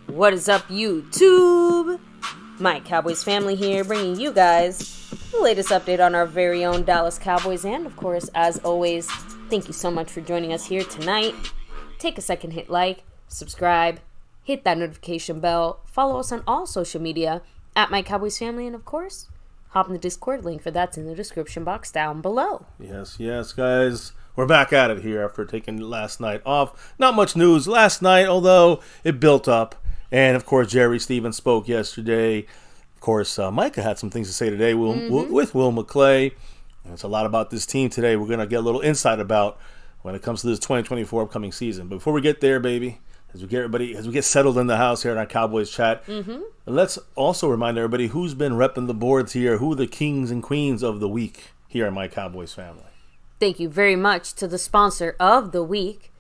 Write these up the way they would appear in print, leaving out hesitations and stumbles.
What is up, YouTube? My Cowboys family here, bringing you guys the latest update on our very own Dallas Cowboys. And, of course, as always, thank you so much for joining us here tonight. Take a second, hit like, subscribe, hit that notification bell, follow us on all social media at My Cowboys Family, and, of course, hop in the Discord link for that's in the description box down below. Yes, guys. We're back at it here after taking last night off. Not much news last night, although it built up. And, of course, Jerry Stevens spoke yesterday. Of course, Micah had some things to say today with Will McCLAY. And it's a lot about this team today we're going to get a little insight about when it comes to this 2024 upcoming season. But before we get there, baby, as we get settled in the house here in our Cowboys chat, let's also remind everybody who's been repping the boards here, who are the kings and queens of the week here in My Cowboys Family. Thank you very much to the sponsor of the week.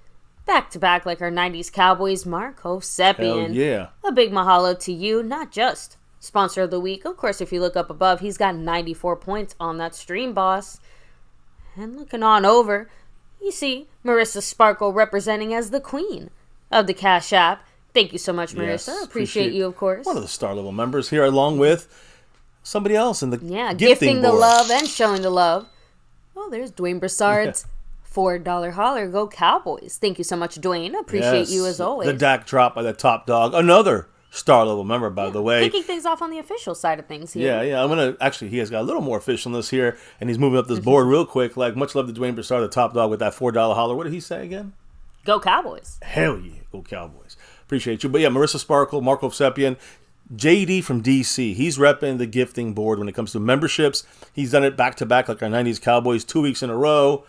Back to back like our 90s Cowboys, Micah Parsons. Yeah. A big mahalo to you, not just sponsor of the week. Of course, if you look up above, he's got 94 points on that stream, boss. And looking on over, you see Marissa Sparkle representing as the queen of the Cash App. Thank you so much, Marissa. Yes, appreciate you, of course. One of the star level members here, along with somebody else in the gifting the board. love and showing the love. Oh, there's Dwayne Broussard's $4 holler. Go Cowboys. Thank you so much, Dwayne. Appreciate you as always. The DAK drop by the top dog. Another star level member, by the way. Kicking things off on the official side of things here. Yeah. I'm going to, actually, he has got a little more officialness here, and he's moving up this board real quick. Like, much love to Dwayne Broussard, the top dog, with that $4 holler. What did he say again? Go Cowboys. Hell yeah. Go Cowboys. Appreciate you. But yeah, Marissa Sparkle, Marco Sepian, JD from DC. He's repping the gifting board when it comes to memberships. He's done it back-to-back like our 90s Cowboys 2 weeks in a row.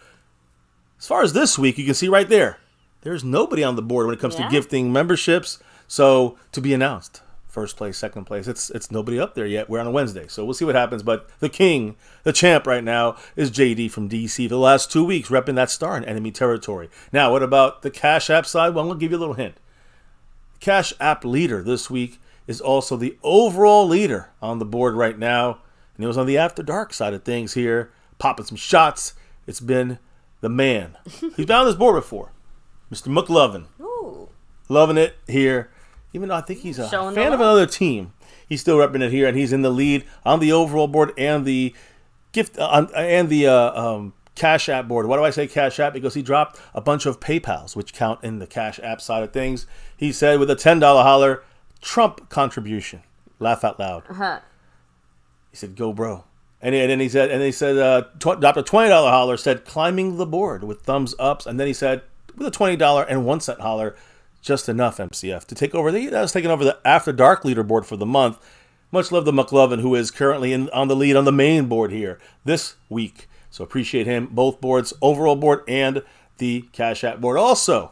As far as this week, you can see right there, there's nobody on the board when it comes to gifting memberships. So, to be announced, first place, second place, it's nobody up there yet. We're on a Wednesday, so we'll see what happens. But the king, the champ right now, is JD from DC for the last 2 weeks, repping that star in enemy territory. Now, what about the Cash App side? Well, I'm going to give you a little hint. Cash App leader this week is also the overall leader on the board right now. And he was on the After Dark side of things here, popping some shots. It's been the man. He's been on this board before. Mr. McLovin. Ooh. Loving it here. Even though I think he's a fan of another team, he's still repping it here, and he's in the lead on the overall board and the gift Cash App board. Why do I say Cash App? Because he dropped a bunch of PayPals, which count in the Cash App side of things. He said with a $10 holler, Trump contribution. Laugh out loud. He said, "Go, bro." And then he said, dropped a $20 holler, said, "Climbing the board," with thumbs ups. And then he said, with a $20 and 1 cent holler, "Just enough, MCF," to take over that was taking over the After Dark leaderboard for the month. Much love to McLovin, who is currently on the lead on the main board here this week. So appreciate him, both boards, overall board and the Cash App board. Also,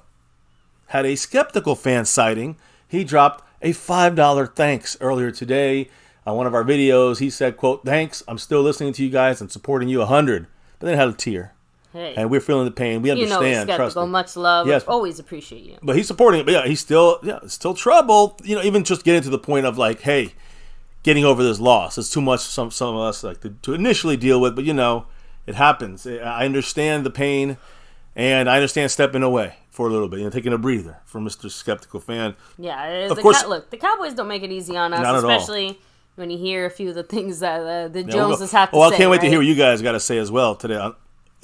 had a skeptical fan sighting. He dropped a $5 thanks earlier today. On one of our videos, he said, quote, "Thanks, I'm still listening to you guys and supporting you 100. But then had a tear. Hey. And we're feeling the pain. We understand. You know, skeptical, much love. Yes. Always appreciate you. But he's supporting it. But yeah, he's still troubled. You know, even just getting to the point of like, hey, getting over this loss. It's too much for some of us like to initially deal with. But you know, it happens. I understand the pain, and I understand stepping away for a little bit, taking a breather for Mr. Skeptical Fan. Yeah, of course. Look, the Cowboys don't make it easy on us, especially when you hear a few of the things that the Joneses have to say. I can't wait to hear what you guys got to say as well today.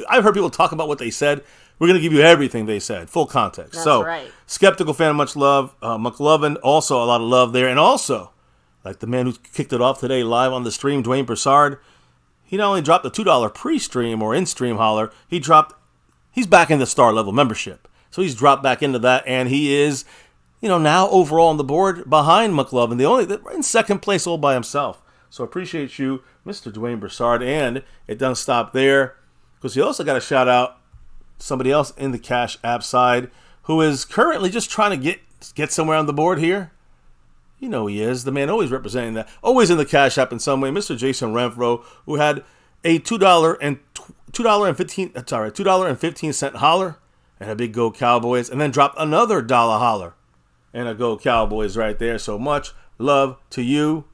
I've heard people talk about what they said. We're going to give you everything they said, full context. That's so, right. Skeptical Fan, much love. McLovin, also a lot of love there. And also, like the man who kicked it off today live on the stream, Dwayne Broussard, he not only dropped the $2 pre-stream or in-stream holler, he's back in the star level membership. So he's dropped back into that, and he is, now overall on the board behind McLovin, in second place all by himself. So appreciate you, Mr. Dwayne Broussard, and it doesn't stop there, because you also got to shout out somebody else in the Cash App side who is currently just trying to get somewhere on the board here. You know he is. The man always representing that. Always in the Cash App in some way. Mr. Jason Renfro, who had a $2.15 holler and a big Go Cowboys, and then dropped another dollar holler and a Go Cowboys right there. So much love to you.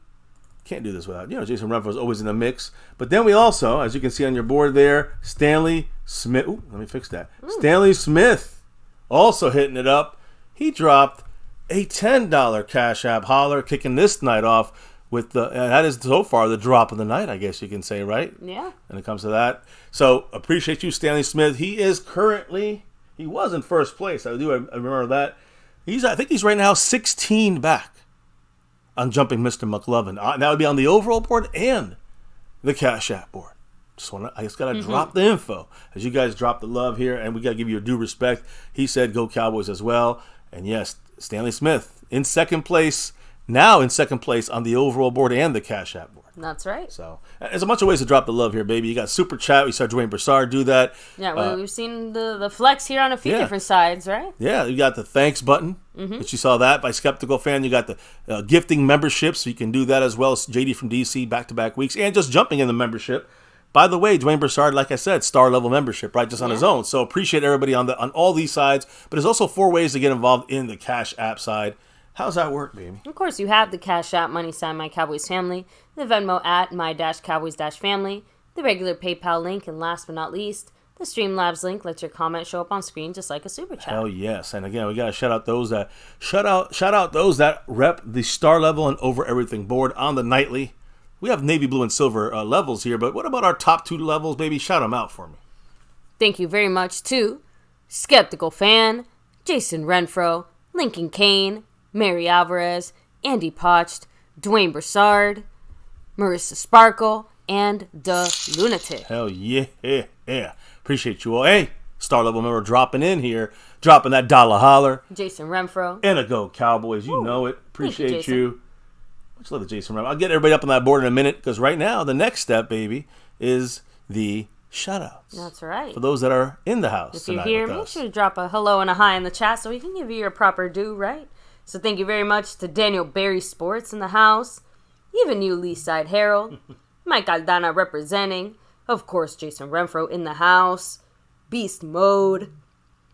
Can't do this without, Jason Renfro is always in the mix. But then we also, as you can see on your board there, Stanley Smith. Ooh, let me fix that. Ooh. Stanley Smith also hitting it up. He dropped a $10 Cash App holler, kicking this night off with that is so far the drop of the night, I guess you can say, right? Yeah. When it comes to that. So appreciate you, Stanley Smith. He was in first place. I remember that. I think he's right now 16 back on jumping Mr. McLovin. That would be on the overall board and the Cash App board. I just got to drop the info. As you guys drop the love here, and we got to give you due respect. He said Go Cowboys as well. And yes, Stanley Smith in second place on the overall board and the Cash App board. That's right. So there's a bunch of ways to drop the love here, baby. You got Super Chat. We saw Dwayne Broussard do that. Yeah, we've seen the flex here on a few different sides, right? Yeah, you got the thanks button, which you saw that by Skeptical Fan. You got the gifting membership, so you can do that as well as JD from DC back-to-back weeks, and just jumping in the membership. By the way, Dwayne Broussard, like I said, star level membership, right, just on his own. So appreciate everybody on all these sides. But there's also 4 ways to get involved in the Cash App side. How's that work, baby? Of course, you have the Cash App money sign My Cowboys Family, the Venmo at My-Cowboys-Family, the regular PayPal link, and last but not least, the Streamlabs link lets your comment show up on screen just like a Super Chat. Hell yes. And again, we got to shout out those that rep the star level and over everything board on the nightly. We have navy blue and silver levels here, but what about our top 2 levels, baby? Shout them out for me. Thank you very much to Skeptical Fan, Jason Renfro, Lincoln Kane, Mary Alvarez, Andy Potched, Dwayne Broussard, Marissa Sparkle, and The Lunatic. Hell yeah. Appreciate you all. Hey, star level member dropping in here, dropping that dollar holler. Jason Renfro. And a Go Cowboys. You know it. Appreciate you. Much love to Jason Renfro. I'll get everybody up on that board in a minute, because right now, the next step, baby, is the shout-outs. That's right. For those that are in the house if you're here, make sure to drop a hello and a hi in the chat so we can give you your proper due, right? So thank you very much to Daniel Barry Sports in the house, even you, Leaside Herald, Mike Aldana representing, of course, Jason Renfro in the house, Beast Mode,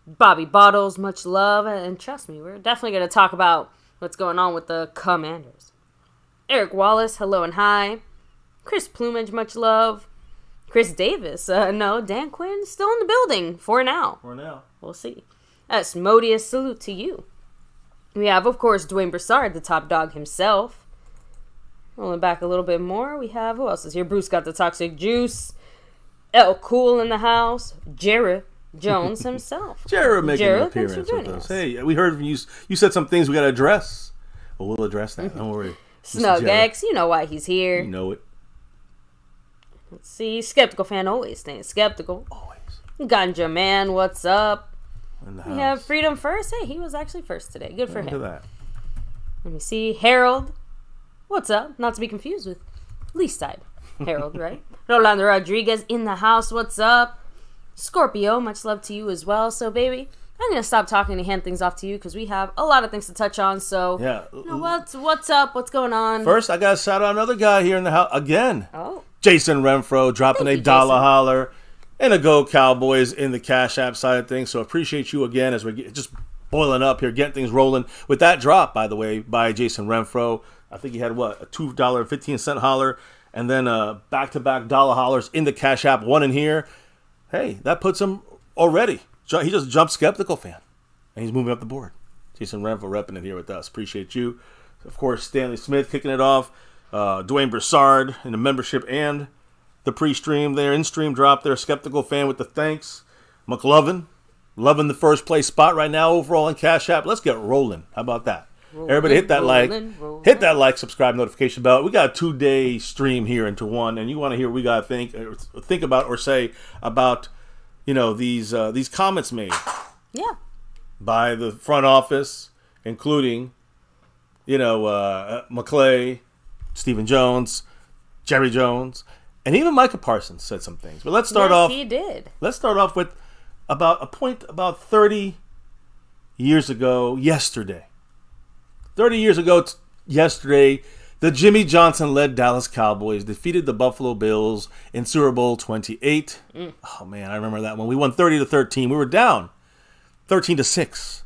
Bobby Bottles, much love, and trust me, we're definitely going to talk about what's going on with the Commanders. Eric Wallace, hello and hi. Chris Plumage, much love. Chris Davis, Dan Quinn, still in the building for now. We'll see. Asmodeus, salute to you. We have, of course, Dwayne Broussard, the top dog himself. Rolling back a little bit more, we have, who else is here? Bruce got the toxic juice. El Cool in the house. Jared Jones himself. Jared making an appearance with us. Hey, we heard from you. You said some things we got to address. Well, we'll address that. Don't worry. Snug X, you know why he's here. You know it. Let's see. Skeptical Fan always staying skeptical. Always. Ganja Man, what's up? In the we house. have Freedom First. Hey, he was actually first today. Good for him. Look at that. Let me see. Harold, what's up? Not to be confused with Least Side Harold, right? Rolando Rodriguez in the house. What's up? Scorpio, much love to you as well. So, baby, I'm going to stop talking and hand things off to you because we have a lot of things to touch on. So, yeah. What's up? What's going on? First, I got to shout out another guy here in the house again. Oh. Jason Renfro dropping a dollar holler and a Go Cowboys in the Cash App side of things. So appreciate you again as we're just boiling up here, getting things rolling. With that drop, by the way, by Jason Renfro, I think he had, a $2.15 holler and then back-to-back dollar hollers in the Cash App, one in here. Hey, that puts him already. He just jumped Skeptical Fan, and he's moving up the board. Jason Renfro repping it here with us. Appreciate you. Of course, Stanley Smith kicking it off. Dwayne Broussard in the membership and the pre-stream there. In-stream drop there. Skeptical Fan with the thanks. McLovin, loving the first place spot right now overall in Cash App. Let's get rolling. How about that? Everybody hit that like, subscribe, notification bell. We got a 2-day stream here into one, and you want to hear what we got to think about or say about, these comments made. Yeah. By the front office, including, McCLAY, Stephen Jones, Jerry Jones, and even Micah Parsons said some things. But let's start off. He did. Let's start off with about 30 years ago yesterday. 30 years ago yesterday, the Jimmy Johnson-led Dallas Cowboys defeated the Buffalo Bills in Super Bowl 28. Oh, man, I remember that one. We won 30-13. We were down 13-6.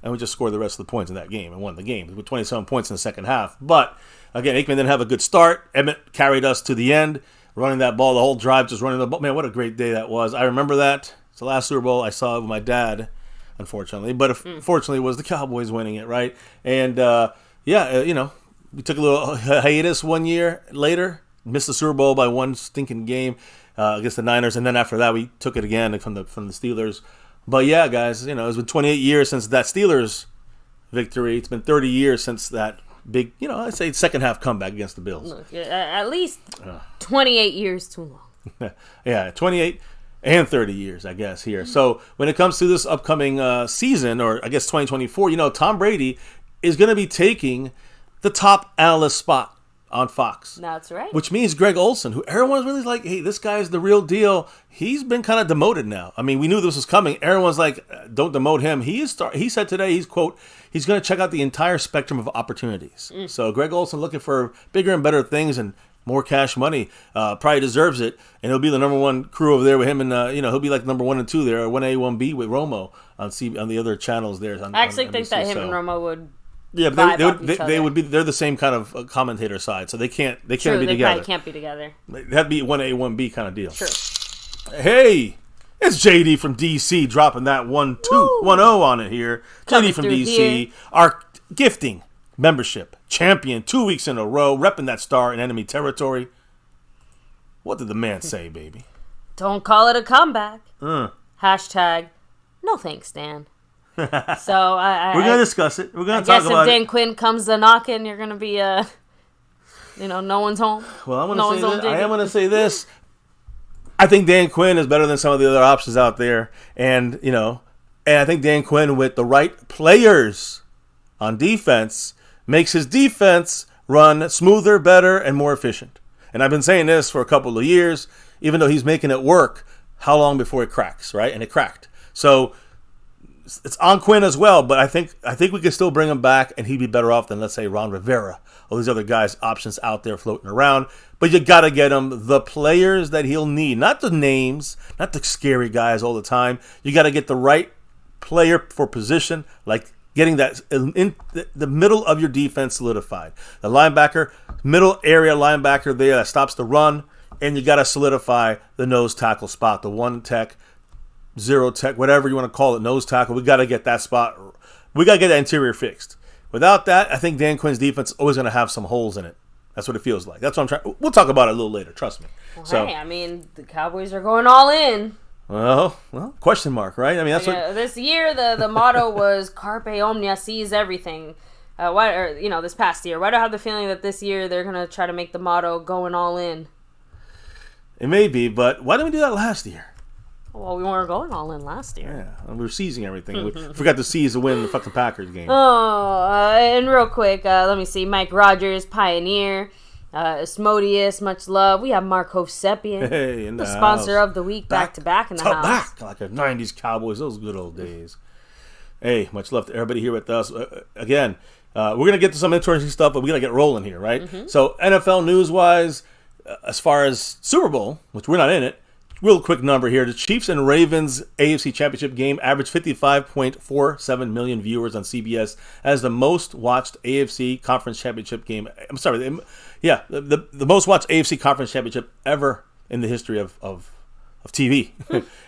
And we just scored the rest of the points in that game and won the game with 27 points in the second half. But, again, Aikman didn't have a good start. Emmett carried us to the end, running that ball, the whole drive, just running the ball. Man, what a great day that was. I remember that. It's the last Super Bowl I saw with my dad, unfortunately. But fortunately, it was the Cowboys winning it, right? And, we took a little hiatus 1 year later, missed the Super Bowl by one stinking game against the Niners. And then after that, we took it again from the Steelers. But yeah, guys, it's been 28 years since that Steelers victory. It's been 30 years since that big, I'd say second half comeback against the Bills. Look, at least 28 years too long. Yeah, 28 and 30 years, I guess, here. So when it comes to this upcoming season, or I guess 2024, Tom Brady is going to be taking the top analyst spot on Fox. That's right. Which means Greg Olsen, who everyone's really like, hey, this guy's the real deal. He's been kind of demoted now. I mean, we knew this was coming. Everyone's like, don't demote him. He said today, he's going to check out the entire spectrum of opportunities. So Greg Olsen looking for bigger and better things and more cash money. Probably deserves it. And he'll be the number one crew over there with him. And, he'll be like number 1 and 2 there, or 1A, 1B with Romo on the other channels there. I actually think that him and Romo would. Yeah, but they're the same kind of commentator side, so they can't be together. They probably can't be together. They have to be 1A, 1B kind of deal. True. Hey, it's JD from DC dropping that 1-2-1-0 on it here. JD from DC, here. Our gifting membership champion 2 weeks in a row, repping that star in enemy territory. What did the man say, baby? Don't call it a comeback. Hashtag, no thanks, Dan. So we're gonna discuss it. We're gonna talk about it. I guess if Dan Quinn comes to knocking, you're gonna be no one's home. Well, I am gonna say this. I think Dan Quinn is better than some of the other options out there, and I think Dan Quinn with the right players on defense makes his defense run smoother, better, and more efficient. And I've been saying this for a couple of years, even though he's making it work. How long before it cracks, right? And it cracked. So. It's on Quinn as well, but I think we can still bring him back, and he'd be better off than, let's say, Ron Rivera. All these other guys' options out there floating around. But you got to get him the players that he'll need. Not the names, not the scary guys all the time. You got to get the right player for position, like getting that in the middle of your defense solidified. The linebacker, middle area linebacker there that stops the run, and you got to solidify the nose tackle spot, the 1 tech, 0 tech, whatever you want to call it, nose tackle. We got to get that spot. We got to get that interior fixed. Without that, I think Dan Quinn's defense is always going to have some holes in it. That's what it feels like. That's what I'm trying. We'll talk about it a little later. Trust me. Well, hey, I mean, the Cowboys are going all in. Well, question mark, right? I mean, that's what this year the motto was "Carpe Omnia," seize everything. This past year, why do I have the feeling that this year they're going to try to make the motto "Going all in"? It may be, but why didn't we do that last year? Well, we weren't going all in last year. Yeah, we were seizing everything. We forgot to seize the win in the fucking Packers game. And real quick, let me see. Mike Rogers, Pioneer, Asmodeus, much love. We have Mark Hovsepian, the sponsor of the week, back-to-back in the house. Back, like a 90s Cowboys, those good old days. Hey, much love to everybody here with us. Again, we're going to get to some interesting stuff, but we got to get rolling here, right? So NFL news-wise, as far as Super Bowl, which we're not in it, real quick number here. The Chiefs and Ravens AFC Championship game averaged 55.47 million viewers on CBS as the most watched AFC Conference Championship game. I'm sorry. The most watched AFC Conference Championship ever in the history of TV.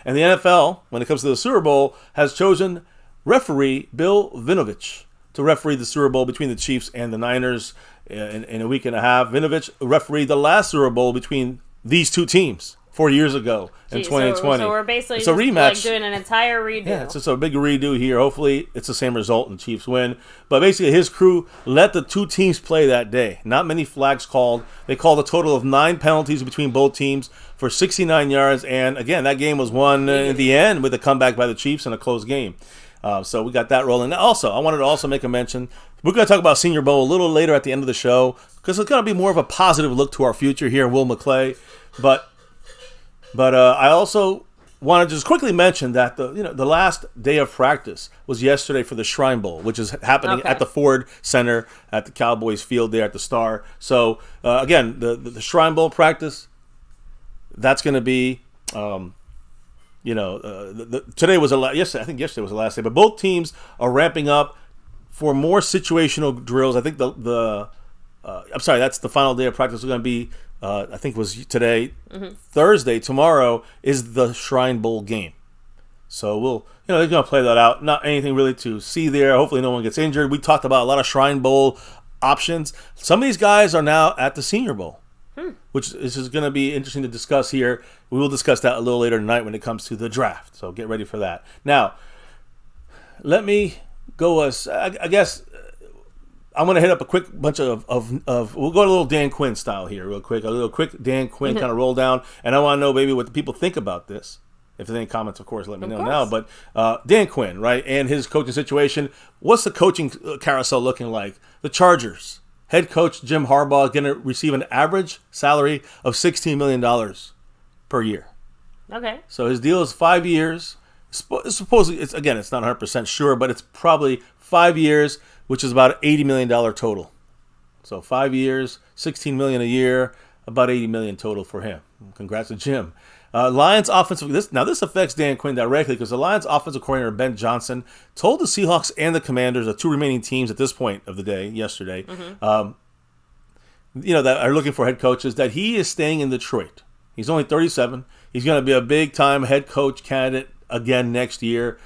And the NFL, when it comes to the Super Bowl, has chosen referee Bill Vinovich to referee the Super Bowl between the Chiefs and the Niners in a week and a half. Vinovich refereed the last Super Bowl between these two teams. 4 years ago in 2020. So we're basically it's a rematch. Like doing an entire redo. Yeah, it's just a big redo here. Hopefully, it's the same result and Chiefs win. But basically, his crew let the two teams play that day. Not many flags called. They called a total of 9 penalties between both teams for 69 yards. And again, that game was won in the end with a comeback by the Chiefs in a close game. So we got that rolling. Now, also, I wanted to also make a mention. We're going to talk about Senior Bowl a little later at the end of the show because it's going to be more of a positive look to our future here in Will McCLAY. But I also want to just quickly mention that the last day of practice was yesterday for the Shrine Bowl, which is happening at the Ford Center at the Cowboys field there at the Star. So again, the Shrine Bowl practice, that's going to be. Today was yesterday. I think yesterday was the last day, but both teams are ramping up for more situational drills. I think I'm sorry, that's the final day of practice. Is going to be, I think it was today, Thursday. Tomorrow is the Shrine Bowl game, so they're going to play that out. Not anything really to see there. Hopefully, no one gets injured. We talked about a lot of Shrine Bowl options. Some of these guys are now at the Senior Bowl. Which is going to be interesting to discuss here. We will discuss that a little later tonight when it comes to the draft. So get ready for that. Now, let me go. I guess I'm going to hit up a quick bunch of we'll go a little Dan Quinn style here real quick. A little quick Dan Quinn kind of roll down. And I want to know, baby, what the people think about this. If there's any comments, of course, let me know now. But Dan Quinn, right, and his coaching situation. What's the coaching carousel looking like? The Chargers. Head coach Jim Harbaugh going to receive an average salary of $16 million per year. Okay. So his deal is 5 years. Supposedly, it's not 100% sure, but it's probably 5 years, which is about $80 million total. So 5 years, $16 million a year, about $80 million total for him. Congrats to Jim. Lions offensive. This affects Dan Quinn directly because the Lions offensive coordinator Ben Johnson told the Seahawks and the Commanders, the two remaining teams at this point of the day, yesterday, that are looking for head coaches, that he is staying in Detroit. He's only 37. He's going to be a big-time head coach candidate again next year.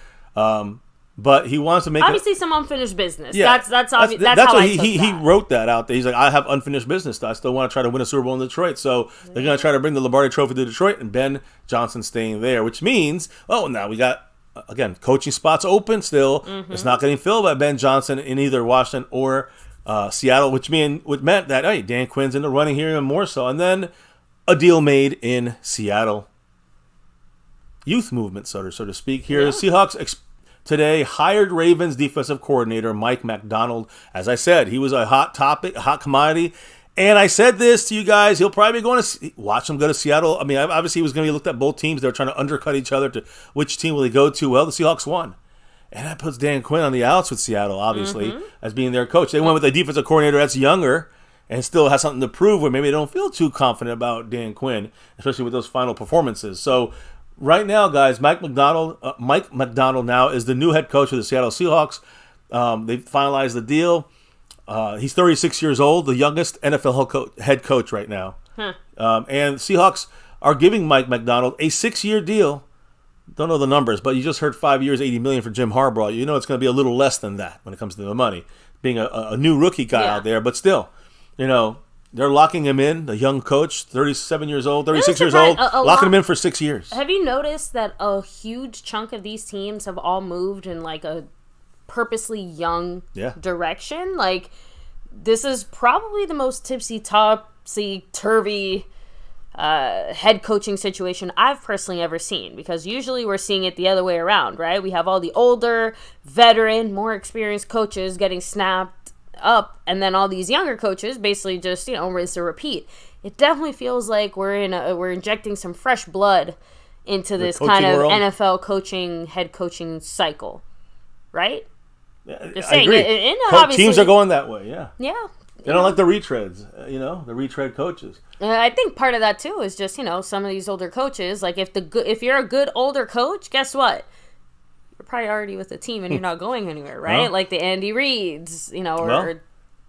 But he wants to make obviously some unfinished business. Yeah, that's obvious. That's how I took he wrote that out there. He's like, I have unfinished business. I still want to try to win a Super Bowl in Detroit. So they're going to try to bring the Lombardi Trophy to Detroit, and Ben Johnson staying there, which means now we got again coaching spots open still. It's not getting filled by Ben Johnson in either Washington or Seattle, which meant that Dan Quinn's in the running here even more so, and then a deal made in Seattle. Youth movement, so to speak. Here, the Seahawks. Today, hired Ravens defensive coordinator Mike Macdonald. As I said, he was a hot topic, a hot commodity. And I said this to you guys, he'll probably be going to watch him go to Seattle. I mean, obviously he was going to be looked at both teams. They were trying to undercut each other to which team will he go to. Well, the Seahawks won. And that puts Dan Quinn on the outs with Seattle, obviously, as being their coach. They went with a defensive coordinator that's younger and still has something to prove where maybe they don't feel too confident about Dan Quinn, especially with those final performances. So, right now, guys, Mike Macdonald now is the new head coach of the Seattle Seahawks. They finalized the deal. He's 36 years old, the youngest NFL head coach right now. And the Seahawks are giving Mike Macdonald a 6-year deal. Don't know the numbers, but you just heard 5 years, $80 million for Jim Harbaugh. You know it's going to be a little less than that when it comes to the money. Being a new rookie guy out there, but still, they're locking him in, the young coach, 37 years old, 36 years old, locking him in for 6 years. Have you noticed that a huge chunk of these teams have all moved in like a purposely young direction? Like, this is probably the most topsy-turvy head coaching situation I've personally ever seen, because usually we're seeing it the other way around, right? We have all the older, veteran, more experienced coaches getting snapped up, and then all these younger coaches basically just rinse and repeat. It definitely feels like we're injecting some fresh blood into this kind of world. NFL head coaching cycle, right? Just saying. Teams are going that way. Yeah. They don't like the retreads, the retread coaches. I think part of that too is just some of these older coaches. Like if you're a good older coach, guess what? Your priority with the team and you're not going anywhere, right? Well, like the Andy Reids, or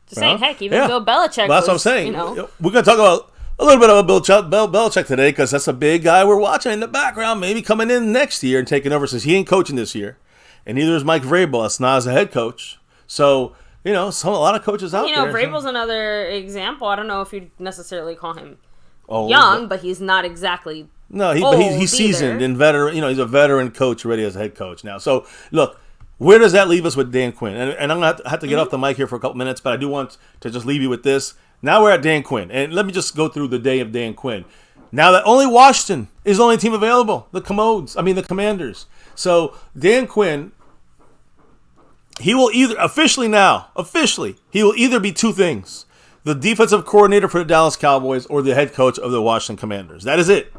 just saying, heck, even Bill Belichick. Well, that's what I'm saying. We're going to talk about a little bit about Bill Belichick today, because that's a big guy we're watching in the background, maybe coming in next year and taking over, since he ain't coaching this year, and neither is Mike Vrabel. That's not as a head coach. So a lot of coaches out there. Vrabel's another example. I don't know if you'd necessarily call him young, but he's not exactly No, he's seasoned either. and veteran. You know, he's a veteran coach already as a head coach now. So, look, where does that leave us with Dan Quinn? And I'm going to have to get off the mic here for a couple minutes, but I do want to just leave you with this. Now we're at Dan Quinn. And let me just go through the day of Dan Quinn. Now that only Washington is the only team available, the Commanders. So, Dan Quinn, he will he will either be two things. The defensive coordinator for the Dallas Cowboys or the head coach of the Washington Commanders. That is it.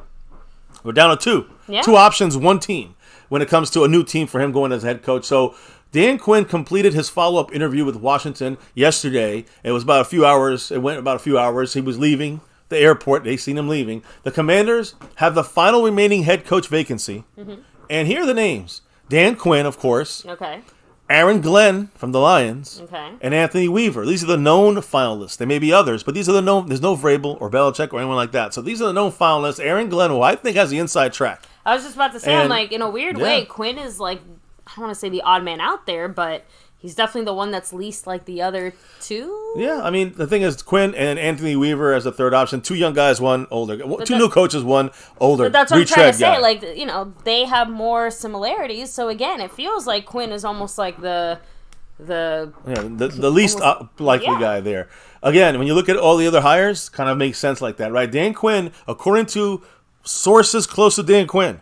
We're down to two. Yeah. Two options, one team when it comes to a new team for him going as head coach. So Dan Quinn completed his follow-up interview with Washington yesterday. It was about a few hours. It went about a few hours. He was leaving the airport. They seen him leaving. The Commanders have the final remaining head coach vacancy. Mm-hmm. And here are the names. Dan Quinn, of course. Okay. Aaron Glenn from the Lions, okay, and Anthony Weaver. These are the known finalists. There may be others, but these are the known. There's no Vrabel or Belichick or anyone like that. So these are the known finalists. Aaron Glenn, who I think has the inside track. I was just about to say, I'm like, in a weird way, Quinn is like, I don't want to say the odd man out there, but he's definitely the one that's least like the other two. Yeah, I mean, the thing is, Quinn and Anthony Weaver as a third option. Two young guys, one older. Two new coaches, one older. But that's what I'm trying to say. Guy. Like, you know, they have more similarities. So again, it feels like Quinn is almost like the least likely guy there. Again, when you look at all the other hires, kind of makes sense like that, right? Dan Quinn, according to sources close to Dan Quinn,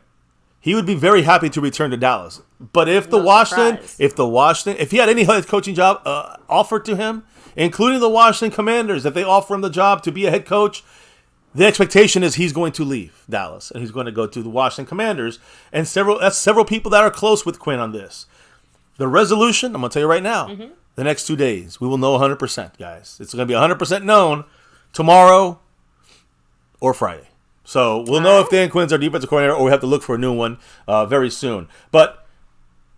he would be very happy to return to Dallas. But if if he had any head coaching job offered to him, including the Washington Commanders, if they offer him the job to be a head coach, the expectation is he's going to leave Dallas and he's going to go to the Washington Commanders. And several people that are close with Quinn on this. The resolution, I'm going to tell you right now, the next 2 days, we will know 100%, guys. It's going to be 100% known tomorrow or Friday. So we'll know if Dan Quinn's our defensive coordinator or we have to look for a new one very soon. But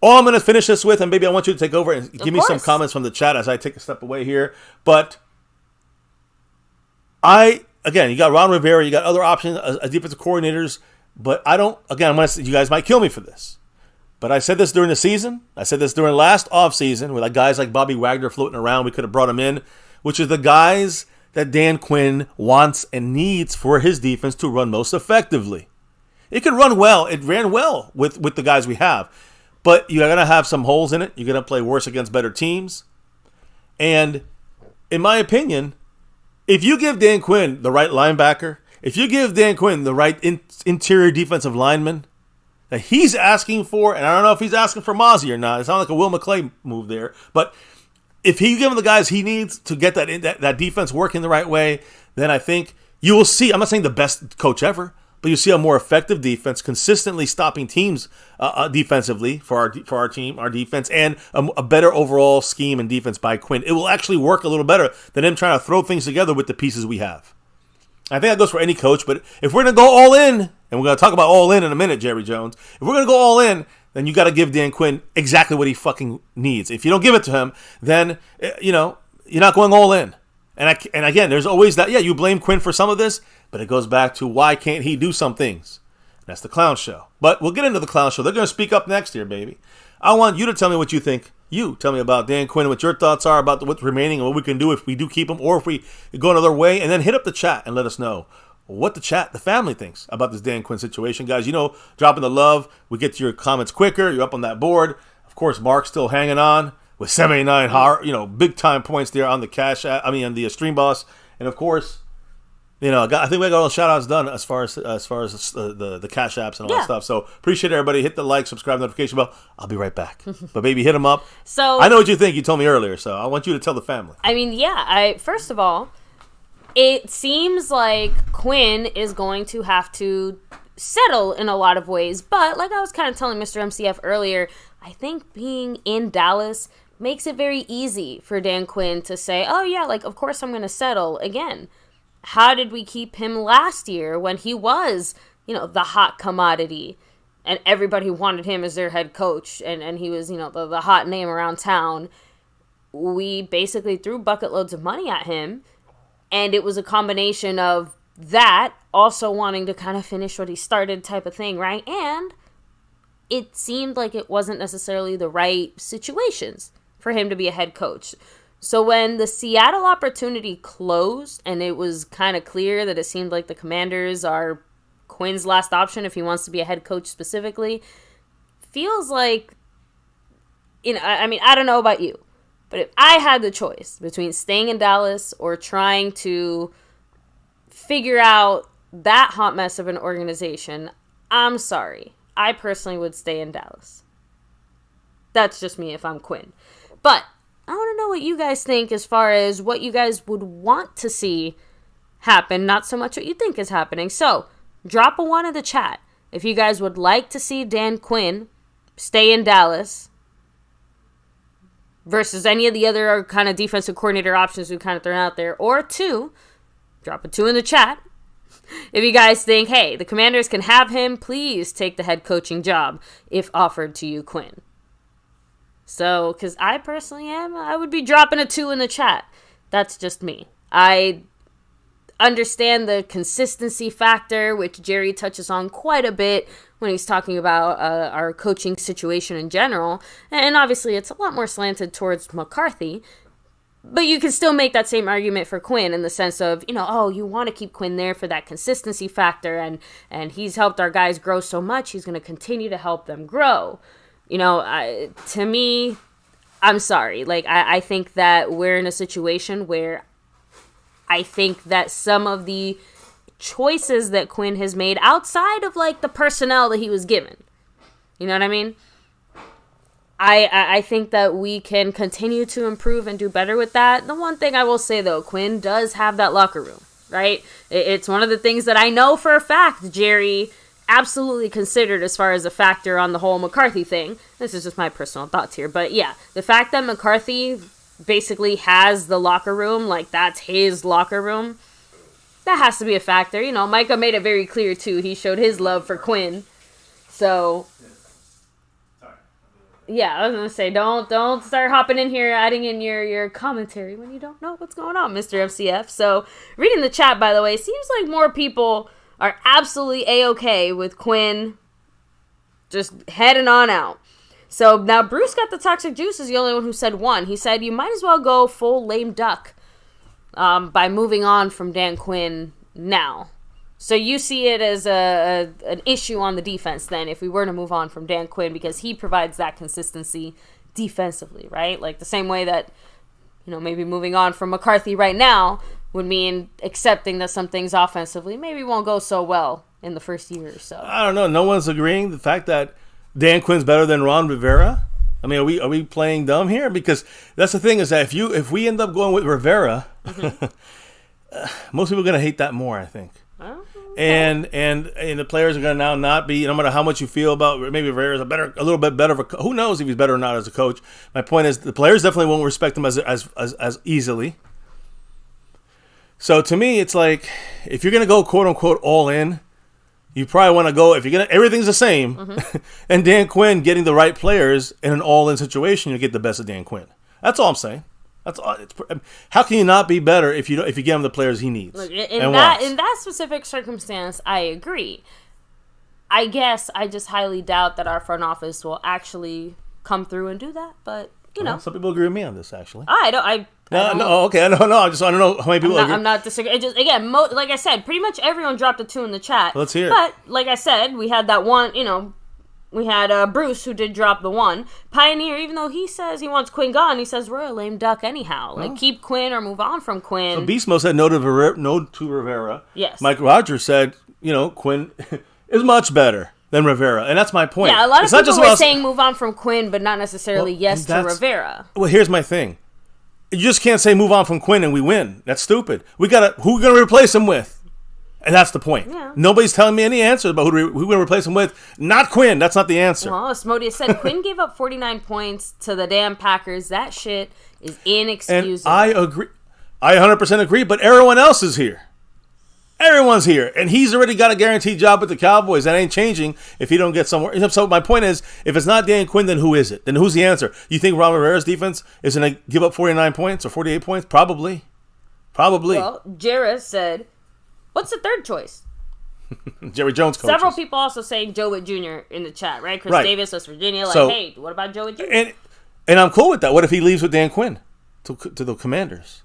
all I'm going to finish this with, and baby, I want you to take over and give me some comments from the chat as I take a step away here. But again, you got Ron Rivera, you got other options as defensive coordinators, but you guys might kill me for this. But I said this during the season. I said this during last offseason with guys like Bobby Wagner floating around. We could have brought him in, which is the guys that Dan Quinn wants and needs for his defense to run most effectively. It can run well. It ran well with the guys we have. But you're going to have some holes in it. You're going to play worse against better teams. And in my opinion, if you give Dan Quinn the right linebacker, if you give Dan Quinn the right interior defensive lineman, that he's asking for, and I don't know if he's asking for Mozzie or not. It sounds like a Will McCLay move there. But if he give him the guys he needs to get that defense working the right way, then I think you will see, I'm not saying the best coach ever, but you see a more effective defense, consistently stopping teams defensively for our team, our defense, and a better overall scheme and defense by Quinn. It will actually work a little better than him trying to throw things together with the pieces we have. I think that goes for any coach, but if we're going to go all in, and we're going to talk about all in a minute, Jerry Jones, if we're going to go all in, then you got to give Dan Quinn exactly what he fucking needs. If you don't give it to him, then, you're not going all in. And again, there's always that, you blame Quinn for some of this, but it goes back to why can't he do some things? That's the clown show. But we'll get into the clown show. They're going to speak up next here, baby. I want you to tell me what you think. You tell me about Dan Quinn, what your thoughts are about what's remaining and what we can do if we do keep him or if we go another way. And then hit up the chat and let us know what the family thinks about this Dan Quinn situation. Guys, dropping the love. We get to your comments quicker. You're up on that board. Of course, Mark's still hanging on with 79 big time points there on the on the Stream Boss. And of course, I think we got all the shout outs done as far as the cash apps and all that stuff. So appreciate everybody. Hit the like, subscribe, notification bell. I'll be right back. But baby, hit them up. So I know what you think. You told me earlier, so I want you to tell the family. I mean, first of all, it seems like Quinn is going to have to settle in a lot of ways. But like I was kind of telling Mr. MCF earlier, I think being in Dallas makes it very easy for Dan Quinn to say, oh yeah, of course I'm going to settle again. How did we keep him last year when he was, the hot commodity and everybody wanted him as their head coach and he was, the hot name around town? We basically threw bucket loads of money at him, and it was a combination of that also wanting to kind of finish what he started type of thing, right? And it seemed like it wasn't necessarily the right situations for him to be a head coach. So when the Seattle opportunity closed and it was kind of clear that it seemed like the Commanders are Quinn's last option if he wants to be a head coach specifically. Feels like, I mean, I don't know about you, but if I had the choice between staying in Dallas or trying to figure out that hot mess of an organization, I'm sorry. I personally would stay in Dallas. That's just me if I'm Quinn. But I want to know what you guys think as far as what you guys would want to see happen, not so much what you think is happening. So, drop a 1 in the chat if you guys would like to see Dan Quinn stay in Dallas versus any of the other kind of defensive coordinator options we've kind of thrown out there. Or 2, drop a 2 in the chat if you guys think, hey, the Commanders can have him, please take the head coaching job if offered to you, Quinn. So, because I personally I would be dropping a 2 in the chat. That's just me. I understand the consistency factor, which Jerry touches on quite a bit when he's talking about our coaching situation in general. And obviously, it's a lot more slanted towards McCarthy. But you can still make that same argument for Quinn in the sense of, you want to keep Quinn there for that consistency factor. And he's helped our guys grow so much, he's going to continue to help them grow. To me, I'm sorry. Like, I think that we're in a situation where I think that some of the choices that Quinn has made outside of, like, the personnel that he was given, you know what I mean? I think that we can continue to improve and do better with that. The one thing I will say, though, Quinn does have that locker room, right? It's one of the things that I know for a fact Jerry absolutely considered as far as a factor on the whole McCarthy thing. This is just my personal thoughts here. But yeah, the fact that McCarthy basically has the locker room, like that's his locker room, that has to be a factor. Micah made it very clear too. He showed his love for Quinn. So yeah, I was going to say, don't start hopping in here, adding in your commentary when you don't know what's going on, Mr. FCF. So reading the chat, by the way, seems like more people are absolutely A-okay with Quinn just heading on out. So now Bruce got the toxic juice is the only one who said 1. He said you might as well go full lame duck by moving on from Dan Quinn now. So you see it as an issue on the defense then if we were to move on from Dan Quinn because he provides that consistency defensively, right? Like the same way that, maybe moving on from McCarthy right now would mean accepting that some things offensively maybe won't go so well in the first year or so. I don't know. No one's agreeing. The fact that Dan Quinn's better than Ron Rivera. I mean, are we playing dumb here? Because that's the thing is that if we end up going with Rivera, most people are going to hate that more, I think. Oh, okay. And the players are going to now not be, no matter how much you feel about maybe Rivera's a little bit better of a who knows if he's better or not as a coach. My point is the players definitely won't respect him as easily. So to me, it's like if you're going to go quote unquote all in, you probably want to go if you're going to everything's the same, and Dan Quinn getting the right players in an all in situation, you get the best of Dan Quinn. That's all I'm saying. That's all. How can you not be better if you get him the players he needs? Look, in that specific circumstance, I agree. I guess I just highly doubt that our front office will actually come through and do that, but. Some people agree with me on this, actually. Okay. I don't know how many people agree. I'm not disagreeing. Just again, like I said, pretty much everyone dropped a 2 in the chat. Let's hear it. But like I said, we had that one. We had Bruce who did drop the 1. Pioneer, even though he says he wants Quinn gone, he says we're a lame duck anyhow. Like keep Quinn or move on from Quinn. So Beast Mode said no to Rivera. Yes. Mike Rogers said Quinn is much better than Rivera, and that's my point. Yeah, a lot of people were saying move on from Quinn, but not necessarily yes to Rivera. Well, here's my thing. You just can't say move on from Quinn and we win. That's stupid. Who we going to replace him with? And that's the point. Yeah. Nobody's telling me any answers about who we're going to replace him with. Not Quinn. That's not the answer. Well, Asmodeus said Quinn gave up 49 points to the damn Packers. That shit is inexcusable. And I agree. I 100% agree, but everyone else is here. Everyone's here, and he's already got a guaranteed job with the Cowboys. That ain't changing if he don't get somewhere. So my point is, if it's not Dan Quinn, then who is it? Then who's the answer? You think Ron Rivera's defense is going to give up 49 points or 48 points? Probably. Well, Jarrah said, what's the third choice? Jerry Jones coaches. Several people also saying Joe Witt Jr. in the chat, right? Chris Davis, West Virginia. Hey, what about Joe Witt Jr.? And I'm cool with that. What if he leaves with Dan Quinn to the Commanders?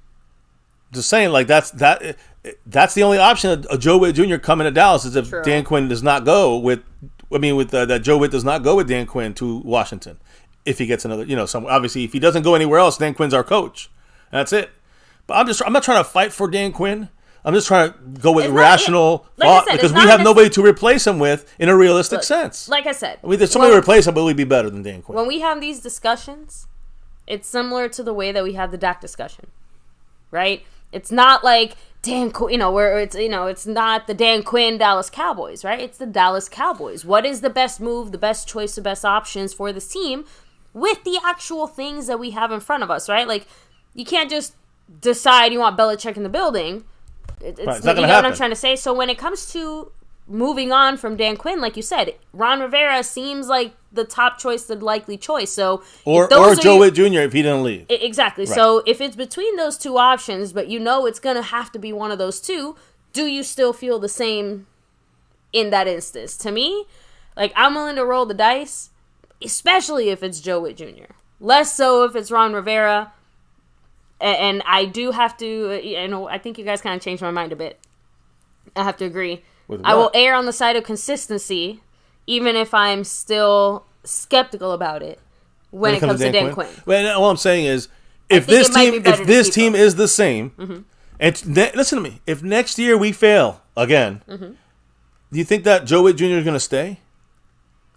Just saying, like that. that's the only option of Joe Witt Jr. coming to Dallas is if Dan Quinn does not go with. That Joe Witt does not go with Dan Quinn to Washington. If he gets another, obviously if he doesn't go anywhere else, Dan Quinn's our coach. That's it. But I'm not trying to fight for Dan Quinn. I'm just trying to go with rational thought because we have nobody to replace him with in a realistic sense. Like I said, there's somebody to replace him, but we'd be better than Dan Quinn. When we have these discussions, it's similar to the way that we have the DAK discussion, right? It's not like Dan Quinn, where it's not the Dan Quinn Dallas Cowboys, right? It's the Dallas Cowboys. What is the best move, the best choice, the best options for this team with the actual things that we have in front of us, right? Like, you can't just decide you want Belichick in the building. It's not going to happen. What I'm trying to say? So when it comes to moving on from Dan Quinn, like you said, Ron Rivera seems like the top choice, the likely choice. So or Joe Witt Jr. if he didn't leave. Exactly. Right. So if it's between those two options, but it's going to have to be one of those two, do you still feel the same in that instance? To me, like, I'm willing to roll the dice, especially if it's Joe Witt Jr. Less so if it's Ron Rivera. And I do have to, I think you guys kind of changed my mind a bit. I have to agree. I will err on the side of consistency, even if I'm still skeptical about it when it comes to Dan Quinn. Well, all I'm saying is, if this team is the same, and listen to me, if next year we fail again, do you think that Joe Witt Jr. is going to stay?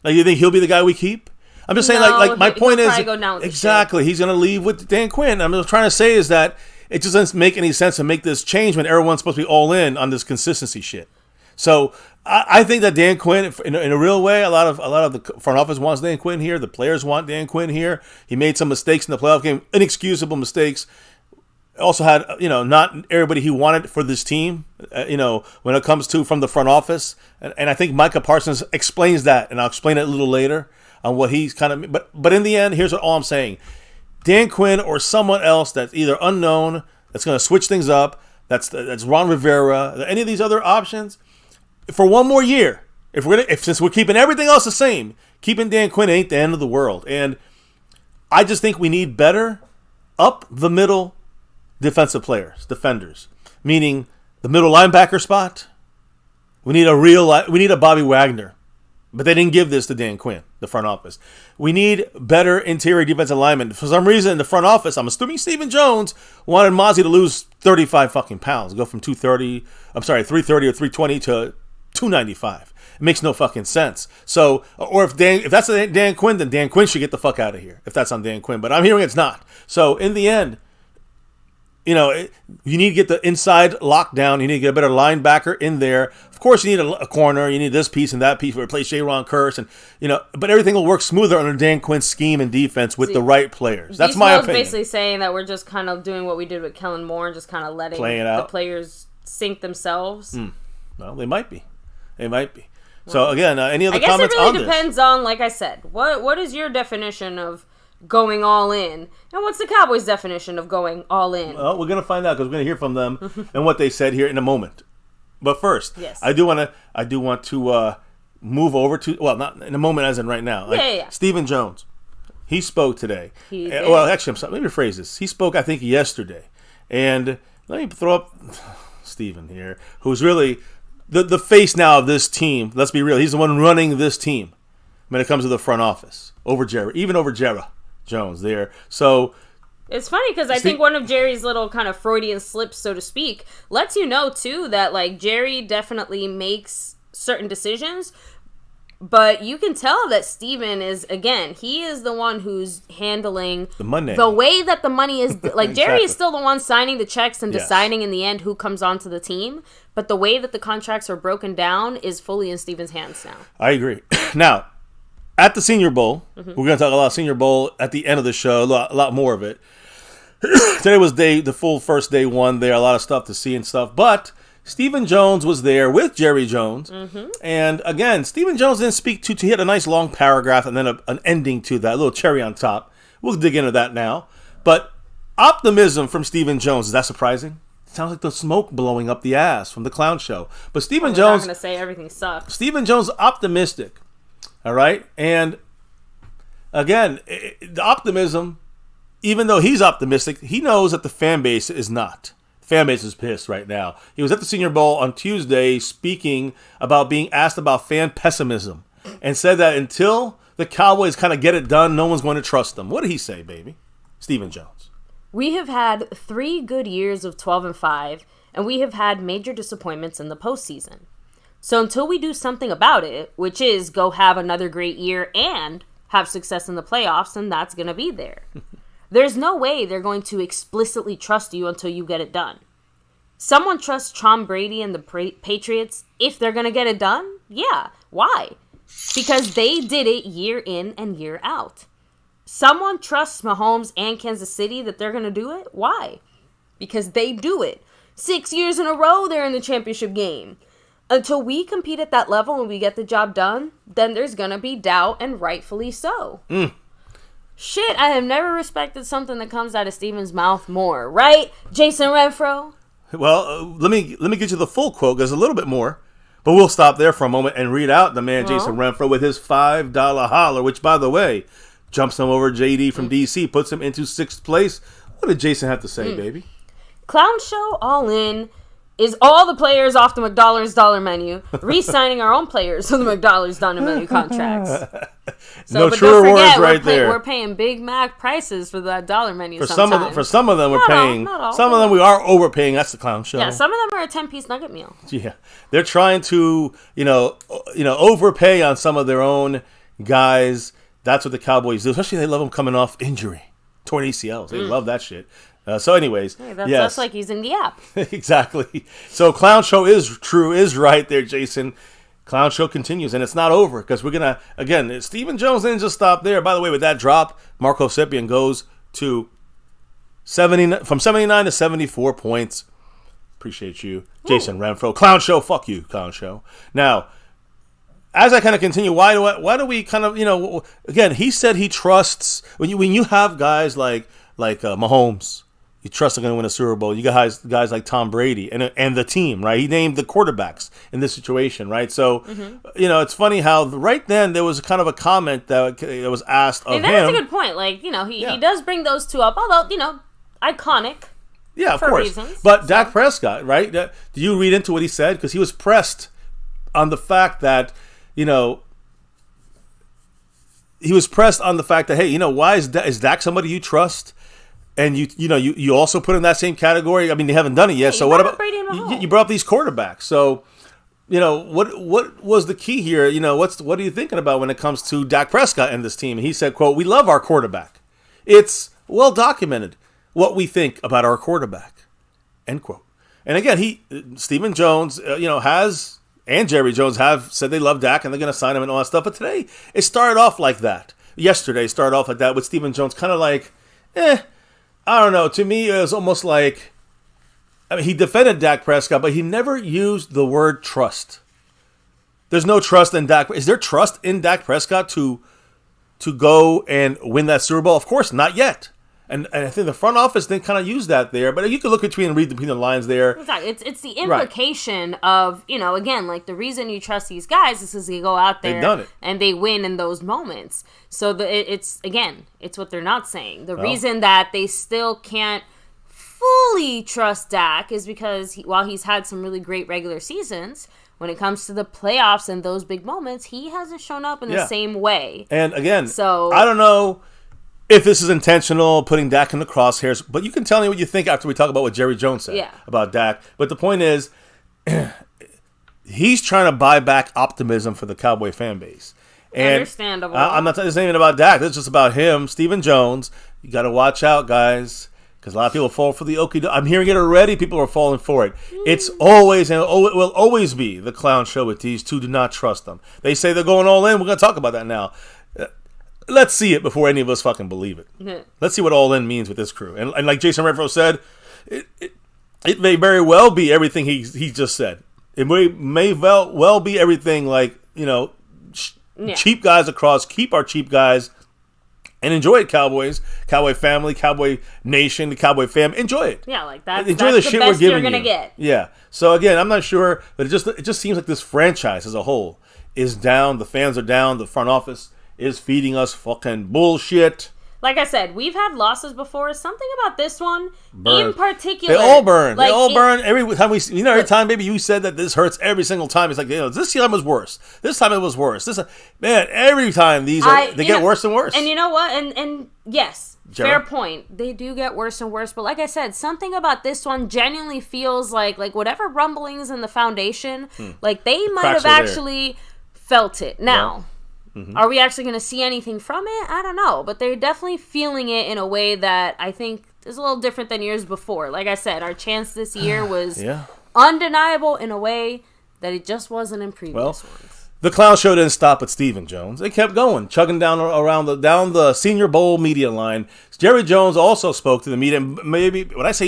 Like, you think he'll be the guy we keep? I'm just saying, like my point is, exactly, he's going to leave with Dan Quinn. I'm just trying to say is that it just doesn't make any sense to make this change when everyone's supposed to be all in on this consistency shit. So I think that Dan Quinn, in a real way, a lot of the front office wants Dan Quinn here. The players want Dan Quinn here. He made some mistakes in the playoff game, inexcusable mistakes. Also had, not everybody he wanted for this team, when it comes to from the front office. And I think Micah Parsons explains that, and I'll explain it a little later on what he's kind of. But in the end, here's all I'm saying: Dan Quinn or someone else that's either unknown, that's going to switch things up. That's Ron Rivera. Any of these other options for one more year. Since we're keeping everything else the same, keeping Dan Quinn ain't the end of the world. And I just think we need better up the middle defenders, meaning the middle linebacker spot. We need a Bobby Wagner. But they didn't give this to Dan Quinn, the front office. We need better interior defensive linemen. For some reason, in the front office, I'm assuming Stephen Jones wanted Mozzie to lose 35 fucking pounds, go from 330 or 320 to 295. It makes no fucking sense. So, or if that's Dan Quinn, then Dan Quinn should get the fuck out of here. If that's on Dan Quinn, but I'm hearing it's not. So, in the end, you need to get the inside lockdown. You need to get a better linebacker in there. Of course, you need a corner. You need this piece and that piece to replace Jaron Kearse, and but everything will work smoother under Dan Quinn's scheme and defense with the right players. That's my opinion. Basically saying that we're just kind of doing what we did with Kellen Moore and just kind of letting the players sink themselves. Well, they might be. So again, any other comments on this? I guess it really depends on, like I said, what is your definition of going all in, and what's the Cowboys' definition of going all in? Well, we're gonna find out because we're gonna hear from them and what they said here in a moment. But first, yes. I do want to move over to, well, not in a moment as in right now. Yeah. Stephen Jones, he spoke today. Well, actually, let me rephrase this. He spoke, I think, yesterday, and let me throw up Stephen here, who's really the face now of this team. Let's be real. He's the one running this team when it comes to the front office over Jerry Jones there. So it's funny because I think one of Jerry's little kind of Freudian slips, so to speak, lets you know too that like Jerry definitely makes certain decisions, but you can tell that Steven is, again, he is the one who's handling the money, the way that the money is like. Jerry is still the one signing the checks and deciding in the end who comes onto the team, but the way that the contracts are broken down is fully in Steven's hands now. I agree. Now, at the Senior Bowl, we're going to talk a lot of Senior Bowl at the end of the show, a lot more of it. Today was the full first day one there, a lot of stuff to see and stuff. But Stephen Jones was there with Jerry Jones. And again, Stephen Jones didn't speak he had a nice long paragraph and then an ending to that, a little cherry on top. We'll dig into that now. But optimism from Stephen Jones, is that surprising? It sounds like the smoke blowing up the ass from the clown show. But Stephen Jones, I'm not going to say everything sucks. Stephen Jones optimistic. All right? And again, the optimism, even though he's optimistic, he knows that the fan base is not. fan base is pissed right now. He was at the Senior Bowl on Tuesday speaking about being asked about fan pessimism and said that until the Cowboys kind of get it done, no one's going to trust them. What did he say, baby? Stephen Jones. We have had 3 good years of 12-5, and we have had major disappointments in the postseason. So until we do something about it, which is go have another great year and have success in the playoffs, then that's going to be there. There's no way they're going to explicitly trust you until you get it done. Someone trusts Tom Brady and the Patriots if they're going to get it done? Yeah. Why? Because they did it year in and year out. Someone trusts Mahomes and Kansas City that they're going to do it? Why? Because they do it. 6 years in a row they're in the championship game. Until we compete at that level and we get the job done, then there's going to be doubt, and rightfully so. Shit, I have never respected something that comes out of Steven's mouth more. Right, Jason Renfro? Well, let me get you the full quote. There's a little bit more. But we'll stop there for a moment and read out the man Jason Renfro with his $5 holler, which, by the way, jumps him over JD from D.C., puts him into 6th place. What did Jason have to say, baby? Clown show all in is all the players off the McDonald's dollar menu, re-signing our own players to the McDonald's dollar menu contracts. No truer words right there. We're paying Big Mac prices for that dollar menu for some of them, we're paying. Some of them we are overpaying. That's the clown show. Yeah, some of them are a 10-piece nugget meal. Yeah, they're trying to overpay on some of their own guys. That's what the Cowboys do. Especially they love them coming off injury, torn ACLs. They love that shit. So anyways, hey, that's like using the app. Exactly. So Clown Show is right there, Jason. Clown Show continues, and it's not over because we're going to, again, Stephen Jones didn't just stop there. By the way, with that drop, Marco Sipian goes to from 79 to 74 points. Appreciate you. Ooh. Jason Renfro. Clown Show, fuck you, Clown Show. Now, as I kind of continue, why do we kind of, again, he said he trusts, when you have guys like Mahomes, you trust they're going to win a Super Bowl. You got guys like Tom Brady and the team, right? He named the quarterbacks in this situation, right? So, it's funny how right then there was kind of a comment that was asked of him. That's a good point. Like, he does bring those two up, although, iconic. Yeah, of course. Reasons, but Dak Prescott, right? Do you read into what he said? Because he was pressed on the fact that, he was pressed on the fact that, hey, why is Dak somebody you trust? And you also put in that same category. I mean, they haven't done it yet. So what about you brought up these quarterbacks? So, what was the key here? What are you thinking about when it comes to Dak Prescott and this team? And he said, "quote We love our quarterback. It's well documented what we think about our quarterback." End quote. And again, Stephen Jones, has and Jerry Jones have said they love Dak and they're going to sign him and all that stuff. But today it started off like that. Yesterday started off like that with Stephen Jones, kind of like, I don't know. To me, it was almost like, he defended Dak Prescott, but he never used the word trust. There's no trust in Dak. Is there trust in Dak Prescott to go and win that Super Bowl? Of course, not yet. And I think the front office didn't kind of use that there. But you can look and read between the lines there. Exactly. It's the implication of, again, like the reason you trust these guys is because they go out there and they win in those moments. So it's what they're not saying. The reason that they still can't fully trust Dak is because while he's had some really great regular seasons, when it comes to the playoffs and those big moments, he hasn't shown up in the same way. And again, I don't know if this is intentional, putting Dak in the crosshairs, but you can tell me what you think after we talk about what Jerry Jones said about Dak. But the point is, he's trying to buy back optimism for the Cowboy fan base. And understandable. I'm not saying anything about Dak. It's just about him, Stephen Jones. You got to watch out, guys, because a lot of people fall for the okie doke. I'm hearing it already. People are falling for it. It's always and it will always be the clown show with these two. Do not trust them. They say they're going all in. We're going to talk about that now. Let's see it before any of us fucking believe it. Mm-hmm. Let's see what all in means with this crew. And like Jason Renfro said, it may very well be everything he just said. It may well be everything like, cheap guys across. Keep our cheap guys and enjoy it, Cowboys, Cowboy family, Cowboy Nation, the Cowboy fam. Enjoy it. Yeah, like that. Enjoy that's the the shit best we're giving you're gonna you. Get. Yeah. So again, I'm not sure, but it just seems like this franchise as a whole is down. The fans are down. The front office is feeding us fucking bullshit. Like I said, we've had losses before. Something about this one, in particular, they all burn. Like, they all burn every time every time, baby, you said that this hurts every single time. It's like, this time was worse. This time it was worse. Every time they get worse and worse. And you know what? And yes, fair point. They do get worse and worse. But like I said, something about this one genuinely feels like whatever rumblings in the foundation, like they might have actually felt it. Now. Yeah. Are we actually going to see anything from it? I don't know. But they're definitely feeling it in a way that I think is a little different than years before. Like I said, our chance this year was undeniable in a way that it just wasn't in previous ones. The clown show didn't stop at Stephen Jones. They kept going, chugging down the Senior Bowl media line. Jerry Jones also spoke to the media. Maybe when I say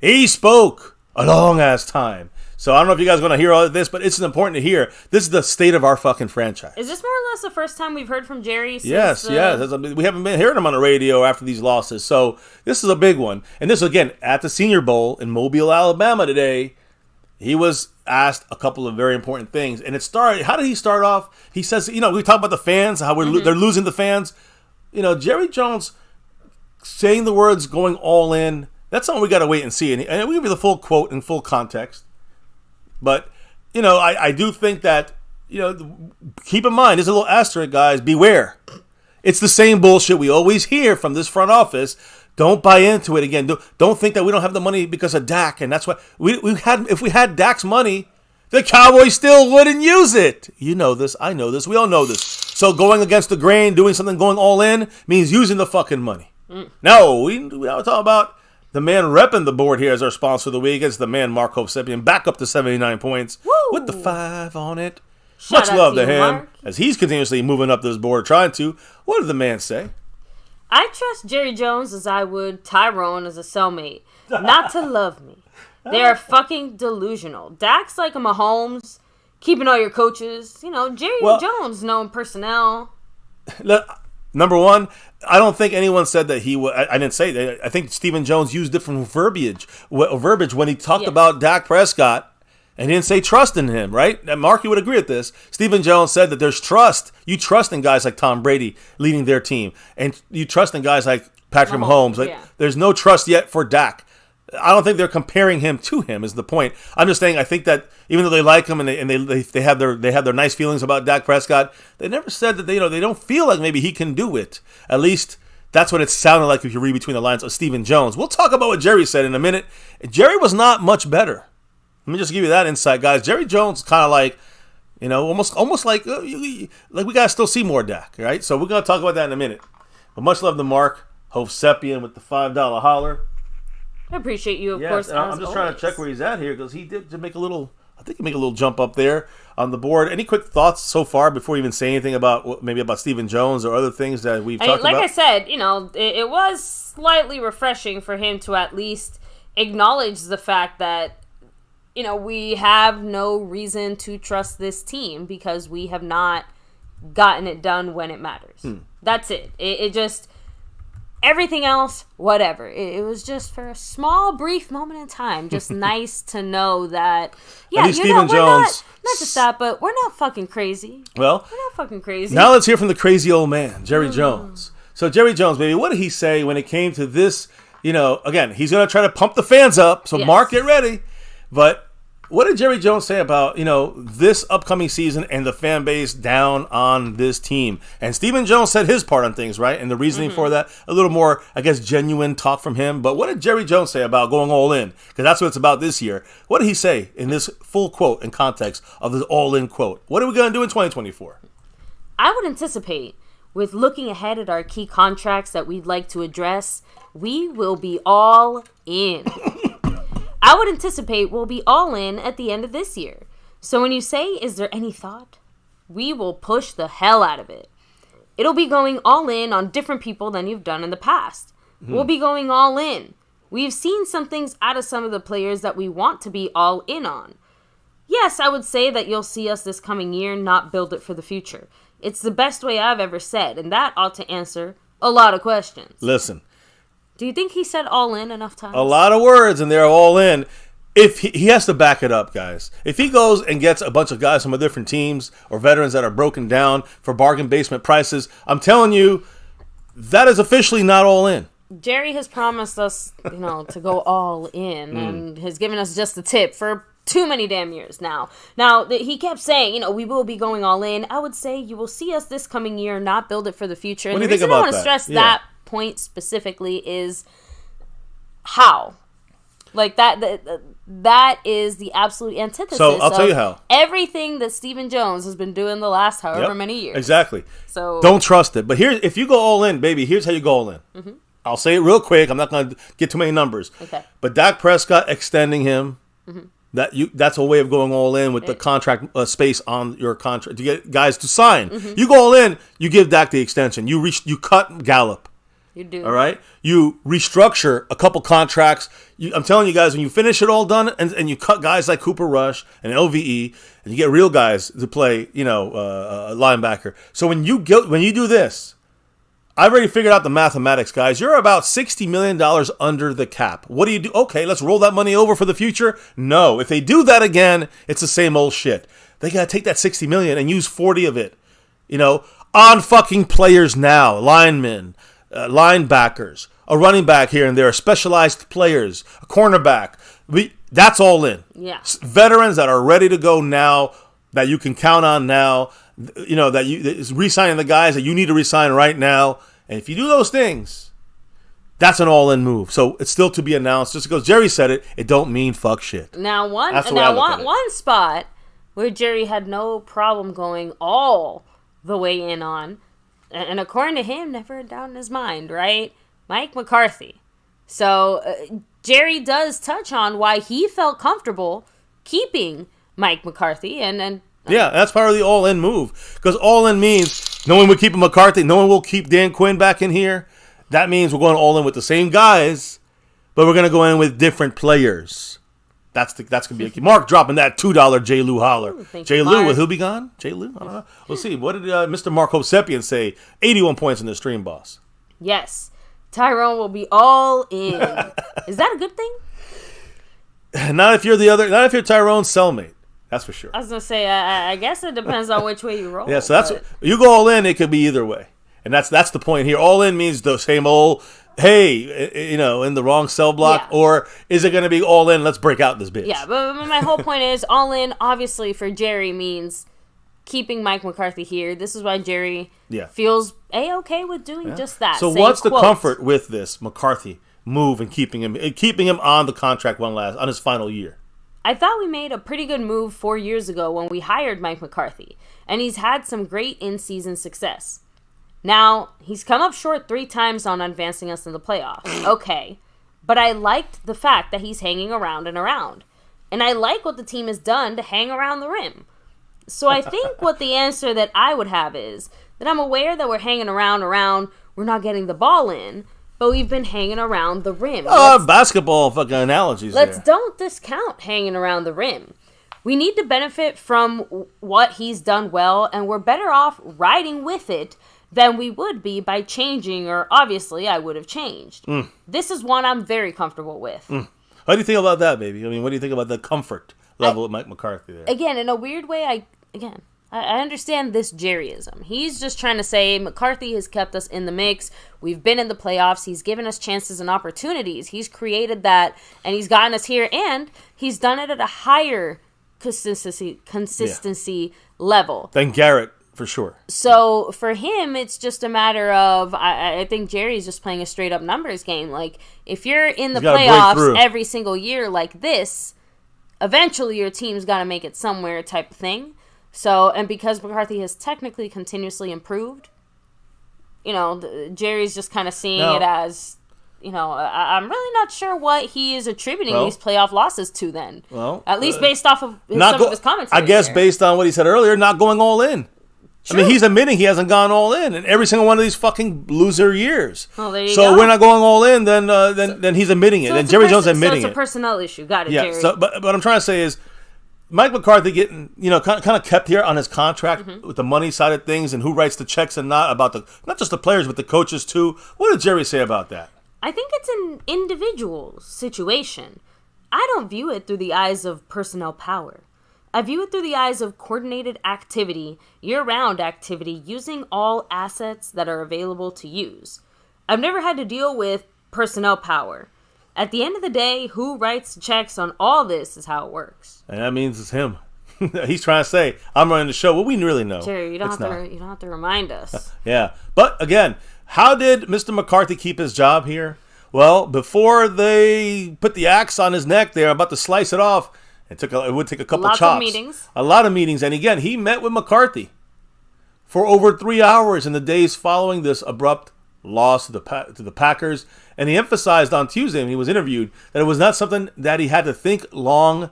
he spoke a long-ass time. So I don't know if you guys are going to hear all of this, but it's important to hear. This is the state of our fucking franchise. Is this more or less the first time we've heard from Jerry? Yes. We haven't been hearing him on the radio after these losses. So this is a big one. And this, again, at the Senior Bowl in Mobile, Alabama today, he was asked a couple of very important things. And it started, how did he start off? He says, we talk about the fans, how they're losing the fans. Jerry Jones saying the words going all in, that's something we got to wait and see. And we'll give you the full quote in full context. But, I do think that, keep in mind, there's a little asterisk, guys, beware. It's the same bullshit we always hear from this front office. Don't buy into it again. Don't think that we don't have the money because of Dak. And that's why if we had Dak's money, the Cowboys still wouldn't use it. You know this. I know this. We all know this. So going against the grain, doing something going all in means using the fucking money. No, we don't talk about the man repping the board here as our sponsor of the week. It's the man, Mark Hovsepian, back up to 79 points. Woo! With the 5 on it. Much love to him, Mark, as he's continuously moving up this board, trying to. What did the man say? I trust Jerry Jones as I would Tyrone as a cellmate. Not to love me. They are fucking delusional. Dak's like a Mahomes, keeping all your coaches. Jerry Jones knowing personnel. Number one, I don't think anyone said that he would. I didn't say that. I think Stephen Jones used different verbiage when he talked about Dak Prescott, and he didn't say trust in him, right? And Mark, you would agree with this. Stephen Jones said that there's trust. You trust in guys like Tom Brady leading their team, and you trust in guys like Patrick Mahomes. There's no trust yet for Dak. I don't think they're comparing him to him is the point. I'm just saying I think that even though they like him and they have their nice feelings about Dak Prescott, they never said that they don't feel like maybe he can do it. At least that's what it sounded like if you read between the lines of Stephen Jones. We'll talk about what Jerry said in a minute. Jerry was not much better. Let me just give you that insight, guys. Jerry Jones kind of like, almost like we gotta still see more Dak, right? So we're gonna talk about that in a minute. But much love to Mark Hovsepian with the $5 holler. I appreciate you, of course. I'm just trying to check where he's at here because he did make a little jump up there on the board. Any quick thoughts so far before you even say anything about Stephen Jones or other things that we've talked about? Like I said, it was slightly refreshing for him to at least acknowledge the fact that, we have no reason to trust this team because we have not gotten it done when it matters. That's it. It just... Everything else, whatever. It was just for a small, brief moment in time. Just nice to know that, Stephen Jones, not just that, but we're not fucking crazy. Well, we're not fucking crazy. Now let's hear from the crazy old man, Jerry Jones. So Jerry Jones, baby, what did he say when it came to this? Again, he's going to try to pump the fans up. So Mark, get ready. But what did Jerry Jones say about, this upcoming season and the fan base down on this team? And Stephen Jones said his part on things, right? And the reasoning for that, a little more, I guess, genuine talk from him. But what did Jerry Jones say about going all in? Because that's what it's about this year. What did he say in this full quote and context of this all-in quote? What are we going to do in 2024? I would anticipate, with looking ahead at our key contracts that we'd like to address, we will be all in. I would anticipate we'll be all in at the end of this year. So when you say, is there any thought? We will push the hell out of it. It'll be going all in on different people than you've done in the past. We'll be going all in. We've seen some things out of some of the players that we want to be all in on. Yes, I would say that you'll see us this coming year not build it for the future. It's the best way I've ever said, and that ought to answer a lot of questions. Listen. Do you think he said all in enough times? A lot of words, and they're all in. If he has to back it up, guys. If he goes and gets a bunch of guys from different teams or veterans that are broken down for bargain basement prices, I'm telling you, that is officially not all in. Jerry has promised us, to go all in, and has given us just the tip for too many damn years now. Now, he kept saying, we will be going all in. I would say you will see us this coming year, not build it for the future. What do And you the think reason I about want to that? stress Yeah. that point specifically is how. Like, that is the absolute antithesis. So, I'll tell you how. Everything that Stephen Jones has been doing the last however many years. Exactly. So don't trust it. But if you go all in, baby, here's how you go all in. Mm-hmm. I'll say it real quick. I'm not going to get too many numbers. Okay. But Dak Prescott extending him, that's a way of going all in with the contract space on your contract to get guys to sign. Mm-hmm. You go all in, you give Dak the extension. You cut Gallup. You do. All right? You restructure a couple contracts. I'm telling you guys, when you finish it all done and you cut guys like Cooper Rush and LVE and you get real guys to play, linebacker. So when you do this, I've already figured out the mathematics, guys. You're about $60 million under the cap. What do? Okay, let's roll that money over for the future? No. If they do that again, it's the same old shit. They got to take that $60 million and use 40 of it, on fucking players now, linemen, linebackers, a running back here and there, specialized players, a cornerback. That's all in. Yeah. Veterans that are ready to go now, that you can count on now, that is re-signing the guys that you need to re-sign right now. And if you do those things, that's an all-in move. So it's still to be announced. Just because Jerry said it, it don't mean fuck shit. Now one spot where Jerry had no problem going all the way in on, and according to him, never a doubt in his mind, right? Mike McCarthy. So Jerry does touch on why he felt comfortable keeping Mike McCarthy, and yeah, that's part of the all-in move. Because all-in means no one will keep McCarthy, no one will keep Dan Quinn back in here. That means we're going all in with the same guys, but we're going to go in with different players. That's going to be a key. Mark dropping that $2 J. Lou holler. J. Lou, will he be gone? J. Lou? I don't know. We'll see. What did Mr. Mark Hosepian say? 81 points in the stream, boss. Yes. Tyrone will be all in. Is that a good thing? Not if you're Tyrone's cellmate. That's for sure. I was going to say, I guess it depends on which way you roll. Yeah, so you go all in, it could be either way. And that's the point here. All in means the same old, hey, in the wrong cell block, or is it going to be all in, let's break out this bitch? Yeah, but my whole point is all in, obviously, for Jerry means keeping Mike McCarthy here. This is why Jerry feels A-okay with doing just that. So what's the comfort with this McCarthy move and keeping him on the contract on his final year? I thought we made a pretty good move 4 years ago when we hired Mike McCarthy, and he's had some great in-season success. Now, he's come up short 3 times on advancing us in the playoffs. Okay, but I liked the fact that he's hanging around and around, and I like what the team has done to hang around the rim. So I think what the answer that I would have is that I'm aware that we're hanging around, we're not getting the ball in, but we've been hanging around the rim. Basketball fucking analogies Don't discount hanging around the rim. We need to benefit from what he's done well, and we're better off riding with it than we would be by changing, or obviously I would have changed. This is one I'm very comfortable with. How do you think about that, baby? I mean, what do you think about the comfort level of Mike McCarthy there? Again, in a weird way, I understand this Jerryism. He's just trying to say McCarthy has kept us in the mix. We've been in the playoffs. He's given us chances and opportunities. He's created that, and he's gotten us here, and he's done it at a higher consistency level Than Garrett, for sure. So for him, it's just a matter of, I think Jerry's just playing a straight-up numbers game. Like, if you're in the playoffs every single year like this, eventually your team's got to make it somewhere type of thing. So, and because McCarthy has technically continuously improved, Jerry's just kind of seeing it as, I'm really not sure what he is attributing these playoff losses to then. Well, at least based off of some of his comments. I guess based on what he said earlier, not going all in. True. I mean, he's admitting he hasn't gone all in every single one of these fucking loser years. Oh, there you so go. We're not going all in, then he's admitting it. So and Jerry Jones admitting it. So it's a personnel issue. Got it, Jerry. So, but what I'm trying to say is, Mike McCarthy getting, kind of kept here on his contract with the money side of things and who writes the checks and not just the players, but the coaches too. What did Jerry say about that? I think it's an individual situation. I don't view it through the eyes of personnel power. I view it through the eyes of coordinated activity, year-round activity, using all assets that are available to use. I've never had to deal with personnel power. At the end of the day, who writes the checks on all this is how it works. And that means it's him. He's trying to say, I'm running the show. Well, we really know. Jerry, you don't have to remind us. Yeah. But again, how did Mr. McCarthy keep his job here? Well, before they put the axe on his neck there, about to slice it off, it would take a couple chops. Lots of meetings. A lot of meetings. And again, he met with McCarthy for over 3 hours in the days following this abrupt loss to the Packers. And he emphasized on Tuesday when he was interviewed that it was not something that he had to think long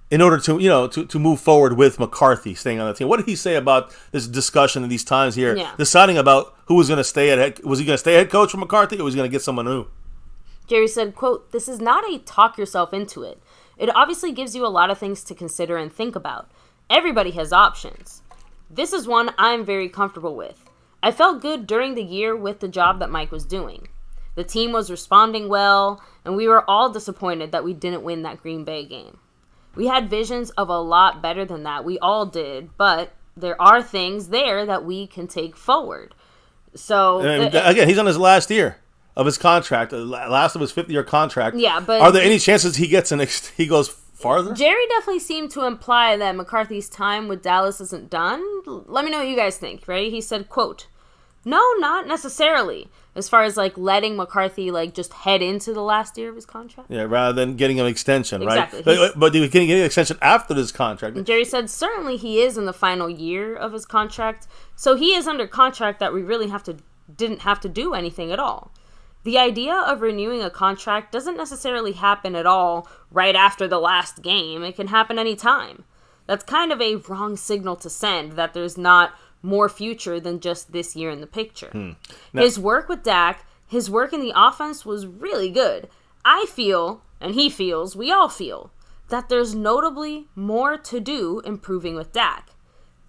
in order to move forward with McCarthy staying on the team. What did he say about this discussion in these times here, deciding about who was going to stay was he going to stay head coach for McCarthy, or was he going to get someone new? Jerry said, quote, "This is not a talk yourself into it. It obviously gives you a lot of things to consider and think about. Everybody has options. This is one I'm very comfortable with. I felt good during the year with the job that Mike was doing. The team was responding well, and we were all disappointed that we didn't win that Green Bay game. We had visions of a lot better than that. We all did, but there are things there that we can take forward." So again, he's on his last year of his contract, last of his 5th-year contract. Yeah, but are there any chances he goes farther? Jerry definitely seemed to imply that McCarthy's time with Dallas isn't done. Let me know what you guys think, right? He said, quote, "No, not necessarily. As far as letting McCarthy just head into the last year of his contract." Yeah, rather than getting an extension, exactly. Right? But he was getting an extension after this contract. And Jerry said certainly he is in the final year of his contract, so he is under contract that we really didn't have to do anything at all. The idea of renewing a contract doesn't necessarily happen at all right after the last game. It can happen anytime. That's kind of a wrong signal to send, that there's not more future than just this year in the picture. Now, his work with Dak, his work in the offense was really good. I feel, and he feels, we all feel, that there's notably more to do improving with Dak.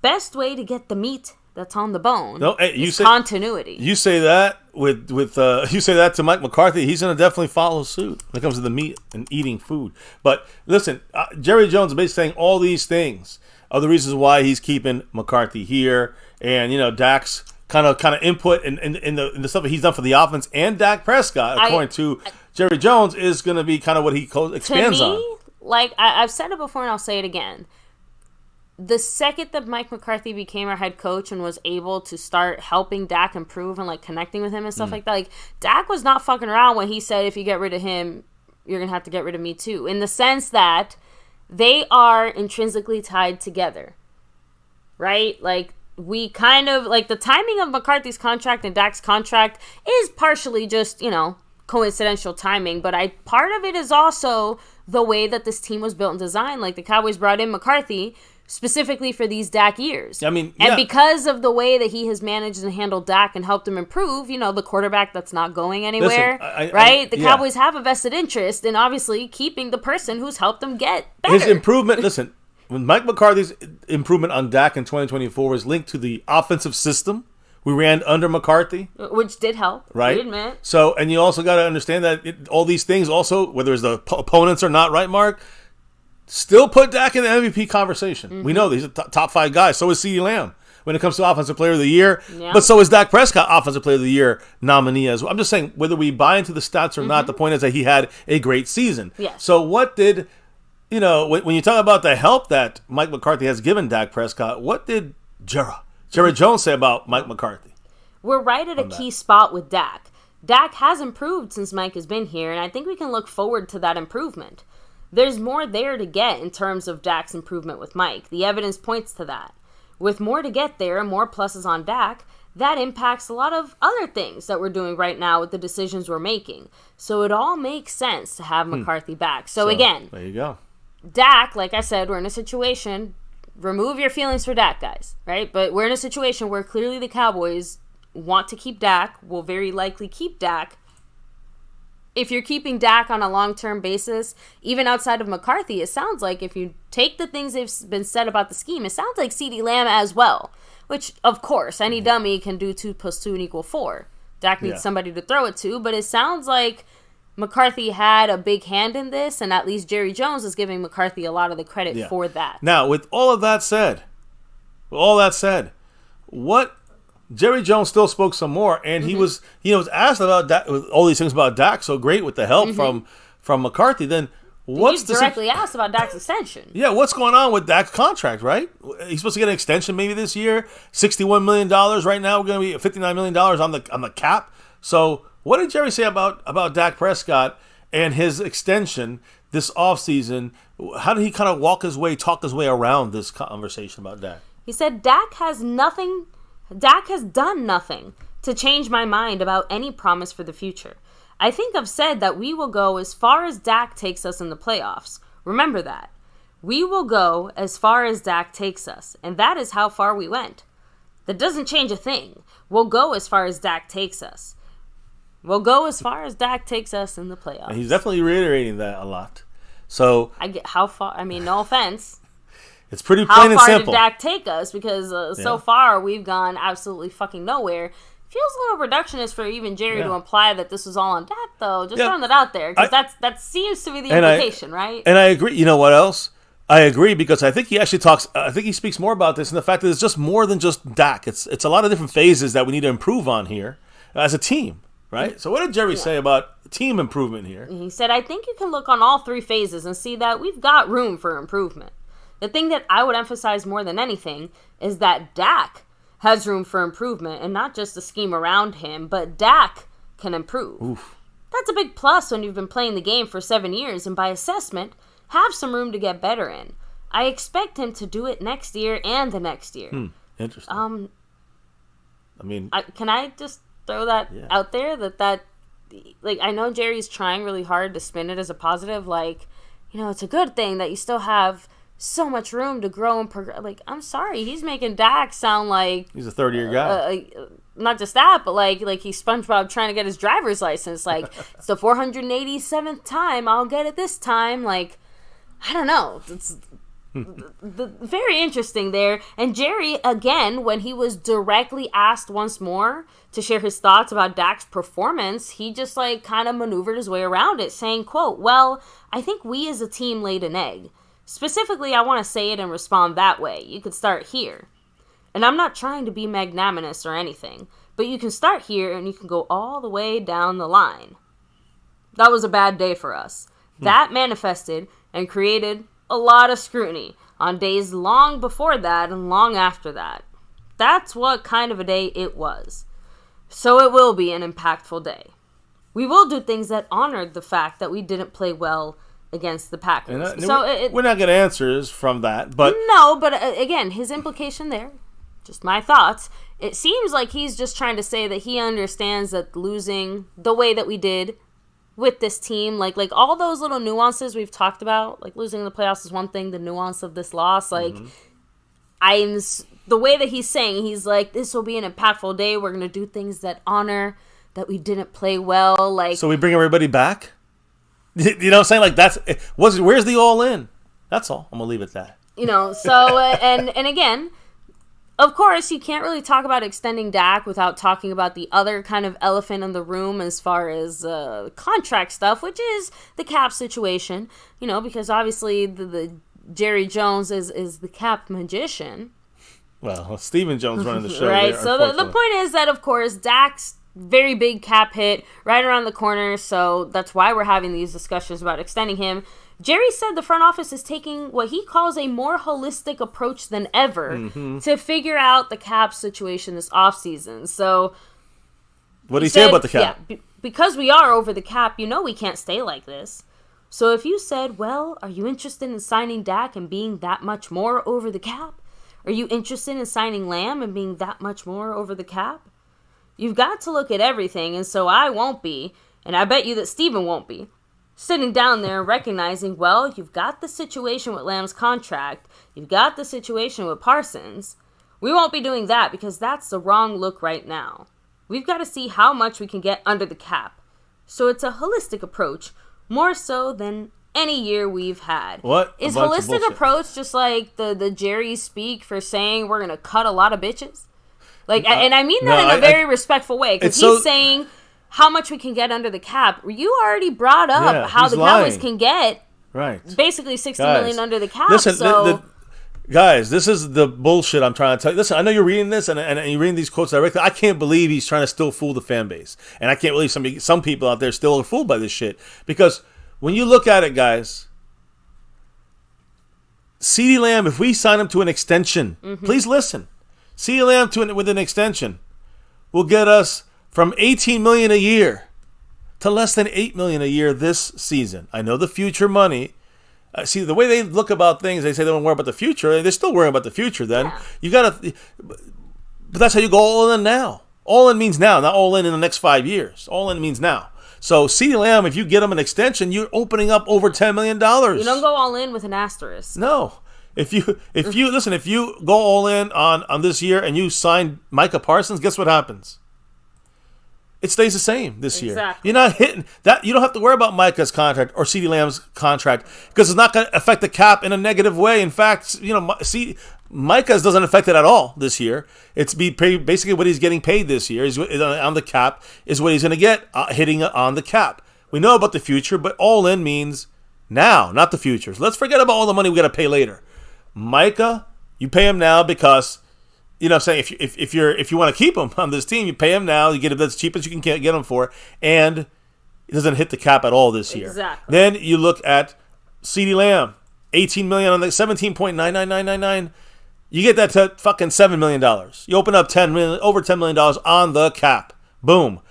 Best way to get the meat that's on the bone is continuity. You say that you say that to Mike McCarthy, he's going to definitely follow suit when it comes to the meat and eating food. But listen, Jerry Jones is basically saying all these things are the reasons why he's keeping McCarthy here, and Dak's kind of input in the stuff that he's done for the offense and Dak Prescott, according to Jerry Jones, is going to be kind of what he expands on. I've said it before and I'll say it again. The second that Mike McCarthy became our head coach and was able to start helping Dak improve and connecting with him and stuff like that, Dak was not fucking around when he said, if you get rid of him, you're going to have to get rid of me too. In the sense that they are intrinsically tied together, right? We kind of, the timing of McCarthy's contract and Dak's contract is partially just, coincidental timing, but part of it is also the way that this team was built and designed. The Cowboys brought in McCarthy specifically for these Dak years. And because of the way that he has managed and handled Dak and helped him improve, the quarterback that's not going anywhere, right? The Cowboys have a vested interest in obviously keeping the person who's helped them get better. His improvement, listen, when Mike McCarthy's improvement on Dak in 2024 was linked to the offensive system we ran under McCarthy, which did help, right? Admit. So, and you also got to understand that all these things also, whether it's the opponents or not, right, Mark, still put Dak in the MVP conversation. Mm-hmm. We know he's a top 5 guy. So is CeeDee Lamb when it comes to Offensive Player of the Year. Yeah. But so is Dak Prescott, Offensive Player of the Year nominee as well. I'm just saying, whether we buy into the stats or not, the point is that he had a great season. Yes. So what did, when you talk about the help that Mike McCarthy has given Dak Prescott, what did Jerry Jones say about Mike McCarthy? We're right at a key spot with Dak. Dak has improved since Mike has been here, and I think we can look forward to that improvement. There's more there to get in terms of Dak's improvement with Mike. The evidence points to that. With more to get there and more pluses on Dak, that impacts a lot of other things that we're doing right now with the decisions we're making. So it all makes sense to have McCarthy back. So again, there you go. Dak, like I said, we're in a situation, remove your feelings for Dak, guys, right? But we're in a situation where clearly the Cowboys want to keep Dak, will very likely keep Dak. If you're keeping Dak on a long-term basis, even outside of McCarthy, it sounds like if you take the things that have been said about the scheme, it sounds like CeeDee Lamb as well, which, of course, any dummy can do 2 + 2 = 4. Dak needs somebody to throw it to, but it sounds like McCarthy had a big hand in this, and at least Jerry Jones is giving McCarthy a lot of the credit for that. Now, with all that said, what Jerry Jones still spoke some more, and he was asked about Dak, all these things about Dak, so great with the help from McCarthy. Then what's directly asked about Dak's extension? Yeah, what's going on with Dak's contract? Right, he's supposed to get an extension maybe this year. $61 million right now. We're going to be $59 million on the cap. So what did Jerry say about Dak Prescott and his extension this offseason? How did he kind of talk his way around this conversation about Dak? He said Dak has done nothing to change my mind about any promise for the future. I think I've said that we will go as far as Dak takes us in the playoffs. Remember that. We will go as far as Dak takes us, and that is how far we went. That doesn't change a thing. We'll go as far as Dak takes us. We'll go as far as Dak takes us in the playoffs. And he's definitely reiterating that a lot. So I get how far. I mean, no offense. It's pretty plain and simple. How far did Dak take us? Because so far we've gone absolutely fucking nowhere. Feels a little reductionist for even Jerry to imply that this was all on Dak, though. Just throwing that out there, because that seems to be the implication, right? And I agree. You know what else? I agree, because I think he actually talks. I think he speaks more about this, and the fact that it's just more than just Dak. It's a lot of different phases that we need to improve on here as a team, right? So what did Jerry say about team improvement here? He said, I think you can look on all three phases and see that we've got room for improvement. The thing that I would emphasize more than anything is that Dak has room for improvement, and not just the scheme around him, but Dak can improve. Oof. That's a big plus when you've been playing the game for 7 years, and by assessment, have some room to get better in. I expect him to do it next year and the next year. Interesting. I mean, can I just throw that out there? That like, I know Jerry's trying really hard to spin it as a positive, like, it's a good thing that you still have so much room to grow and progress. Like, I'm sorry, he's making Dak sound like he's a third-year guy. Not just that, but like he's SpongeBob trying to get his driver's license. Like, it's the 487th time, I'll get it this time. Like, I don't know. It's very interesting there. And Jerry, again, when he was directly asked once more to share his thoughts about Dak's performance, he just kind of maneuvered his way around it, saying, quote, well, I think we as a team laid an egg. Specifically, I want to say it and respond that way. You could start here. And I'm not trying to be magnanimous or anything, but you can start here and you can go all the way down the line. That was a bad day for us. That manifested and created a lot of scrutiny on days long before that and long after that. That's what kind of a day it was. So it will be an impactful day. We will do things that honored the fact that we didn't play well against the Packers. We're not getting answers from that, but again, his implication there, just my thoughts, it seems like he's just trying to say that he understands that losing the way that we did with this team, like all those little nuances we've talked about, like losing the playoffs is one thing, the nuance of this loss, the way that he's saying, he's like, this will be an impactful day, we're going to do things that honor that we didn't play well, so we bring everybody back? You know what I'm saying? Where's the all-in? That's all. I'm going to leave it at that. So, and again, of course, you can't really talk about extending Dak without talking about the other kind of elephant in the room as far as contract stuff, which is the cap situation, because obviously the Jerry Jones is the cap magician. Well, Stephen Jones running the show. Right, there, so the point is that, of course, Dak's very big cap hit right around the corner, so that's why we're having these discussions about extending him. Jerry said the front office is taking what he calls a more holistic approach than ever to figure out the cap situation this offseason. So, what did he say about the cap? Yeah, because we are over the cap, we can't stay like this. So if you said, well, are you interested in signing Dak and being that much more over the cap? Are you interested in signing Lamb and being that much more over the cap? You've got to look at everything, and so I won't be, and I bet you that Steven won't be, sitting down there and recognizing, well, you've got the situation with Lamb's contract, you've got the situation with Parsons. We won't be doing that because that's the wrong look right now. We've got to see how much we can get under the cap. So it's a holistic approach, more so than any year we've had. What? Is holistic approach just like the Jerry speak for saying we're going to cut a lot of bitches? And I mean that in a very respectful way, because he's saying how much we can get under the cap. You already brought up how the Cowboys can get basically $60 million under the cap. Listen, guys, this is the bullshit I'm trying to tell you. Listen, I know you're reading this and you're reading these quotes directly. I can't believe he's trying to still fool the fan base. And I can't believe some people out there still are fooled by this shit. Because when you look at it, guys, CeeDee Lamb, if we sign him to an extension, please listen. CeeDee Lamb with an extension will get us from $18 million a year to less than $8 million a year this season. I know the future money. See, the way they look about things, they say they don't worry about the future. They're still worrying about the future then. Yeah. You got to... But that's how you go all in now. All in means now, not all in the next 5 years. All in means now. So, CeeDee Lamb, if you get him an extension, you're opening up over $10 million. You don't go all in with an asterisk. No. If you go all in on this year and you sign Micah Parsons, guess what happens? It stays the same this year. You're not hitting that. You don't have to worry about Micah's contract or CeeDee Lamb's contract because it's not going to affect the cap in a negative way. In fact, Micah's doesn't affect it at all this year. It's basically what he's getting paid this year is on the cap is what he's going to get hitting on the cap. We know about the future, but all in means now, not the future. So let's forget about all the money we got to pay later. Micah, you pay him now because. You know what I'm saying? If you want to keep him on this team, you pay him now. You get him as cheap as you can get him for, and it doesn't hit the cap at all this year. Exactly. Then you look at CeeDee Lamb, $18 million on the $17.99999. You get that to fucking $7 million. You open up over $10 million on the cap. Boom.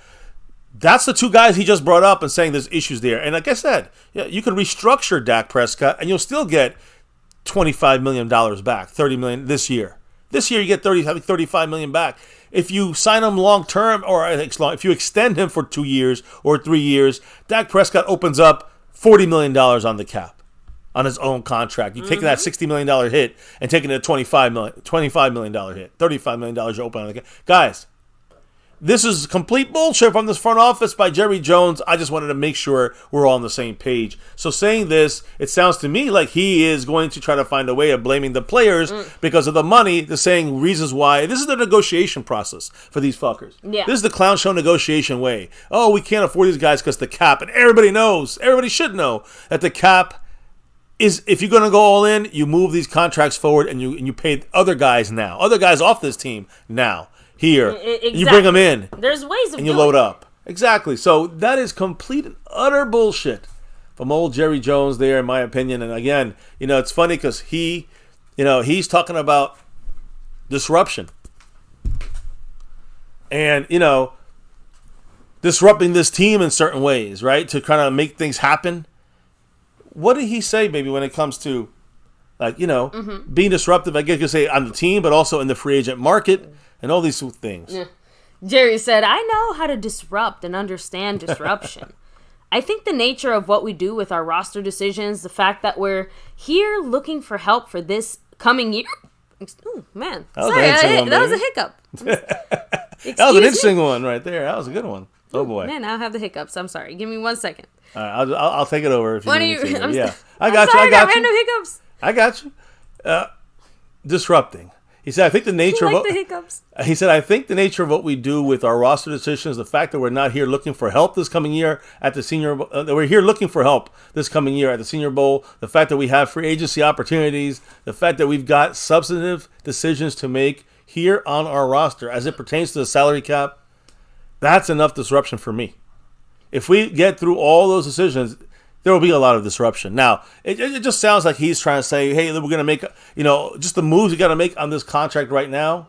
That's the two guys he just brought up and saying there's issues there. And like I said, you can restructure Dak Prescott and you'll still get $25 million back, $30 million this year. This year you get $35 million back. If you sign him long term, or if you extend him for 2 years or 3 years, Dak Prescott opens up $40 million on the cap on his own contract. You're taking that $60 million hit and taking a $25 million hit. $35 million you open on the cap. Guys, this is complete bullshit from this front office by Jerry Jones. I just wanted to make sure we're all on the same page. So saying this, it sounds to me like he is going to try to find a way of blaming the players because of the money. They're saying reasons why. This is the negotiation process for these fuckers. Yeah. This is the clown show negotiation way. Oh, we can't afford these guys because the cap. And everybody should know that the cap is, if you're going to go all in, you move these contracts forward and you pay other guys now. Other guys off this team now. Here, exactly. You bring them in. There's ways of and you load up. Exactly. So that is complete and utter bullshit from old Jerry Jones there, in my opinion. And again, it's funny because he's talking about disruption and disrupting this team in certain ways, right? To kind of make things happen. What did he say, baby, when it comes to being disruptive? I guess you could say on the team, but also in the free agent market. And all these things. Yeah. Jerry said, I know how to disrupt and understand disruption. I think the nature of what we do with our roster decisions, the fact that we're here looking for help for this coming year. Oh, man. That was a hiccup. That was an interesting one right there. That was a good one. Oh, boy. Man, I have the hiccups. I'm sorry. Give me 1 second. All right, I'll take it over if you need me to. Yeah. I got you. Random hiccups. I got you. Disrupting. He said, I think the nature of the hiccups. He said, I think the nature of what we do with our roster decisions, the fact that we're not here looking for help this coming year at the Senior Bowl, we're here looking for help this coming year at the Senior Bowl, the fact that we have free agency opportunities, the fact that we've got substantive decisions to make here on our roster as it pertains to the salary cap, that's enough disruption for me. If we get through all those decisions, there will be a lot of disruption. Now, it just sounds like he's trying to say, hey, we're going to make, just the moves we got to make on this contract right now.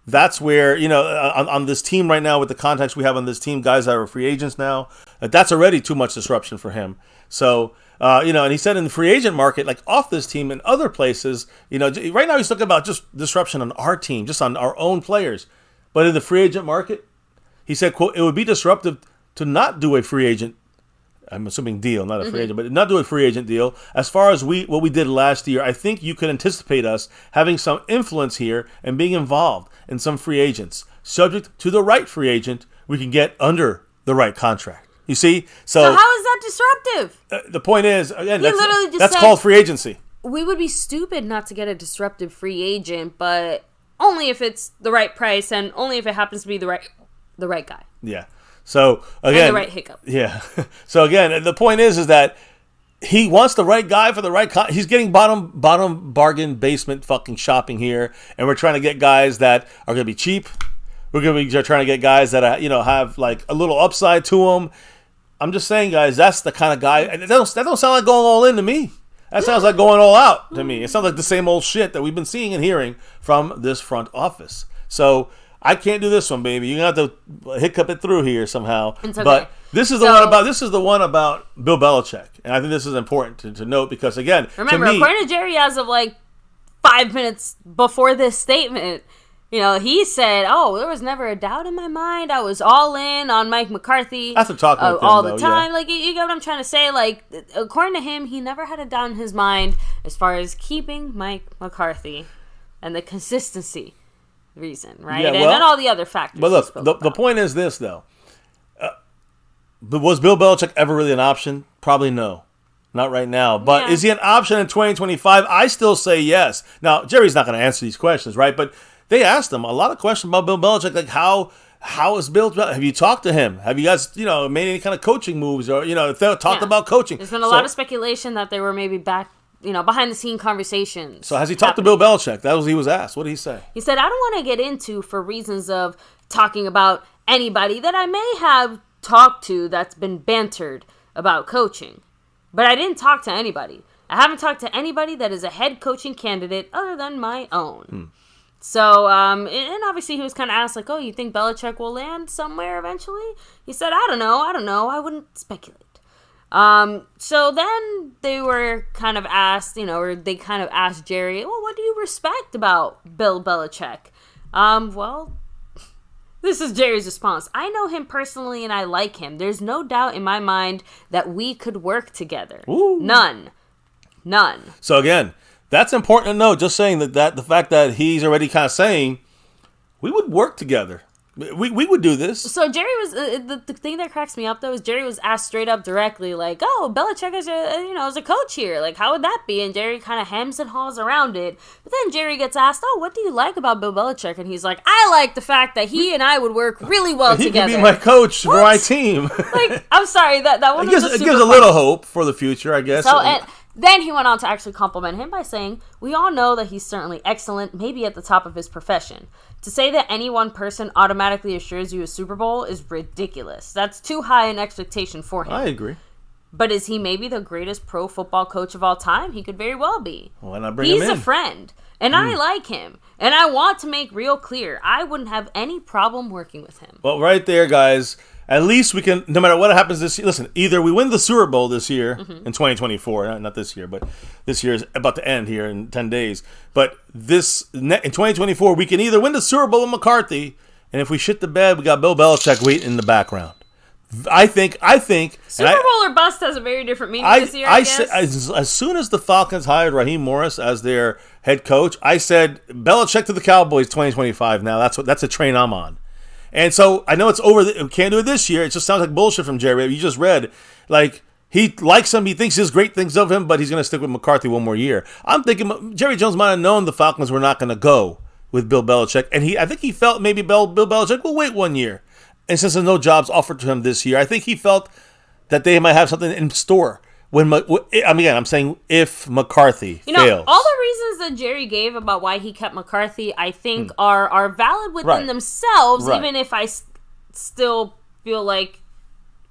That's where, on this team right now with the contacts we have on this team, guys that are free agents now, that's already too much disruption for him. So, and he said in the free agent market, like off this team and other places, right now he's talking about just disruption on our team, just on our own players. But in the free agent market, he said, quote, it would be disruptive to not do a free agent, I'm assuming deal, not a free agent, but not do a free agent deal. As far as what we did last year, I think you could anticipate us having some influence here and being involved in some free agents. Subject to the right free agent, we can get under the right contract. You see? So how is that disruptive? The point is, again, that's called free agency. We would be stupid not to get a disruptive free agent, but only if it's the right price and only if it happens to be the right guy. Yeah. So again, and the right hiccup. Yeah. So again, the point is that he wants the right guy for the right. He's getting bottom bargain basement fucking shopping here, and we're trying to get guys that are going to be cheap. We're going to be trying to get guys that have like a little upside to them. I'm just saying, guys, that's the kind of guy. And that don't sound like going all in to me. That sounds like going all out to me. It sounds like the same old shit that we've been seeing and hearing from this front office. So I can't do this one, baby. You're gonna have to hiccup it through here somehow. It's okay. But this is the one about Bill Belichick, and I think this is important to note because again, remember, to me, according to Jerry, as of like 5 minutes before this statement, he said, "Oh, there was never a doubt in my mind. I was all in on Mike McCarthy. That's the talk with him, all though, the time." Yeah. Like you get what I'm trying to say. Like according to him, he never had a doubt in his mind as far as keeping Mike McCarthy and the consistency reason, right? Yeah, and then all the other factors. But look, the point is this though: was Bill Belichick ever really an option? Probably no. Not right now. But is he an option in 2025? I still say yes. Now, Jerry's not going to answer these questions, right? But they asked him a lot of questions about Bill Belichick, like how is Bill? Have you talked to him? Have you guys, made any kind of coaching moves or, talked about coaching? There's been a lot of speculation that they were maybe back, behind the scene conversations. So has he talked to Bill Belichick? That was he was asked. What did he say? He said, "I don't want to get into for reasons of talking about anybody that I may have talked to that's been bantered about coaching. But I didn't talk to anybody. I haven't talked to anybody that is a head coaching candidate other than my own." So, and obviously he was kind of asked, like, "Oh, you think Belichick will land somewhere eventually?" He said, I don't know. I wouldn't speculate. So then they were kind of asked, or they kind of asked Jerry, "Well, what do you respect about Bill Belichick?" Well, this is Jerry's response. "I know him personally and I like him. There's no doubt in my mind that we could work together." Ooh. None. So again, that's important to know. Just saying that the fact that he's already kind of saying we would work together. We would do this. So Jerry was the thing that cracks me up though is Jerry was asked straight up directly, like, "Oh, Belichick is a coach here. Like, how would that be?" And Jerry kind of hems and haws around it. But then Jerry gets asked, "Oh, what do you like about Bill Belichick?" And he's like, "I like the fact that he and I would work really well together. He could be my coach for my team." Like, I'm sorry, that one was it gives a little hope for the future, I guess. So and then he went on to actually compliment him by saying, "We all know that he's certainly excellent, maybe at the top of his profession. To say that any one person automatically assures you a Super Bowl is ridiculous. That's too high an expectation for him." I agree. But is he maybe the greatest pro football coach of all time? He could very well be. Why not bring him in? He's a friend, and I like him. And I want to make real clear, I wouldn't have any problem working with him. Well, right there, guys. At least we can, no matter what happens this year, listen, either we win the Super Bowl this year in 2024, not this year, but this year is about to end here in 10 days. But in 2024, we can either win the Super Bowl with McCarthy, and if we shit the bed, we got Bill Belichick waiting in the background. I think Super Bowl or bust has a very different meaning this year, I guess. As soon as the Falcons hired Raheem Morris as their head coach, I said Belichick to the Cowboys 2025. Now that's a train I'm on. And so I know it's over. We can't do it this year. It just sounds like bullshit from Jerry. You just read, like, he likes him. He thinks he has great things of him, but he's going to stick with McCarthy one more year. I'm thinking Jerry Jones might have known the Falcons were not going to go with Bill Belichick. And I think he felt maybe Bill Belichick will wait 1 year. And since there's no jobs offered to him this year, I think he felt that they might have something in store. I'm saying if McCarthy fails. All the reasons that Jerry gave about why he kept McCarthy, I think, are valid within themselves, even if I still feel like,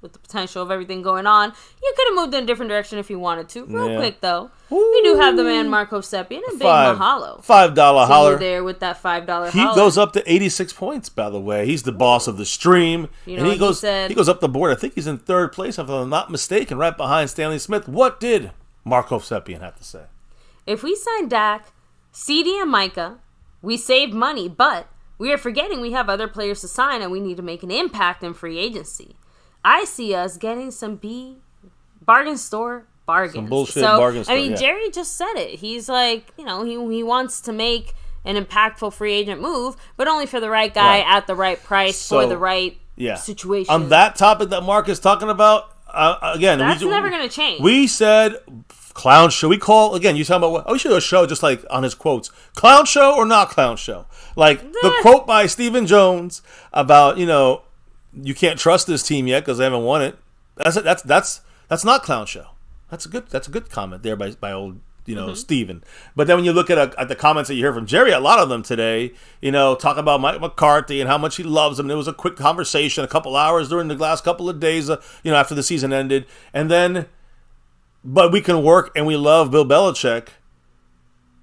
with the potential of everything going on, you could have moved in a different direction if you wanted to. Real quick, though. We do have the man Marco Seppi and a big mahalo. $5 holler. There with that $5 holler. He goes up to 86 points, by the way. He's the boss of the stream. And he goes up the board. I think he's in third place, if I'm not mistaken, right behind Stanley Smith. What did Marco Seppi have to say? "If we sign Dak, CD, and Micah, we save money, but we are forgetting we have other players to sign and we need to make an impact in free agency. I see us getting some bargain store bargains." Some bullshit bargain store, Jerry just said it. He's like, he wants to make an impactful free agent move, but only for the right guy at the right price for the right situation. On that topic that Mark is talking about, again, that's never going to change. We said clown show. We call, again, you talking about what? We should do a show just like on his quotes. Clown show or not clown show? Like the quote by Stephen Jones about, you can't trust this team yet because they haven't won it. That's not clown show. That's a good comment there by old Steven. But then when you look at the comments that you hear from Jerry, a lot of them today, talk about Mike McCarthy and how much he loves him. There was a quick conversation, a couple hours during the last couple of days, after the season ended, and then, but we can work and we love Bill Belichick.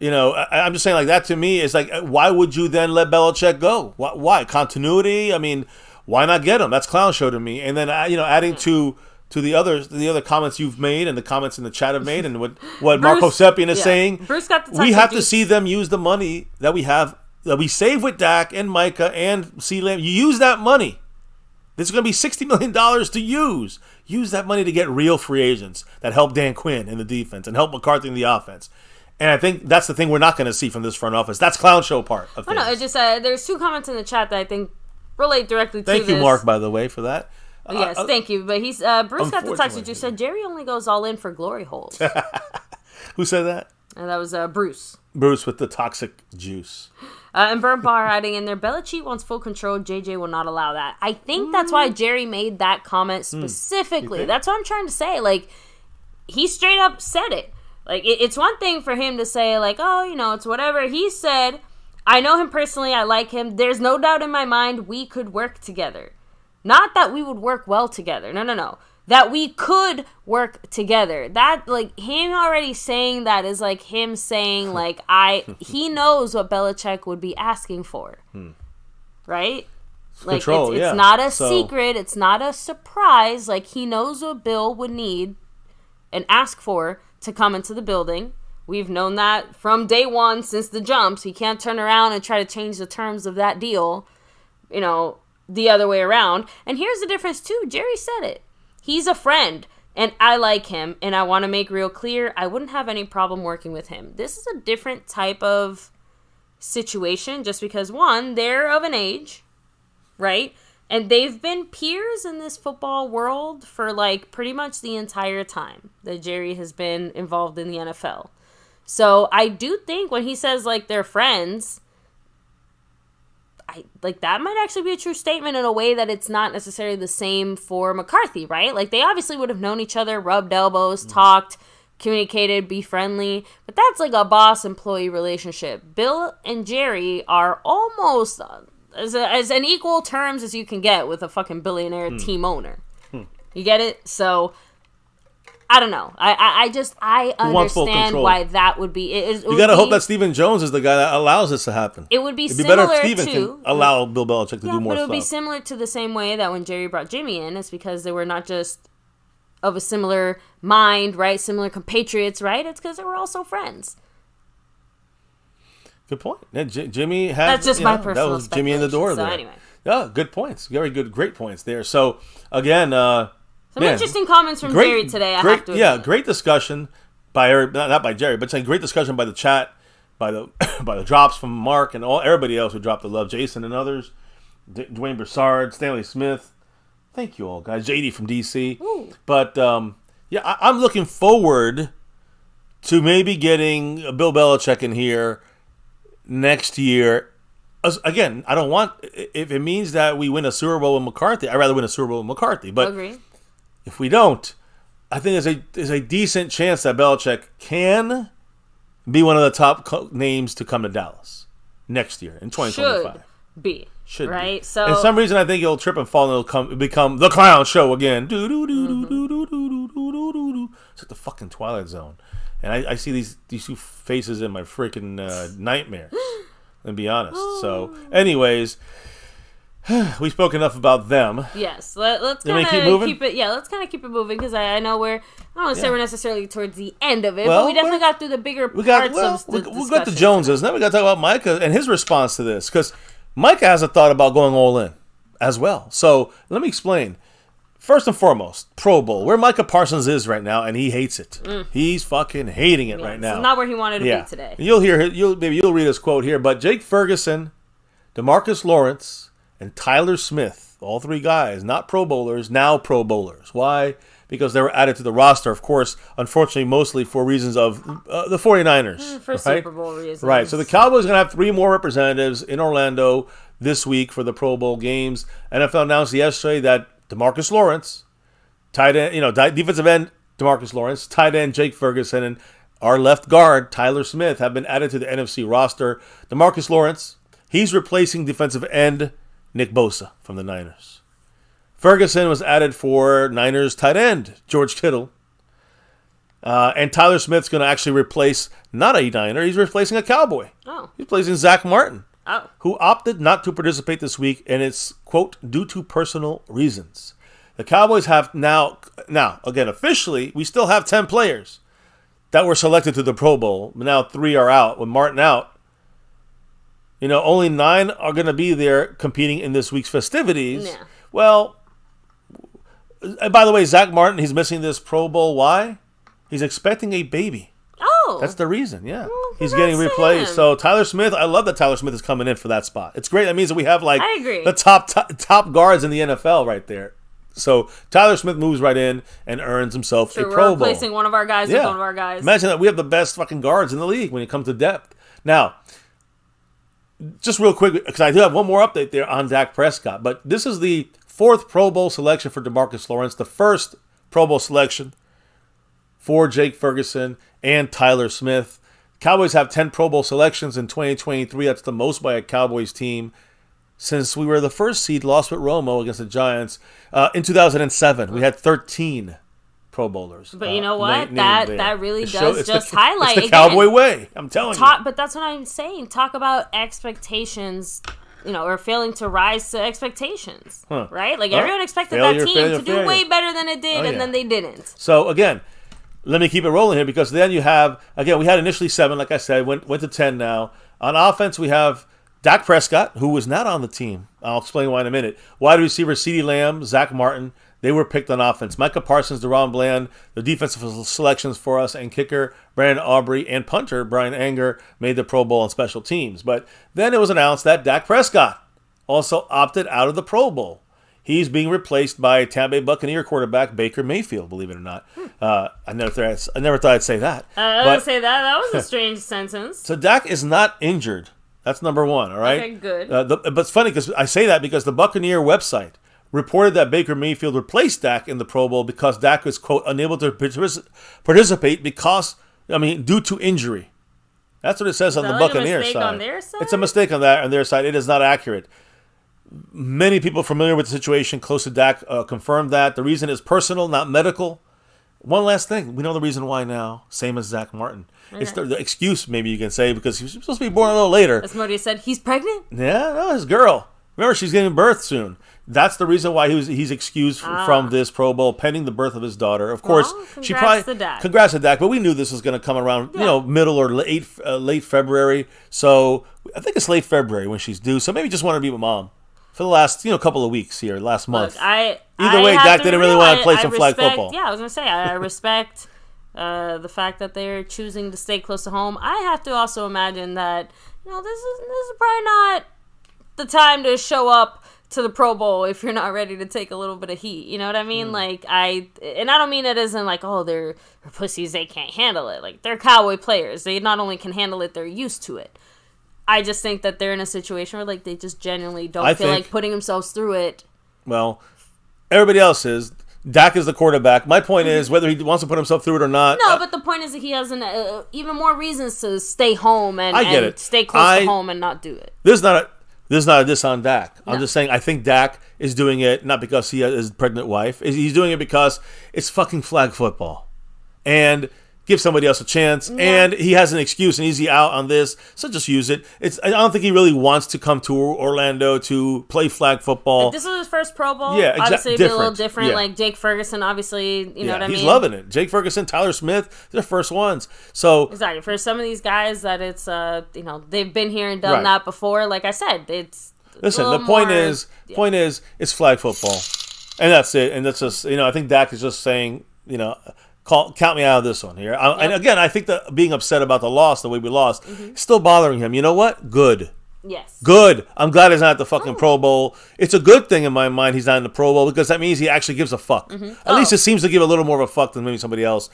I'm just saying, like, that to me is like, why would you then let Belichick go? Why? Continuity? I mean, why not get him? That's clown show to me. And then, adding to the other comments you've made and the comments in the chat have made and what Marco Seppian is saying, Bruce got the we have to see them use the money that we have, that we save with Dak and Micah and C-Lamb. You use that money. There's going to be $60 million to use. Use that money to get real free agents that help Dan Quinn in the defense and help McCarthy in the offense. And I think that's the thing we're not going to see from this front office. That's clown show part of things. No, it's just there's two comments in the chat that I think relate directly to this. Thank you, Mark, by the way, for that. Yes, thank you. But he's Bruce got the text that you said Jerry only goes all in for glory holes. Who said that? And that was Bruce. Bruce with the toxic juice. And Burnt Bar adding in there, Belichick wants full control. JJ will not allow that. I think that's why Jerry made that comment specifically. That's what I'm trying to say. Like, he straight up said it. Like, it's one thing for him to say, like, oh, it's whatever. He said, I know him personally. I like him. There's no doubt in my mind we could work together. Not that we would work well together. No. That we could work together. That, like, him already saying that is like him saying, like, he knows what Belichick would be asking for. Right? Like, Control, it's not a secret. It's not a surprise. Like, he knows what Bill would need and ask for to come into the building. We've known that from day one since the jumps. He can't turn around and try to change the terms of that deal, the other way around. And here's the difference, too. Jerry said it. He's a friend, and I like him, and I want to make real clear, I wouldn't have any problem working with him. This is a different type of situation just because, one, they're of an age, right? And they've been peers in this football world for, like, pretty much the entire time that Jerry has been involved in the NFL. So I do think when he says, like, they're friends, that might actually be a true statement in a way that it's not necessarily the same for McCarthy, right? Like, they obviously would have known each other, rubbed elbows, talked, communicated, be friendly. But that's like a boss-employee relationship. Bill and Jerry are almost as an equal terms as you can get with a fucking billionaire team owner. You get it? So, I don't know. I understand why that would be. You got to hope that Stephen Jones is the guy that allows this to happen. It would be It'd similar better if Stephen to can allow Bill Belichick to do more but it stuff. would be similar to the same way that when Jerry brought Jimmy in, it's because they were not just of a similar mind, right? Similar compatriots, right? It's because they were also friends. Good point. Yeah, Jimmy had. That's just my personal. That was Jimmy in the door there. Anyway. Yeah, good points. Very good, great points there. So again, some interesting comments from Jerry today. I have to admit. Yeah, great discussion by not by Jerry, but saying great discussion by the chat, by the by the drops from Mark and everybody else who dropped the love, Jason and others, Dwayne Broussard, Stanley Smith. Thank you all, guys. JD from DC. Ooh. But I'm looking forward to maybe getting Bill Belichick in here next year. Again, I don't want, if it means that we win a Super Bowl with McCarthy, I'd rather win a Super Bowl with McCarthy. But Agree. If we don't, I think there's a decent chance that Belichick can be one of the top names to come to Dallas next year in 2025. Should be. Right? So, for some reason, I think he'll trip and fall and it'll become the clown show again. It's like the fucking Twilight Zone. And I see these two faces in my freaking nightmares. And be honest. So, anyways, we spoke enough about them. Yes, let's kind of keep it. Yeah, let's kind of keep it moving because I know I don't want to say we're necessarily towards the end of it, but we definitely got through the bigger parts of the discussion. We got the Joneses. Now we got to talk about Micah and his response to this because Micah has a thought about going all in as well. So let me explain. First and foremost, Pro Bowl, where Micah Parsons is right now, and he hates it. He's fucking hating it right now. It's not where he wanted to be today. You'll read his quote here, but Jake Ferguson, DeMarcus Lawrence, and Tyler Smith all 3 guys, not Pro Bowlers, now Pro Bowlers. Why? Because they were added to the roster, of course, unfortunately, mostly for reasons of the 49ers. For Super Bowl reasons. Right. So the Cowboys are going to have 3 more representatives in Orlando this week for the Pro Bowl games. NFL announced yesterday that DeMarcus Lawrence, tight end, defensive end DeMarcus Lawrence, tight end Jake Ferguson, and our left guard Tyler Smith have been added to the NFC roster. DeMarcus Lawrence, he's replacing defensive end Nick Bosa from the Niners. Ferguson was added for Niners tight end George Kittle. And Tyler Smith's going to actually replace not a Niner, he's replacing a Cowboy. Oh. He's replacing Zach Martin, Oh. who opted not to participate this week, and it's, quote, due to personal reasons. The Cowboys have now, again, officially, we still have 10 players that were selected to the Pro Bowl. Now 3 are out. With Martin out, only 9 are going to be there competing in this week's festivities. Yeah. Well, and by the way, Zach Martin, he's missing this Pro Bowl. Why? He's expecting a baby. Oh. That's the reason, yeah. Well, he's getting replaced. him. So Tyler Smith, I love that Tyler Smith is coming in for that spot. It's great. That means that we have I agree. the top guards in the NFL right there. So Tyler Smith moves right in and earns himself a Pro Bowl. We're replacing one of our guys with one of our guys. Imagine that we have the best fucking guards in the league when it comes to depth. Now, just real quick, because I do have one more update there on Dak Prescott, but this is the 4th Pro Bowl selection for DeMarcus Lawrence, the 1st Pro Bowl selection for Jake Ferguson and Tyler Smith. Cowboys have 10 Pro Bowl selections in 2023. That's the most by a Cowboys team since we were the 1st seed, lost with Romo against the Giants. In 2007, we had 13 Pro Bowlers. But you know what? That really does just highlight it's the Cowboy way. I'm telling you. But that's what I'm saying. Talk about expectations, or failing to rise to expectations, right? Like everyone expected that team to do way better than it did, and then they didn't. So again, let me keep it rolling here because then you have, again, we had initially 7, like I said, went to 10 now. On offense, we have Dak Prescott, who was not on the team. I'll explain why in a minute. Wide receiver CeeDee Lamb, Zach Martin, they were picked on offense. Micah Parsons, DeRon Bland, the defensive selections for us, and kicker Brandon Aubrey and punter Brian Anger made the Pro Bowl on special teams. But then it was announced that Dak Prescott also opted out of the Pro Bowl. He's being replaced by Tampa Bay Buccaneer quarterback Baker Mayfield, believe it or not. I never thought I'd say that. I was say that. That was a strange sentence. So Dak is not injured. That's number 1, all right? Okay, good. But it's funny because I say that because the Buccaneer website reported that Baker Mayfield replaced Dak in the Pro Bowl because Dak was, quote, unable to participate due to injury. That's what it says on the Buccaneer side. On their side. It's a mistake on their side. It is not accurate. Many people familiar with the situation close to Dak confirmed that. The reason is personal, not medical. One last thing. We know the reason why now. Same as Zach Martin. Okay. It's the excuse, maybe you can say, because he was supposed to be born a little later. As Modi said, he's pregnant? Yeah, no, his girl. Remember, she's giving birth soon. That's the reason why he's excused from this Pro Bowl, pending the birth of his daughter. Of course, congrats to Dak. But we knew this was going to come around, middle or late February. So I think it's late February when she's due. So maybe just want to be with mom for the last couple of weeks here, last month. Either way, Dak didn't really want to play some flag football. Yeah, I was going to say, I respect the fact that they're choosing to stay close to home. I have to also imagine that, this is probably not the time to show up to the Pro Bowl if you're not ready to take a little bit of heat. You know what I mean? I don't mean it as in they're pussies, they can't handle it. Like, they're Cowboy players. They not only can handle it, they're used to it. I just think that they're in a situation where they just genuinely don't feel like putting themselves through it. Well, everybody else is. Dak is the quarterback. My point is whether he wants to put himself through it or not. No, but the point is that he has even more reasons to stay home and stay close to home and not do it. This is not a diss on Dak. I'm just saying I think Dak is doing it not because he has his pregnant wife. He's doing it because it's fucking flag football. And give somebody else a chance. Yeah. And he has an excuse, an easy out on this, so just use it. I don't think he really wants to come to Orlando to play flag football. If this is his first Pro Bowl. Yeah, obviously it'd be a little different. Yeah. Like Jake Ferguson, obviously, you know what I mean? He's loving it. Jake Ferguson, Tyler Smith, they're the first ones. So exactly. For some of these guys that it's they've been here and done that before, like I said, it's the point is it's flag football. And that's it. And that's just I think Dak is just saying, count me out of this one here. And again, I think that being upset about the loss, the way we lost, is still bothering him. You know what? Good. Yes. Good. I'm glad he's not at the fucking Pro Bowl. It's a good thing in my mind he's not in the Pro Bowl because that means he actually gives a fuck. At least it seems to give a little more of a fuck than maybe somebody else.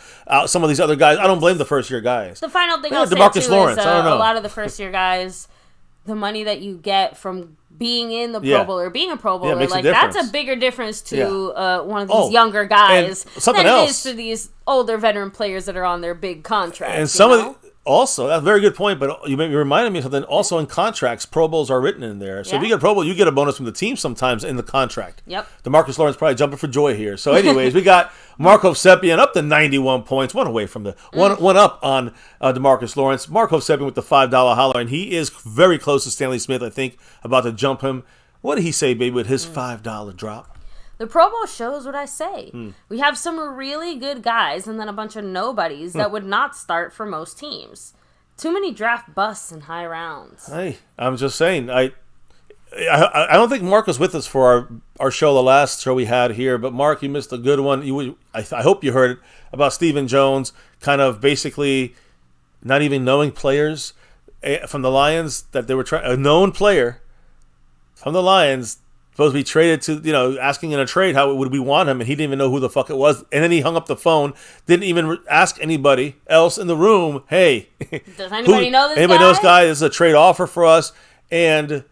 Some of these other guys, I don't blame the first-year guys. The final thing I'll say, DeMarcus too, Lawrence, is I don't know. a lot of the first-year guys, the money that you get from being in the Pro Bowl or being a Pro Bowler, makes a that's difference. a bigger difference to one of these younger guys than it is to these older veteran players that are on their big contracts. And some of the... Also, that's a very good point, but you reminded me of something. Also, in contracts, Pro Bowls are written in there. So if you get a Pro Bowl, you get a bonus from the team sometimes in the contract. Yep. DeMarcus Lawrence probably jumping for joy here. So anyways, we got Marco Sepien up to 91 points, one away from the one up on DeMarcus Lawrence. Marco Sepien with the $5 holler, and he is very close to Stanley Smith, I think, about to jump him. What did he say, baby, with his $5 drop? The Pro Bowl shows what I say. We have some really good guys and then a bunch of nobodies that would not start for most teams. Too many draft busts in high rounds. Hey, I'm just saying. I don't think Mark was with us for our show, the last show we had here. But Mark, you missed a good one. I hope you heard it about Stephen Jones, kind of basically not even knowing players from the Lions that they were trying. A known player from the Lions supposed to be traded to, asking in a trade how would we want him, and he didn't even know who the fuck it was. And then he hung up the phone, didn't even ask anybody else in the room, hey, does anybody know this guy? Anybody know this guy? This is a trade offer for us. And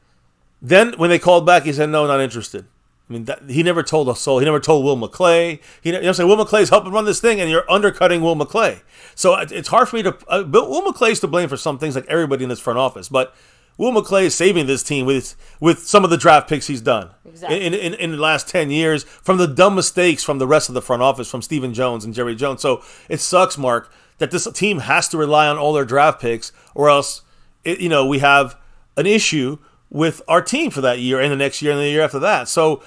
then when they called back, he said, no, not interested. I mean, he never told a soul. He never told Will McCLay. You know what I'm saying? Will McClay's helping run this thing, and you're undercutting Will McCLay. So it's hard for me to... Will McClay's to blame for some things, like everybody in this front office, but Will McCLay is saving this team with some of the draft picks he's done in the last 10 years from the dumb mistakes from the rest of the front office, from Stephen Jones and Jerry Jones. So it sucks, Mark, that this team has to rely on all their draft picks, or else we have an issue with our team for that year and the next year and the year after that. So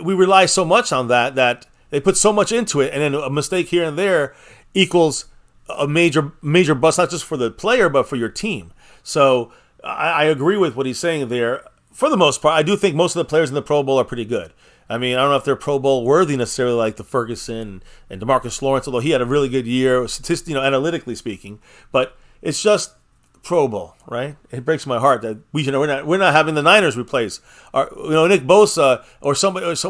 we rely so much on that they put so much into it, and then a mistake here and there equals a major bust, not just for the player but for your team. So I agree with what he's saying there. For the most part, I do think most of the players in the Pro Bowl are pretty good. I mean, I don't know if they're Pro Bowl worthy necessarily, like the Ferguson and DeMarcus Lawrence, although he had a really good year, analytically speaking. Of it's just Pro Bowl, right? It breaks my heart that we're not having the Niners replace Nick Bosa or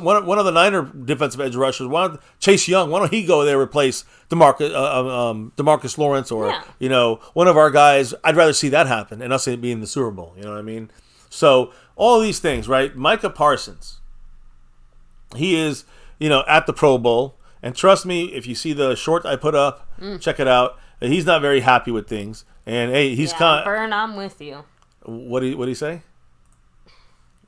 one of the Niner defensive edge rushers. Chase Young? Why don't he go there and replace DeMarcus Lawrence or one of our guys? I'd rather see that happen and us be in the Super Bowl. You know what I mean? So all of these things, right? Micah Parsons, he is at the Pro Bowl, and trust me, if you see the short I put up, check it out. He's not very happy with things. And hey, he's Burn, I'm with you. What did he say?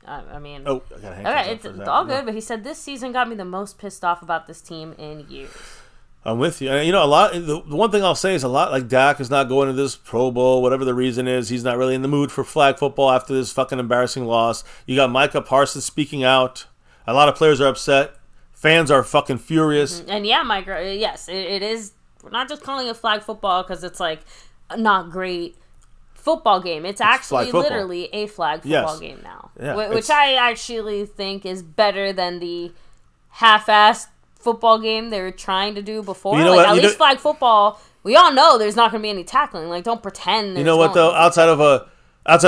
I mean, I gotta hang okay, it's all good. But he said this season got me the most pissed off about this team in years. I'm with you. And a lot. The one thing I'll say is a lot like DAK is not going to this Pro Bowl, whatever the reason is. He's not really in the mood for flag football after this fucking embarrassing loss. You got Micah Parsons speaking out. A lot of players are upset. Fans are fucking furious. And Micah, yes, it is. We're not just calling it flag football because it's like a not great football game. It's actually literally a flag football game now. Yeah, which I actually think is better than the half-assed football game they were trying to do before. At least flag football, we all know there's not going to be any tackling. Like, don't pretend. You know what, though? Outside of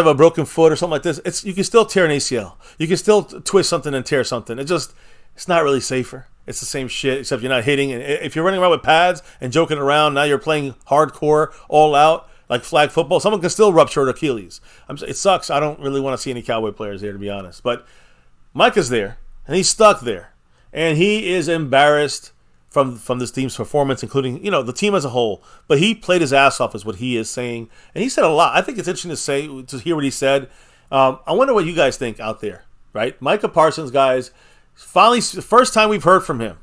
a broken foot or something like this, you can still tear an ACL. You can still twist something and tear something. It's not really safer. It's the same shit, except you're not hitting. And if you're running around with pads and joking around, now you're playing hardcore, all out, like flag football. Someone can still rupture an Achilles. It sucks. I don't really want to see any Cowboy players there, to be honest. But Micah's there, and he's stuck there. And he is embarrassed from this team's performance, including, the team as a whole. But he played his ass off is what he is saying. And he said a lot. I think it's interesting to hear what he said. I wonder what you guys think out there, right? Micah Parsons, guys, finally, the first time we've heard from him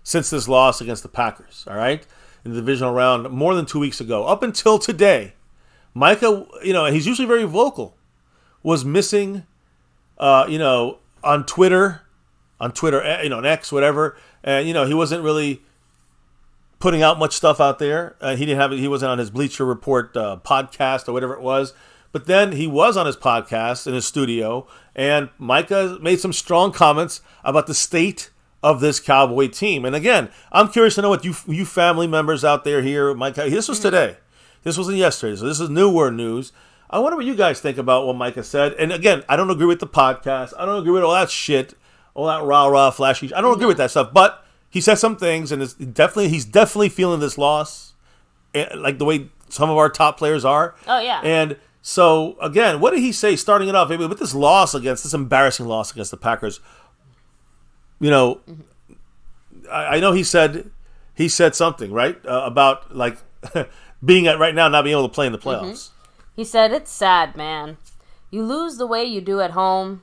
since this loss against the Packers, all right, in the divisional round more than 2 weeks ago. Up until today, Micah, he's usually very vocal, was missing, on Twitter, on X, whatever, and, he wasn't really putting out much stuff out there. He wasn't on his Bleacher Report podcast or whatever it was. But then he was on his podcast in his studio, and Micah made some strong comments about the state of this Cowboy team. And again, I'm curious to know what you family members out there here, Micah. This was today. This wasn't yesterday, so this is newer news. I wonder what you guys think about what Micah said. And again, I don't agree with the podcast. I don't agree with all that shit, all that rah-rah, flashy. I don't agree with that stuff. But he said some things, and he's definitely feeling this loss, like the way some of our top players are. Oh, yeah. And so, again, what did he say starting it off? Maybe with this embarrassing loss against the Packers, I know he said something, right, about, like, being at right now, not being able to play in the playoffs. He said, "It's sad, man. You lose the way you do at home.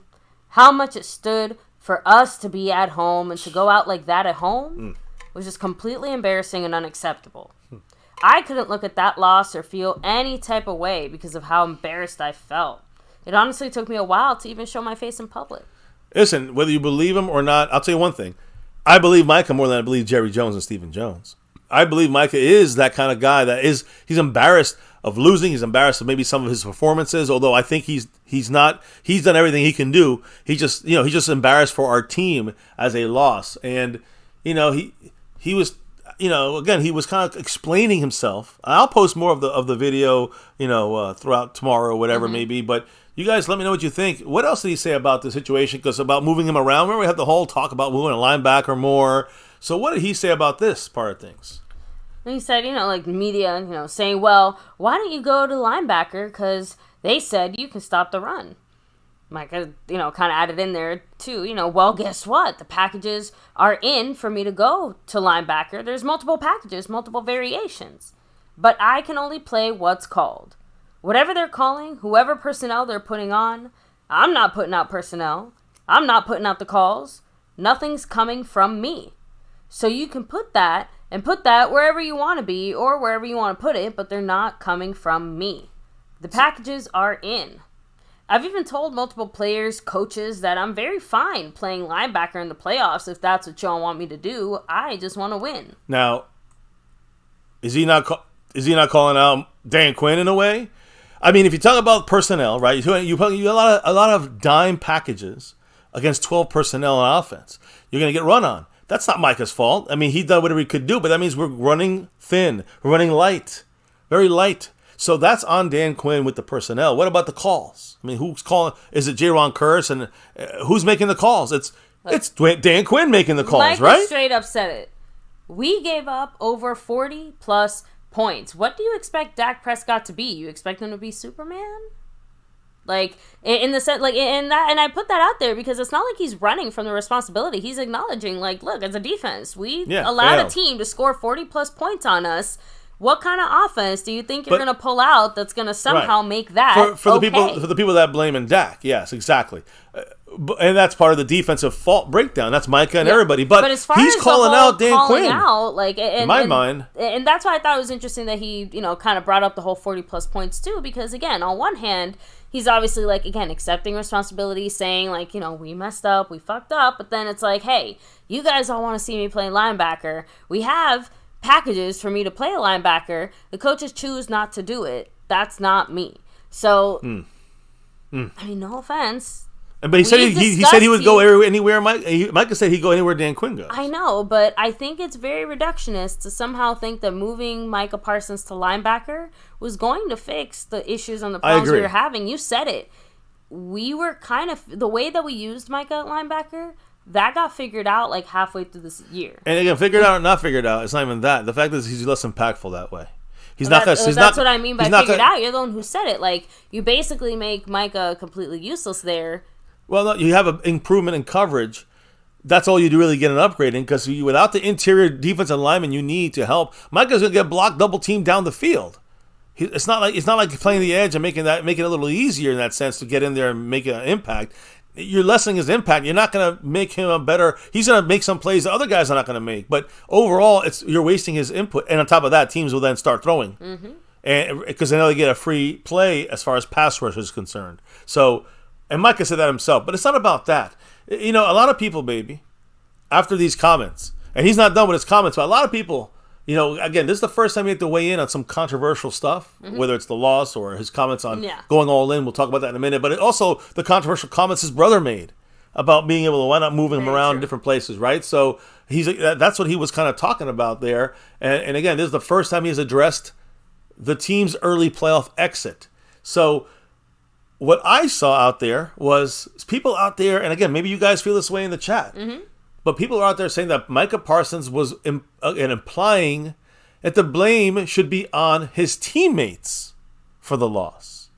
How much it stood for us to be at home and to go out like that at home was just completely embarrassing and unacceptable. I couldn't look at that loss or feel any type of way because of how embarrassed I felt. It honestly took me a while to even show my face in public." Listen, whether you believe him or not, I'll tell you one thing. I believe Micah more than I believe Jerry Jones and Stephen Jones. I believe Micah is that kind of guy he's embarrassed of losing. He's embarrassed of maybe some of his performances, although I think he's not. He's done everything he can do. He's just embarrassed for our team as a loss. And, he was, again, he was kind of explaining himself. I'll post more of the video, throughout tomorrow or whatever it may be. But you guys let me know what you think. What else did he say about the situation? Because about moving him around. Remember we had the whole talk about moving a linebacker more. So what did he say about this part of things? And he said, like media, saying, well, why don't you go to linebacker? Because they said you can stop the run. Micah, kind of added in there too, well, guess what? The packages are in for me to go to linebacker. There's multiple packages, multiple variations. But I can only play what's called. Whatever they're calling, whoever personnel they're putting on, I'm not putting out personnel. I'm not putting out the calls. Nothing's coming from me. So you can put that wherever you want to be or wherever you want to put it, but they're not coming from me. The packages are in. I've even told multiple players, coaches, that I'm very fine playing linebacker in the playoffs if that's what y'all want me to do. I just want to win. Now, is he not calling out Dan Quinn in a way? I mean, if you talk about personnel, right, you a lot of dime packages against 12 personnel on offense. You're going to get run on. That's not Micah's fault. I mean, he done whatever he could do, but that means we're running thin. We're running light. Very light. So that's on Dan Quinn with the personnel. What about the calls? I mean, who's calling? Is it Jaron Curse? And who's making the calls? It's Dan Quinn making the calls, Micah right? Straight up said it. We gave up over 40-plus points. What do you expect Dak Prescott to be? You expect him to be Superman? Like, in the sense, like, in that, and I put that out there because it's not like he's running from the responsibility. He's acknowledging, like, look, as a defense, we allowed a team to score 40-plus points on us. What kind of offense do you think you're going to pull out that's going to somehow make that for the people that blame in Dak? Yes, exactly. And that's part of the defensive fault breakdown. That's Micah and everybody. But as far he's as calling out Dan Quinn. In my mind. And that's why I thought it was interesting that he, kind of brought up the whole 40-plus points too. Because, again, on one hand, he's obviously, like, again, accepting responsibility, saying, like, we messed up, we fucked up. But then it's like, hey, you guys all want to see me play linebacker. We have packages for me to play a linebacker. The coaches choose not to do it. That's not me. So, I mean, no offense. But he said he would go anywhere. Micah said he'd go anywhere Dan Quinn goes. I know, but I think it's very reductionist to somehow think that moving Micah Parsons to linebacker was going to fix the issues and the problems we were having. You said it. We were kind of, the way that we used Micah at linebacker, that got figured out like halfway through this year. And again, figured out or not figured out, it's not even that. The fact is he's less impactful that way. That's what I mean by figured out. You're the one who said it. Like, you basically make Micah completely useless there. Well, no, you have an improvement in coverage. That's all you do really get an upgrade in, because without the interior defensive lineman you need to help, Micah's going to get blocked double team down the field. It's not like playing the edge and making it a little easier in that sense to get in there and make an impact. You're lessening his impact. You're not going to make him a better. He's going to make some plays the other guys are not going to make. But overall, you're wasting his input. And on top of that, teams will then start throwing, and because they know they get a free play as far as pass rush is concerned. So. And Micah said that himself, but it's not about that. A lot of people, baby, after these comments, and he's not done with his comments, but a lot of people, again, this is the first time he had to weigh in on some controversial stuff, whether it's the loss or his comments on going all in. We'll talk about that in a minute. But also the controversial comments his brother made about being able to, why not move him around in different places, right? So that's what he was kind of talking about there. And again, this is the first time he's addressed the team's early playoff exit. So what I saw out there was people out there, and again, maybe you guys feel this way in the chat, but people are out there saying that Micah Parsons was implying that the blame should be on his teammates for the loss.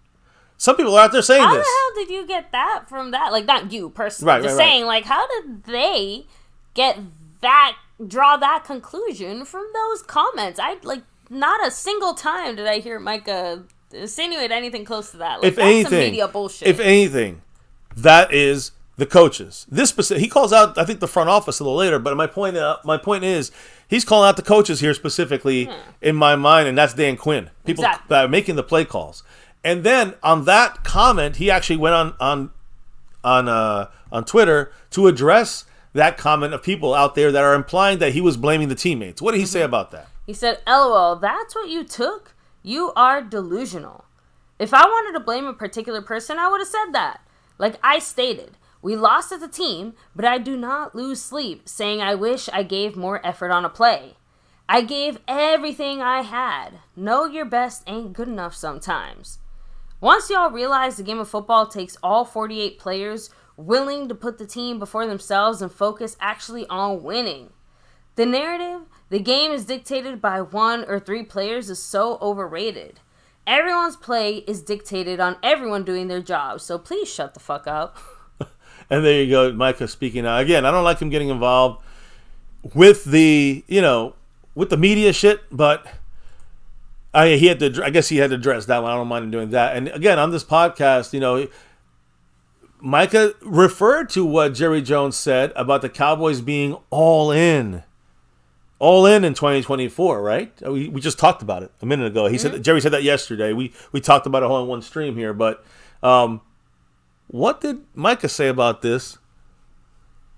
Some people are out there saying this. How the hell did you get that from that? Like, not you personally. Just saying, like, how did they draw that conclusion from those comments? Not a single time did I hear Micah insinuate anything close to that. Like, that's some media bullshit. If anything, that is the coaches. He calls out, I think, the front office a little later, but my point is, he's calling out the coaches here specifically in my mind, and that's Dan Quinn. People that are making the play calls. And then on that comment, he actually went on Twitter to address that comment of people out there that are implying that he was blaming the teammates. What did he say about that? He said, "LOL, that's what you took? You are delusional. If I wanted to blame a particular person, I would have said that. Like I stated, we lost as a team, but I do not lose sleep saying I wish I gave more effort on a play. I gave everything I had. Know your best ain't good enough sometimes. Once y'all realize the game of football takes all 48 players willing to put the team before themselves and focus actually on winning. The narrative, the game is dictated by 1 or 3 players is so overrated. Everyone's play is dictated on everyone doing their job, so please shut the fuck up." And there you go, Micah speaking out. Again, I don't like him getting involved with the media shit, but I guess he had to address that one. I don't mind him doing that. And again, on this podcast, Micah referred to what Jerry Jones said about the Cowboys being all in 2024, right? We just talked about it a minute ago. Jerry said that yesterday. We talked about it all in one stream here, but what did Micah say about this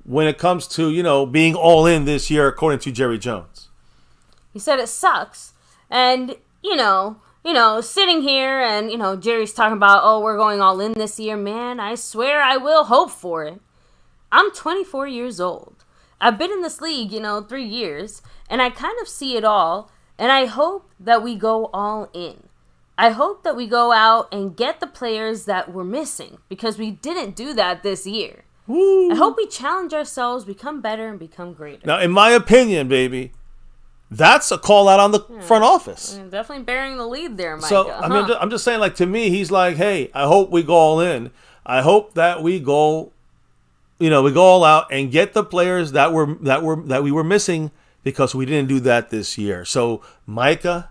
when it comes to, being all in this year according to Jerry Jones? He said it sucks. And, sitting here and, Jerry's talking about, oh, we're going all in this year. Man, I swear I will hope for it. I'm 24 years old. I've been in this league, 3 years, and I kind of see it all, and I hope that we go all in. I hope that we go out and get the players that we're missing, because we didn't do that this year. Woo. I hope we challenge ourselves, become better, and become greater. Now, in my opinion, baby, that's a call out on the front office. Definitely bearing the lead there, Micah. So, I'm just saying, to me, he's like, hey, I hope we go all in. I hope that we go, we go all out and get the players that we were missing because we didn't do that this year. So, Micah,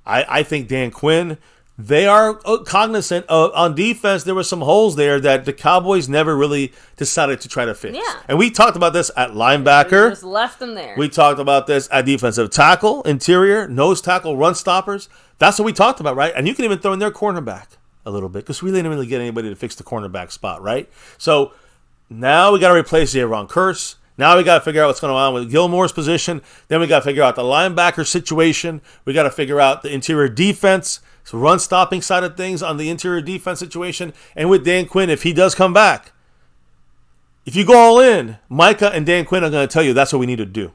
I think Dan Quinn, they are cognizant of, on defense, there were some holes there that the Cowboys never really decided to try to fix. Yeah. And we talked about this at linebacker. We just left them there. We talked about this at defensive tackle, interior, nose tackle, run stoppers. That's what we talked about, right? And you can even throw in their cornerback a little bit because we didn't really get anybody to fix the cornerback spot, right? So now we got to replace Aaron Curse. Now we got to figure out what's going on with Gilmore's position. Then we got to figure out the linebacker situation. We got to figure out the interior defense, so run stopping side of things on the interior defense situation. And with Dan Quinn, if he does come back, if you go all in, Micah and Dan Quinn are going to tell you that's what we need to do.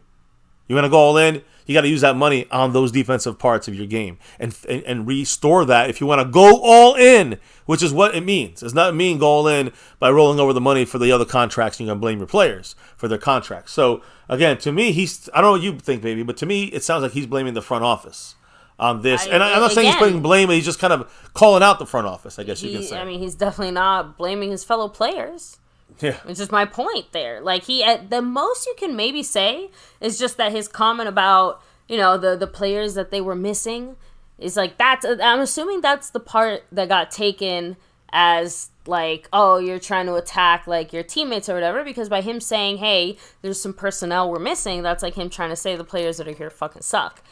You want to go all in, you got to use that money on those defensive parts of your game and restore that if you want to go all in, which is what it means. It's not mean go all in by rolling over the money for the other contracts and you're going to blame your players for their contracts. So, again, to me, I don't know what you think, baby, but to me, it sounds like he's blaming the front office on this. And I'm not saying he's putting blame, but he's just kind of calling out the front office, I guess you can say. I mean, he's definitely not blaming his fellow players. Yeah. Which is my point there. Like, the most you can maybe say is just that his comment about, the players that they were missing is like, I'm assuming that's the part that got taken as like, oh, you're trying to attack like your teammates or whatever, because by him saying, hey, there's some personnel we're missing, that's like him trying to say the players that are here fucking suck.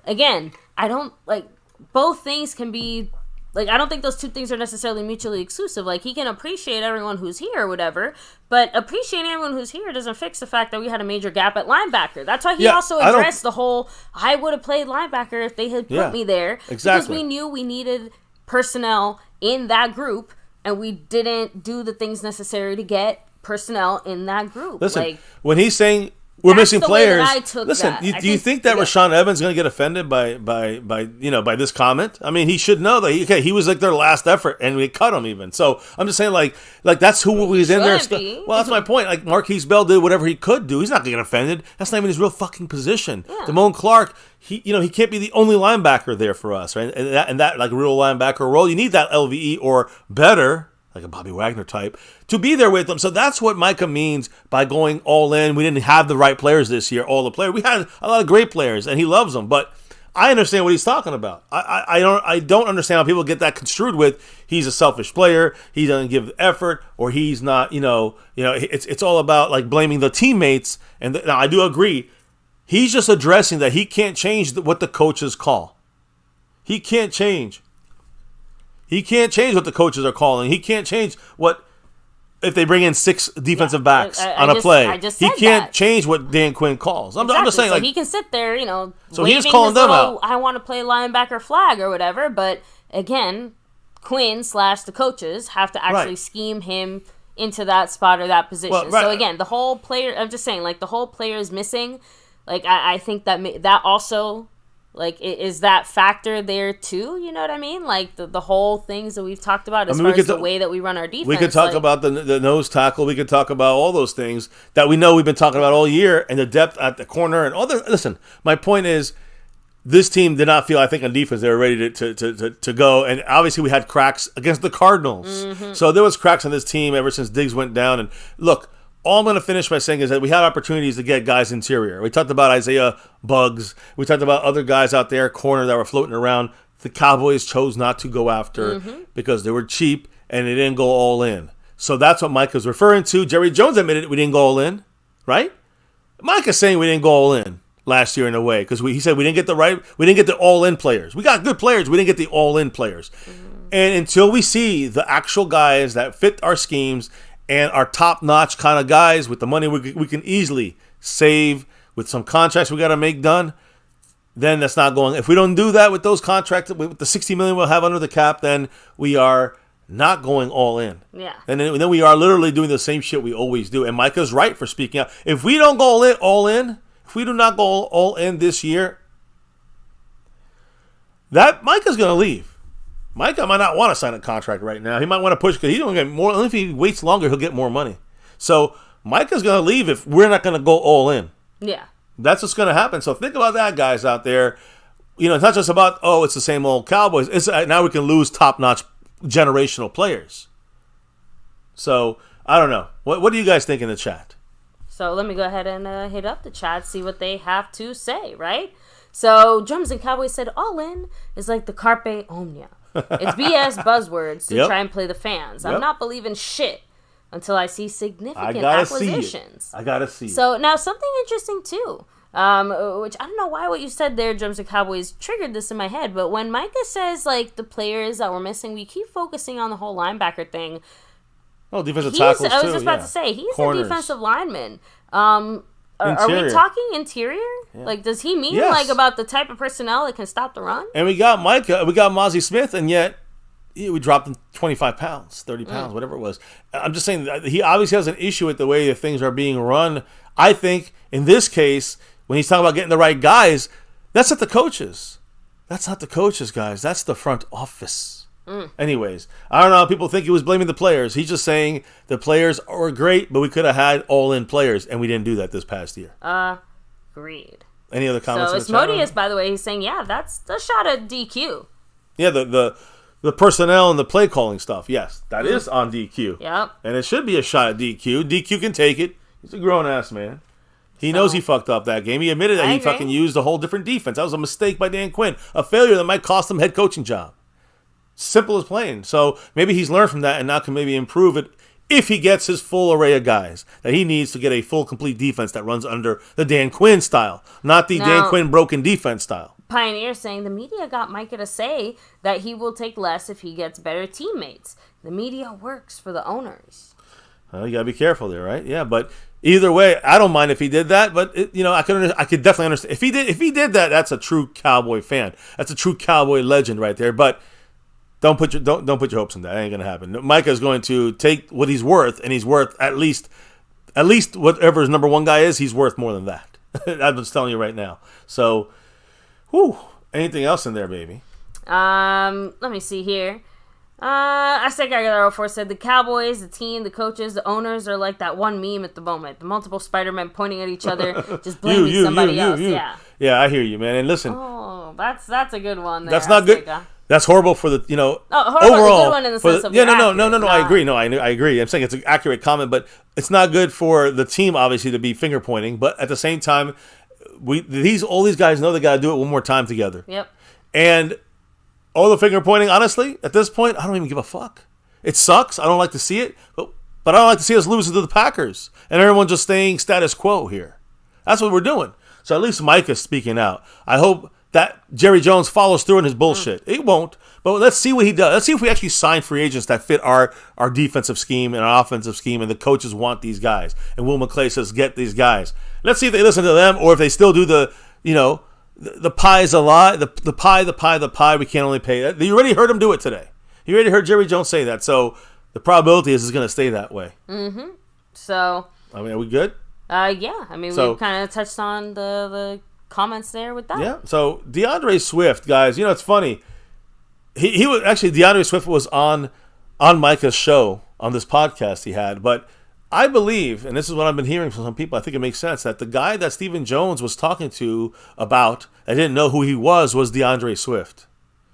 Again, I don't like, both things can be like, I don't think those two things are necessarily mutually exclusive. Like, he can appreciate everyone who's here or whatever, but appreciating everyone who's here doesn't fix the fact that we had a major gap at linebacker. That's why he also addressed the whole, I would have played linebacker if they had put me there. Exactly. Because we knew we needed personnel in that group, and we didn't do the things necessary to get personnel in that group. Listen, when he's saying we're missing players. Listen, do you think that Rashaan Evans is going to get offended by this comment? I mean, he should know that he was like their last effort, and we cut him even. So I'm just saying, like that's who was in there. Well, that's my point. Like Marquise Bell did whatever he could do. He's not going to get offended. That's not even his real fucking position. Yeah. Damone Clark, he can't be the only linebacker there for us, right? And that like real linebacker role, you need that LVE or better, like a Bobby Wagner type, to be there with them. So that's what Micah means by going all in. We didn't have the right players this year, all the players. We had a lot of great players, and he loves them. But I understand what he's talking about. I don't understand how people get that construed with he's a selfish player, he doesn't give effort, or he's not, it's all about like blaming the teammates. And now I do agree. He's just addressing that he can't change what the coaches call. He can't change. He can't change what the coaches are calling. He can't change what if they bring in 6 defensive backs on a play. He can't change what Dan Quinn calls. I'm just saying, so like he can sit there, so he's calling them out. I want to play linebacker flag or whatever. But again, Quinn / the coaches have to actually scheme him into that spot or that position. Well, so again, the whole player. I'm just saying, like the whole player is missing. Like, I think that also, like, is that factor there, too? You know what I mean? Like, the whole things that we've talked about as far as the way that we run our defense. We could talk about the nose tackle. We could talk about all those things that we know we've been talking about all year, and the depth at the corner and all the... Listen, my point is, this team did not feel, I think, on defense, they were ready to go. And obviously, we had cracks against the Cardinals. Mm-hmm. So there was cracks on this team ever since Diggs went down. And look... All I'm going to finish by saying is that we had opportunities to get guys interior. We talked about Isaiah Buggs. We talked about other guys out there, corner, that were floating around. The Cowboys chose not to go after because they were cheap and they didn't go all in. So that's what Micah's referring to. Jerry Jones admitted we didn't go all in, right? Micah's saying we didn't go all in last year in a way because he said we didn't get the all-in players. We got good players. We didn't get the all-in players. And until we see the actual guys that fit our schemes and our top-notch kind of guys with the money we can easily save with some contracts we got to make done, then that's not going. If we don't do that with those contracts, with the $60 million we'll have under the cap, then we are not going all in. Yeah. And then we are literally doing the same shit we always do. And Micah's right for speaking out. If we don't go all in, if we do not go all in this year, that Micah's going to leave. Micah might not want to sign a contract right now. He might want to push because he's going to get more. Only if he waits longer, he'll get more money. So Micah's going to leave if we're not going to go all in. Yeah. That's what's going to happen. So think about that, guys out there. It's not just about, it's the same old Cowboys. It's now we can lose top-notch generational players. So I don't know. What do you guys think in the chat? So let me go ahead and hit up the chat, see what they have to say, right? So Drums and Cowboys said all in is like the Carpe Omnia. It's BS buzzwords to try and play the fans. I'm not believing shit until I see significant acquisitions. I gotta see it. So now something interesting too, which I don't know why what you said there, Drums and Cowboys, triggered this in my head. But when Micah says like the players that we're missing, we keep focusing on the whole linebacker thing. Oh, defensive tackles too. I was just about to say he's a defensive lineman. Are we talking interior? Yeah. Like, does he mean like about the type of personnel that can stop the run? And we got Micah, we got Mozzie Smith, and yet we dropped him 25 pounds, 30 pounds, whatever it was. I'm just saying that he obviously has an issue with the way that things are being run. I think in this case, when he's talking about getting the right guys, that's not the coaches. That's not the coaches, guys. That's the front office. Anyways, I don't know. People think he was blaming the players. He's just saying the players are great, but we could have had all-in players, and we didn't do that this past year. Agreed. Any other comments? So Asmodeus, by the way, he's saying, that's the shot at DQ. Yeah, the personnel and the play calling stuff. Yes, that is on DQ. Yep. And it should be a shot at DQ. DQ can take it. He's a grown-ass man. He knows he fucked up that game. He admitted that he fucking used a whole different defense. That was a mistake by Dan Quinn. A failure that might cost him head coaching job. Simple as plain. So maybe he's learned from that and now can maybe improve it if he gets his full array of guys that he needs to get a full, complete defense that runs under the Dan Quinn style, not the Dan Quinn broken defense style. Pioneer saying the media got Micah to say that he will take less if he gets better teammates. The media works for the owners. You got to be careful there, right? Yeah, but either way, I don't mind if he did that, but I could definitely understand. If he did that, that's a true Cowboy fan. That's a true Cowboy legend right there, but Don't put your hopes in that. That ain't gonna happen. Micah is going to take what he's worth, and he's worth at least at least whatever his number one guy is, he's worth more than that. I'm just telling you right now. So, anything else in there, baby? Let me see here. I think I said the Cowboys, the team, the coaches, the owners are like that one meme at the moment. The multiple Spider-Men pointing at each other, just blaming somebody else. Yeah, I hear you, man. And listen. Oh, that's a good one there. That's not good. That's horrible for the, horrible overall. Is a good one in the sense of No, I agree. No, I agree. I'm saying it's an accurate comment, but it's not good for the team, obviously, to be finger pointing. But at the same time, all these guys know they got to do it one more time together. Yep. And all the finger pointing, honestly, at this point, I don't even give a fuck. It sucks. I don't like to see it, but I don't like to see us lose to the Packers and everyone just staying status quo here. That's what we're doing. So at least Micah's speaking out. I hope that Jerry Jones follows through on his bullshit. He won't, but let's see what he does. Let's see if we actually sign free agents that fit our defensive scheme and our offensive scheme, and the coaches want these guys. And Will McCLAY says, get these guys. Let's see if they listen to them or if they still do the pie's a lie. The pie. We can't only pay that. You already heard him do it today. You already heard Jerry Jones say that. So the probability is it's going to stay that way. Mm-hmm. So. I mean, are we good? Yeah. I mean, we kind of touched on the comments there with that. Yeah. So DeAndre Swift, guys, it's funny. He was actually, DeAndre Swift was on Micah's show on this podcast he had, but I believe, and this is what I've been hearing from some people, I think it makes sense, that the guy that Stephen Jones was talking to about, I didn't know who he was DeAndre Swift,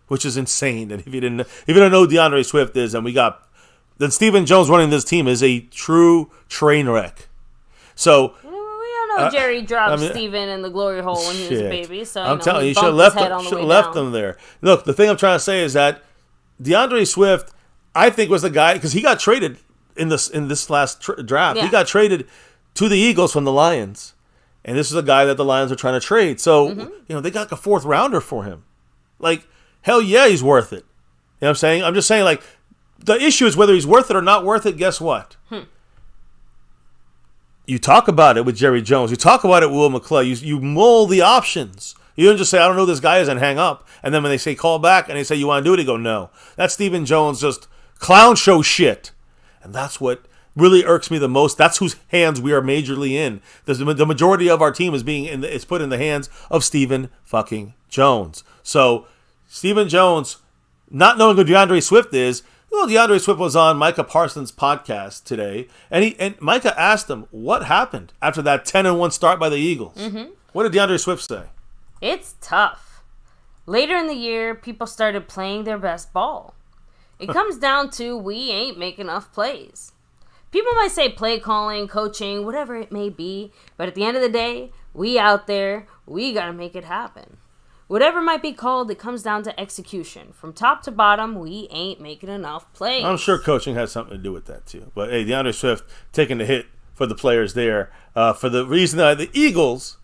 which is insane. And if you don't know who DeAndre Swift is, then Stephen Jones running this team is a true train wreck. So we all know Jerry dropped Stephen in the glory hole when he was a baby. So I'm telling you, you should have left him there. Look, the thing I'm trying to say is that DeAndre Swift, I think, was the guy, because he got traded in this last draft. Yeah. He got traded to the Eagles from the Lions, and this is a guy that the Lions are trying to trade. So they got like a 4th rounder for him. Like, hell yeah, he's worth it. You know what I'm saying? I'm just saying, like, the issue is whether he's worth it or not worth it. Guess what? You talk about it with Jerry Jones. You talk about it with Will McCLAY. You mull the options. You don't just say, I don't know who this guy is, and hang up. And then when they say call back and they say, you want to do it? You go, no. That's Stephen Jones just clown show shit. And that's what really irks me the most. That's whose hands we are majorly in. The majority of our team is put in the hands of Stephen fucking Jones. So Stephen Jones, not knowing who DeAndre Swift is, DeAndre Swift was on Micah Parsons' podcast today, and Micah asked him what happened after that 10-1 start by the Eagles. Mm-hmm. What did DeAndre Swift say? It's tough. Later in the year, people started playing their best ball. It comes down to we ain't making enough plays. People might say play calling, coaching, whatever it may be, but at the end of the day, we out there, we got to make it happen. Whatever might be called, it comes down to execution. From top to bottom, we ain't making enough plays. I'm sure coaching has something to do with that too. But hey, DeAndre Swift taking the hit for the players there for the reason that the Eagles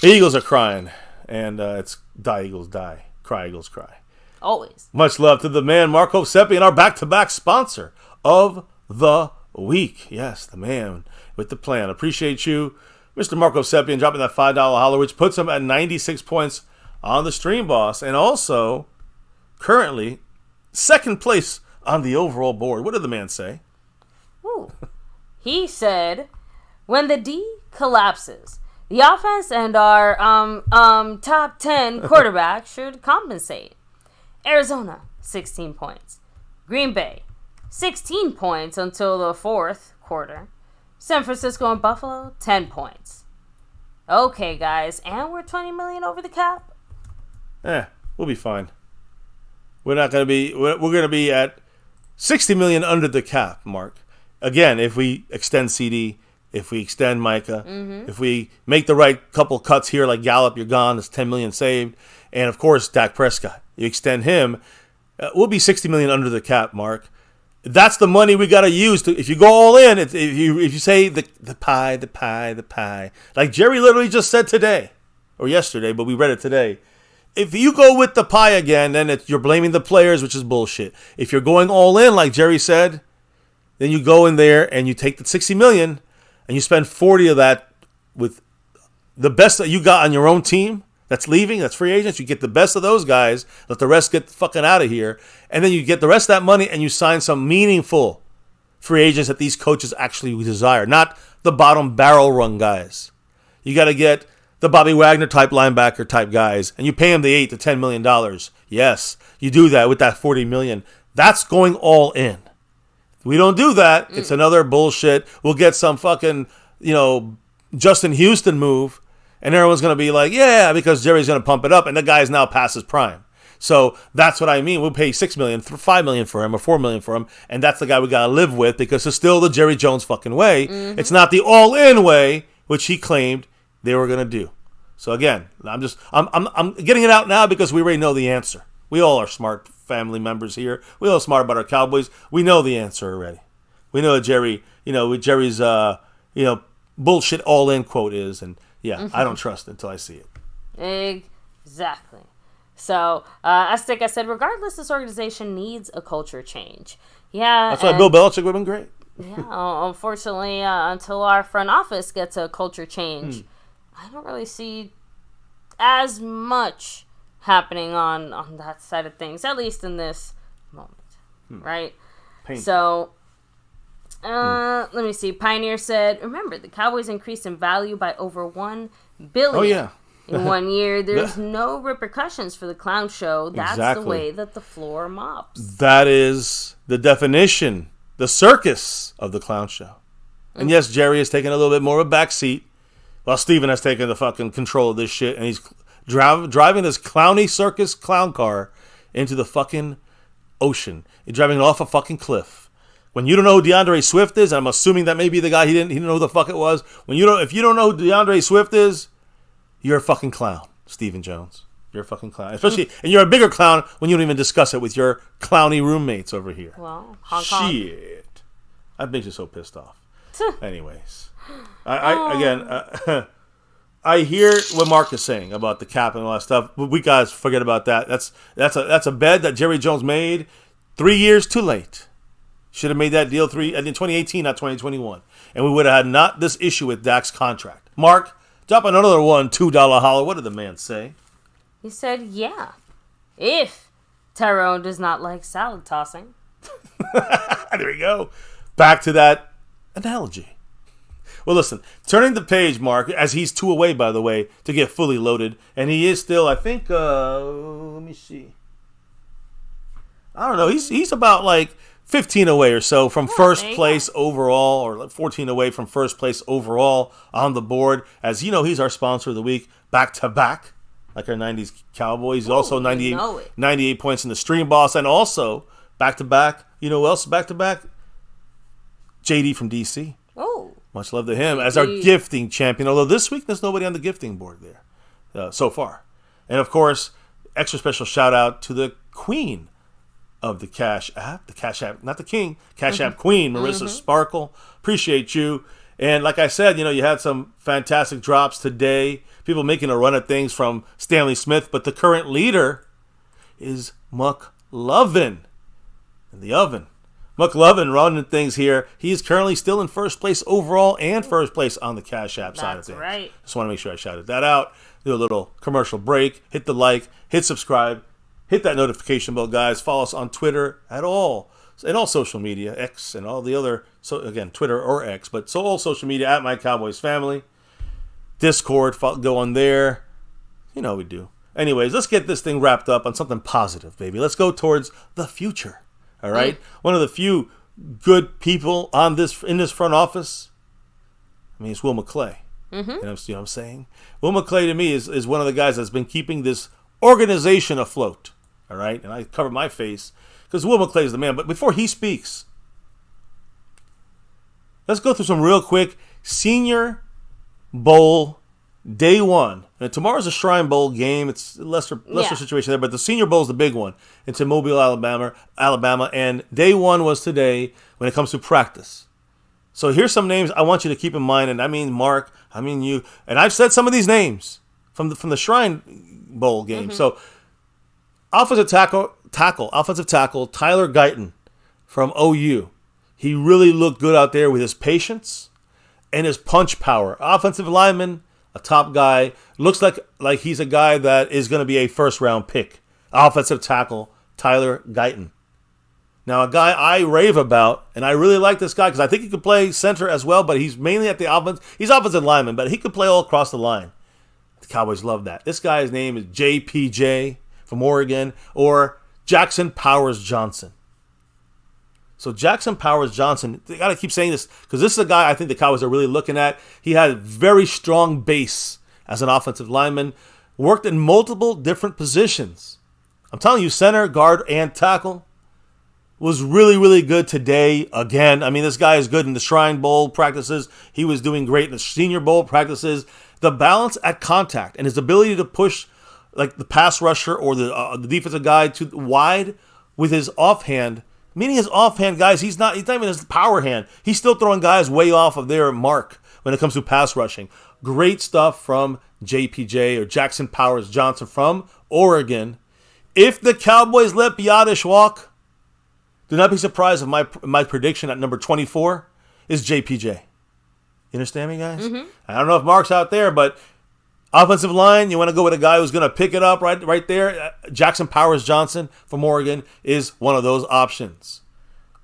are crying, and it's die Eagles die, cry Eagles cry. Always. Much love to the man Marco Seppi, and our back-to-back sponsor of the week. Yes, the man with the plan. Appreciate you, Mr. Marco Seppi, and dropping that $5 holler, which puts him at 96 points on the Stream Boss, and also currently 2nd place on the overall board. What did the man say? Ooh. He said, when the D collapses, the offense and our top 10 quarterback should compensate. Arizona, 16 points. Green Bay, 16 points until the 4th quarter. San Francisco and Buffalo, 10 points. Okay, guys, and we're $20 million over the cap. We'll be fine. We're not going to be. We're going to be at $60 million under the cap mark. Again, if we extend CD, if we extend Micah, if we make the right couple cuts here, like Gallup, you're gone. That's $10 million saved, and of course Dak Prescott. You extend him, we'll be $60 million under the cap mark. That's the money we got to use. If you go all in, if you say the pie, like Jerry literally just said today or yesterday, but we read it today. If you go with the pie again, then you're blaming the players, which is bullshit. If you're going all in, like Jerry said, then you go in there and you take the $60 million and you spend 40 of that with the best that you got on your own team that's leaving, that's free agents. You get the best of those guys, let the rest get the fucking out of here, and then you get the rest of that money and you sign some meaningful free agents that these coaches actually desire. Not the bottom barrel run guys. You got to get the Bobby Wagner type linebacker type guys, and you pay them the $8 to $10 million. Yes, you do that with that $40 million. That's going all in. If we don't do that, it's another bullshit. We'll get some fucking, Justin Houston move, and everyone's going to be like, yeah, because Jerry's going to pump it up, and the guy's now past his prime. So that's what I mean. We'll pay $6 million, $5 million for him, or $4 million for him, and that's the guy we got to live with because it's still the Jerry Jones fucking way. Mm-hmm. It's not the all-in way, which he claimed they were going to do. So again, I'm getting it out now because we already know the answer. We all are smart family members here. We all smart about our Cowboys. We know the answer already. We know what Jerry's bullshit all-in quote is, and I don't trust it until I see it. Exactly. So, as I said, regardless, this organization needs a culture change. Yeah, that's why Bill Belichick would have been great. Yeah, unfortunately, until our front office gets a culture change, I don't really see as much happening on that side of things, at least in this moment, right? Painful. So, let me see. Pioneer said, remember, the Cowboys increased in value by over $1 billion. Oh, yeah. In 1 year, there's no repercussions for the clown show. That's exactly. The way that the floor mops. That is the definition, the circus of the clown show. And yes, Jerry has taken a little bit more of a back seat, while Steven has taken the fucking control of this shit, and he's driving this clowny circus clown car into the fucking ocean. He's driving it off a fucking cliff. When you don't know who DeAndre Swift is, and I'm assuming that may be the guy he didn't know who the fuck it was. If you don't know who DeAndre Swift is, you're a fucking clown, Stephen Jones. You're a fucking clown. Especially, and you're a bigger clown when you don't even discuss it with your clowny roommates over here. Well, Hong Kong. Shit. That makes you so pissed off. Anyways. I hear what Mark is saying about the cap and all that stuff, but we guys forget about that. That's a bet that Jerry Jones made 3 years too late. Should have made that deal in 2018, not 2021. And we would have had not this issue with Dak's contract. Mark, drop another $2 holler. What did the man say? He said, yeah, if Tyrone does not like salad tossing. There we go. Back to that analogy. Well, listen, turning the page, Mark, as he's 2 away, by the way, to get fully loaded. And he is still, I think, let me see. I don't know. He's about like 15 away or so from first place overall, or 14 away from first place overall on the board. As you know, he's our sponsor of the week, back to back, like our 90s Cowboys. He's also 98 points in the Stream Boss, and also back to back. You know who else back to back? JD from DC. Oh, much love to him as our gifting champion. Although this week there's nobody on the gifting board there so far. And of course, extra special shout out to the queen of the Cash App, not the king, Cash App Queen, Marissa Sparkle. Appreciate you. And like I said, you had some fantastic drops today. People making a run at things from Stanley Smith, but the current leader is McLovin in the oven. McLovin running things here. He is currently still in first place overall and first place on the Cash App side of things. That's right. Just want to make sure I shouted that out. Do a little commercial break. Hit the like. Hit subscribe. Hit that notification bell, guys. Follow us on Twitter and all social media, X and all the other, so again, Twitter or X, but so all social media at MyCowboysFamily. Discord, go on there. You know what we do. Anyways, let's get this thing wrapped up on something positive, baby. Let's go towards the future. All right? One of the few good people in this front office, it's Will McCLAY. Mm-hmm. You know what I'm saying? Will McCLAY, to me, is one of the guys that's been keeping this organization afloat. All right? And I cover my face because Will McCLAY is the man. But before he speaks, let's go through some real quick Senior Bowl Day 1. And tomorrow's a Shrine Bowl game. It's a lesser situation there, but the Senior Bowl is the big one. It's in Mobile, Alabama, and Day 1 was today when it comes to practice. So here's some names I want you to keep in mind, and I mean Mark, I mean you, and I've said some of these names from the Shrine Bowl game. Mm-hmm. So offensive tackle Tyler Guyton from OU. He really looked good out there with his patience and his punch power. Offensive lineman, a top guy. Looks like he's a guy that is going to be a first-round pick. Offensive tackle, Tyler Guyton. Now, a guy I rave about, and I really like this guy because I think he could play center as well, but he's mainly at the offense. He's offensive lineman, but he could play all across the line. The Cowboys love that. This guy's name is JPJ from Oregon, or Jackson Powers Johnson. So Jackson Powers Johnson, they got to keep saying this because this is a guy I think the Cowboys are really looking at. He had a very strong base as an offensive lineman, worked in multiple different positions. I'm telling you, center, guard, and tackle. Was really, really good today again. I mean, this guy is good in the Shrine Bowl practices. He was doing great in the Senior Bowl practices. The balance at contact and his ability to push like the pass rusher or the defensive guy to wide with his offhand, meaning his offhand guys, he's not even his power hand. He's still throwing guys way off of their mark when it comes to pass rushing. Great stuff from JPJ or Jackson Powers Johnson from Oregon. If the Cowboys let Biadasz walk, do not be surprised if my prediction at number 24 is JPJ. You understand me, guys? Mm-hmm. I don't know if Mark's out there, but offensive line, you want to go with a guy who's going to pick it up right there. Jackson Powers Johnson from Oregon is one of those options.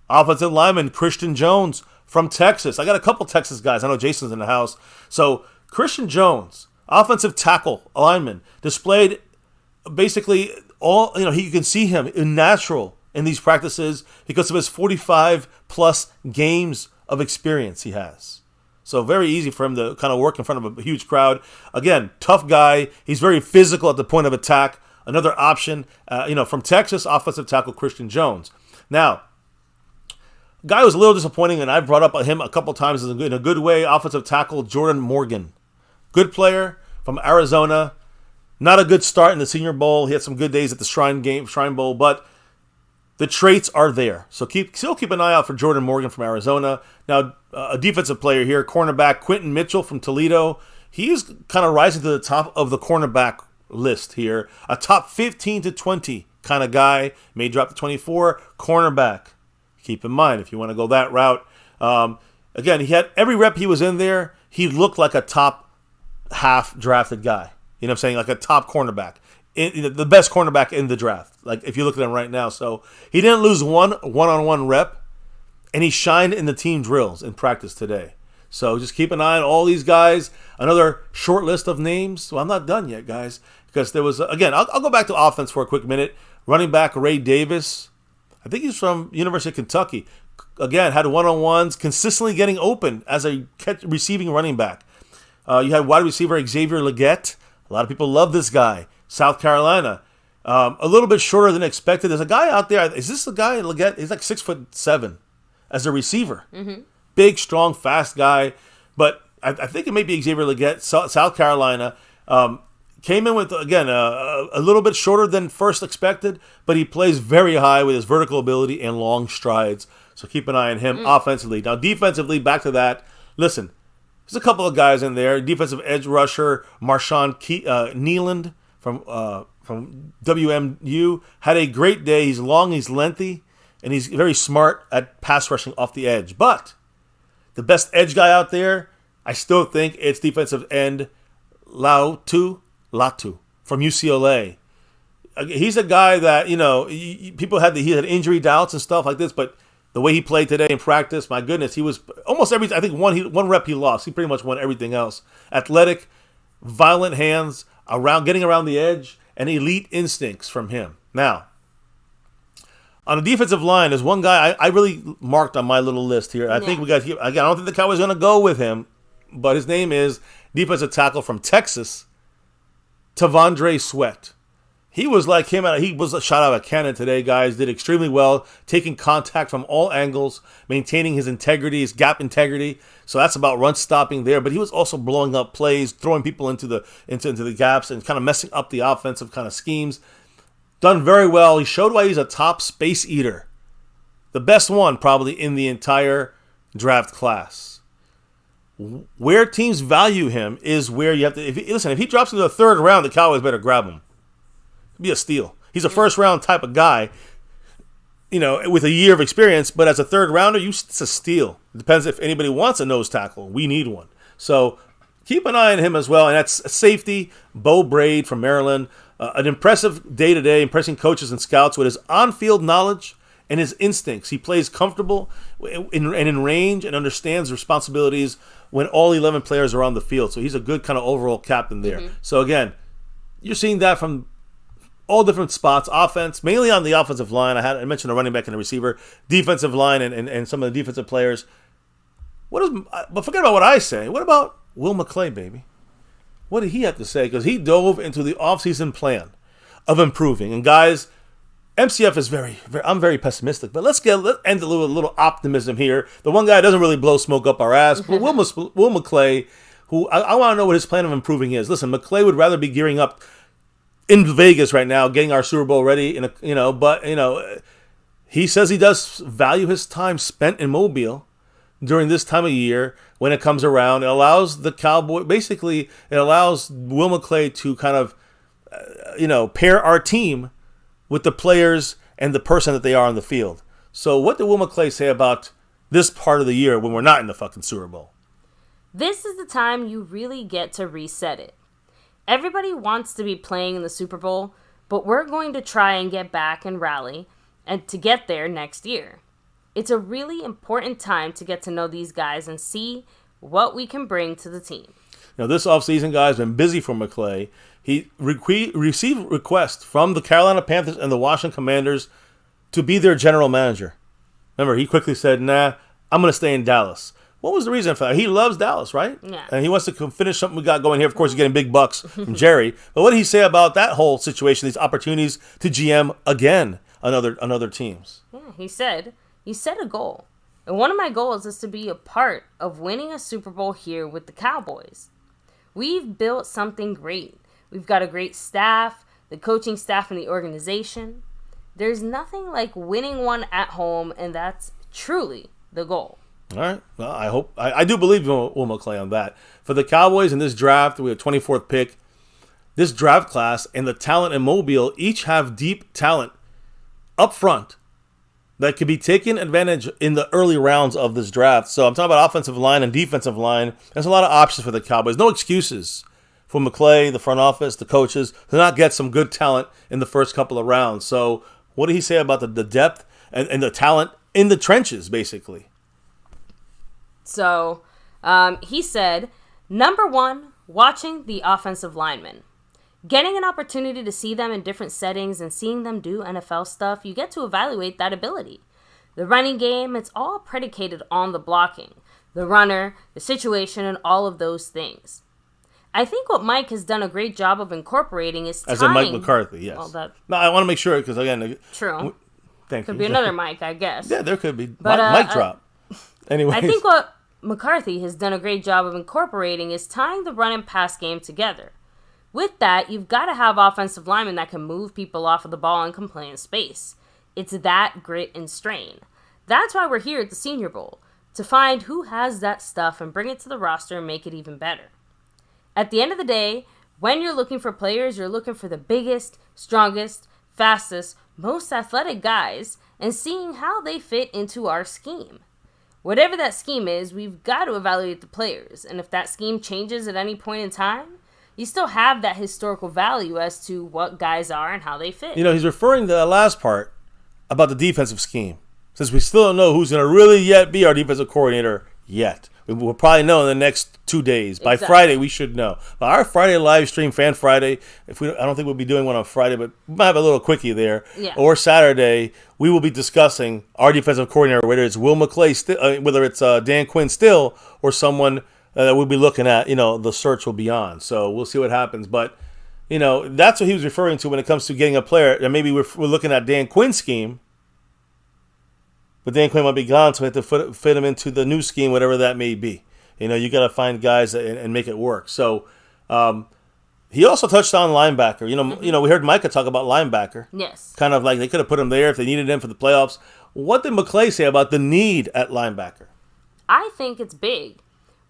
Offensive lineman Christian Jones from Texas. I got a couple Texas guys. I know Jason's in the house. So Christian Jones, offensive tackle lineman, displayed basically all, you can see him in natural in these practices because of his 45 plus games of experience he has. So very easy for him to kind of work in front of a huge crowd. Again, tough guy. He's very physical at the point of attack. Another option, from Texas, offensive tackle Christian Jones. Now, guy was a little disappointing, and I've brought up him a couple times in a good way. Offensive tackle Jordan Morgan. Good player from Arizona. Not a good start in the Senior Bowl. He had some good days at the Shrine Bowl, but the traits are there. So still keep an eye out for Jordan Morgan from Arizona. Now, a defensive player here, cornerback Quentin Mitchell from Toledo. He's kind of rising to the top of the cornerback list here. A top 15 to 20 kind of guy. May drop to 24. Cornerback. Keep in mind if you want to go that route. Again, he had every rep he was in there, he looked like a top half drafted guy. You know what I'm saying? Like a top cornerback. The best cornerback in the draft, like if you look at him right now. So he didn't lose one-on-one rep, and he shined in the team drills in practice today. So just keep an eye on all these guys. Another short list of names. Well, I'm not done yet, guys, because there was, again, I'll go back to offense for a quick minute. Running back Ray Davis, I think he's from University of Kentucky. Again, had one-on-ones, consistently getting open as a receiving running back. You had wide receiver Xavier Legette. A lot of people love this guy. South Carolina, a little bit shorter than expected. There's a guy out there. Is this the guy? Legette? He's like 6'7" as a receiver. Mm-hmm. Big, strong, fast guy. But I think it may be Xavier Legette, South Carolina. Came in with, again, a little bit shorter than first expected, but he plays very high with his vertical ability and long strides. So keep an eye on him offensively. Now, defensively, back to that. Listen, there's a couple of guys in there. Defensive edge rusher Marshawn Nealand from WMU had a great day. He's long, he's lengthy, and he's very smart at pass rushing off the edge. But the best edge guy out there, I still think it's defensive end Latu from UCLA. He's a guy that, people he had injury doubts and stuff like this, but the way he played today in practice, my goodness, he was almost everything. I think one rep he lost. He pretty much won everything else. Athletic, violent hands, getting around the edge, and elite instincts from him. Now, on the defensive line, there's one guy I really marked on my little list here. I think we got, again, I don't think the Cowboys are going to go with him, but his name is defensive tackle from Texas, DeAndre Swift. He was like him. He was a shot out of a cannon today, guys. Did extremely well, taking contact from all angles, maintaining his integrity, his gap integrity. So that's about run stopping there. But he was also blowing up plays, throwing people into the gaps, and kind of messing up the offensive kind of schemes. Done very well. He showed why he's a top space eater, the best one probably in the entire draft class. Where teams value him is where you have to. If he drops into the third round, the Cowboys better grab him. Be a steal. He's a first round type of guy, with a year of experience, but as a third rounder, it's a steal. It depends if anybody wants a nose tackle. We need one. So keep an eye on him as well. And that's safety, Bo Braid from Maryland. An impressive day today, impressing coaches and scouts with his on-field knowledge and his instincts. He plays comfortable in range and understands responsibilities when all 11 players are on the field. So he's a good kind of overall captain there. So again, you're seeing that from all different spots. Offense, mainly on the offensive line. I mentioned a running back and a receiver. Defensive line and some of the defensive players. But forget about what I say. What about Will McCLAY, baby? What did he have to say? Because he dove into the offseason plan of improving. And guys, MCF is I'm very pessimistic, but let's end a little optimism here. The one guy that doesn't really blow smoke up our ass, but Will McCLAY, who I want to know what his plan of improving is. Listen, McCLAY would rather be gearing up in Vegas right now, getting our Super Bowl ready. He says he does value his time spent in Mobile during this time of year when it comes around. It allows the Cowboy, basically, it allows Will McCLAY to kind of, pair our team with the players and the person that they are on the field. So what did Will McCLAY say about this part of the year when we're not in the fucking Super Bowl? This is the time you really get to reset it. Everybody wants to be playing in the Super Bowl, but we're going to try and get back and rally and to get there next year. It's a really important time to get to know these guys and see what we can bring to the team. Now, this offseason, guys, been busy for McCLAY. He received requests from the Carolina Panthers and the Washington Commanders to be their general manager. Remember, he quickly said, nah, I'm going to stay in Dallas. What was the reason for that? He loves Dallas, right? Yeah. And he wants to finish something we got going here. Of course, he's getting big bucks from Jerry. But what did he say about that whole situation, these opportunities to GM again on other teams? Yeah, he said, you set a goal. And one of my goals is to be a part of winning a Super Bowl here with the Cowboys. We've built something great. We've got a great staff, the coaching staff and the organization. There's nothing like winning one at home, and that's truly the goal. All right. Well, I do believe in Will McCLAY on that. For the Cowboys in this draft, we have 24th pick. This draft class and the talent in Mobile each have deep talent up front that could be taken advantage in the early rounds of this draft. So I'm talking about offensive line and defensive line. There's a lot of options for the Cowboys. No excuses for McCLAY, the front office, the coaches, to not get some good talent in the first couple of rounds. So what did he say about the depth and the talent in the trenches, basically? So he said, number one, watching the offensive linemen. Getting an opportunity to see them in different settings and seeing them do NFL stuff, you get to evaluate that ability. The running game, it's all predicated on the blocking, the runner, the situation, and all of those things. I think what Mike has done a great job of incorporating is tying... As in Mike McCarthy, yes. Well, no, I want to make sure, because again... True. Thank you. Could be another Mike, I guess. Yeah, there could be. But, Mike drop. Anyways. I think what McCarthy has done a great job of incorporating is tying the run and pass game together. With that, you've got to have offensive linemen that can move people off of the ball and can play in space. It's that grit and strain. That's why we're here at the Senior Bowl, to find who has that stuff and bring it to the roster and make it even better. At the end of the day, when you're looking for players, you're looking for the biggest, strongest, fastest, most athletic guys and seeing how they fit into our scheme. Whatever that scheme is, we've got to evaluate the players. And if that scheme changes at any point in time, you still have that historical value as to what guys are and how they fit. You know, he's referring to the last part about the defensive scheme. Since we still don't know who's going to really yet be our defensive coordinator yet. We'll probably know in the next 2 days. By Friday, we should know. But our Friday live stream, Fan Friday, I don't think we'll be doing one on Friday, but we might have a little quickie there. Yeah. Or Saturday, we will be discussing our defensive coordinator, whether it's Will McCLAY, whether it's Dan Quinn still, or someone that we'll be looking at. You know, the search will be on. So we'll see what happens. But, you know, that's what he was referring to when it comes to getting a player. And maybe we're looking at Dan Quinn's scheme. But Dan Quinn might be gone, so we have to fit him into the new scheme, whatever that may be. You know, you got to find guys and make it work. So he also touched on linebacker. You know, we heard Micah talk about linebacker. Yes. Kind of like they could have put him there if they needed him for the playoffs. What did McCLAY say about the need at linebacker? I think it's big.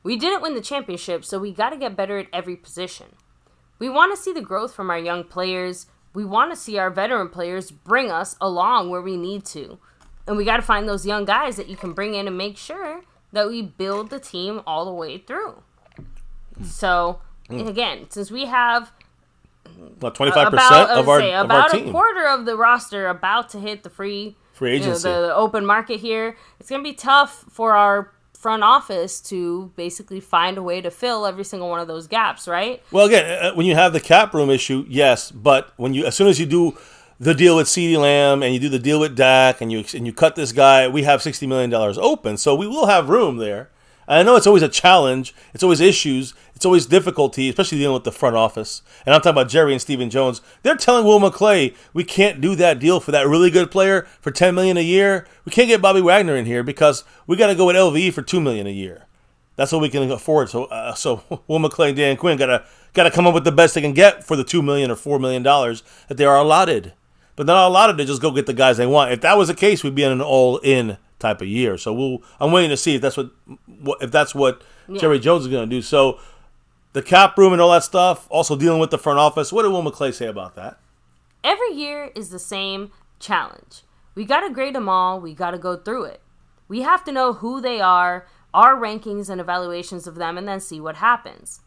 We didn't win the championship, so we got to get better at every position. We want to see the growth from our young players. We want to see our veteran players bring us along where we need to. And we got to find those young guys that you can bring in and make sure that we build the team all the way through. So, again, since we have... About 25% of our team. About a quarter of the roster about to hit the free Free agency. The open market here. It's going to be tough for our front office to basically find a way to fill every single one of those gaps, right? Well, again, when you have the cap room issue, yes, but as soon as you do the deal with CeeDee Lamb and you do the deal with DAK and you cut this guy, we have $60 million open, so we will have room there. And I know it's always a challenge, it's always issues, it's always difficulty, especially dealing with the front office. And I'm talking about Jerry and Stephen Jones. They're telling Will McCLay, we can't do that deal for that really good player for $10 million a year. We can't get Bobby Wagner in here because we got to go with LVE for $2 million a year. That's what we can afford. So Will McCLay and Dan Quinn got to come up with the best they can get for the $2 million or $4 million that they are allotted. But they're not allotted to just go get the guys they want. If that was the case, we'd be in an all-in type of year. So I'm waiting to see if that's what Jerry Jones is going to do. So the cap room and all that stuff, also dealing with the front office. What did Will McCLay say about that? Every year is the same challenge. We got to grade them all. We got to go through it. We have to know who they are, our rankings and evaluations of them, and then see what happens.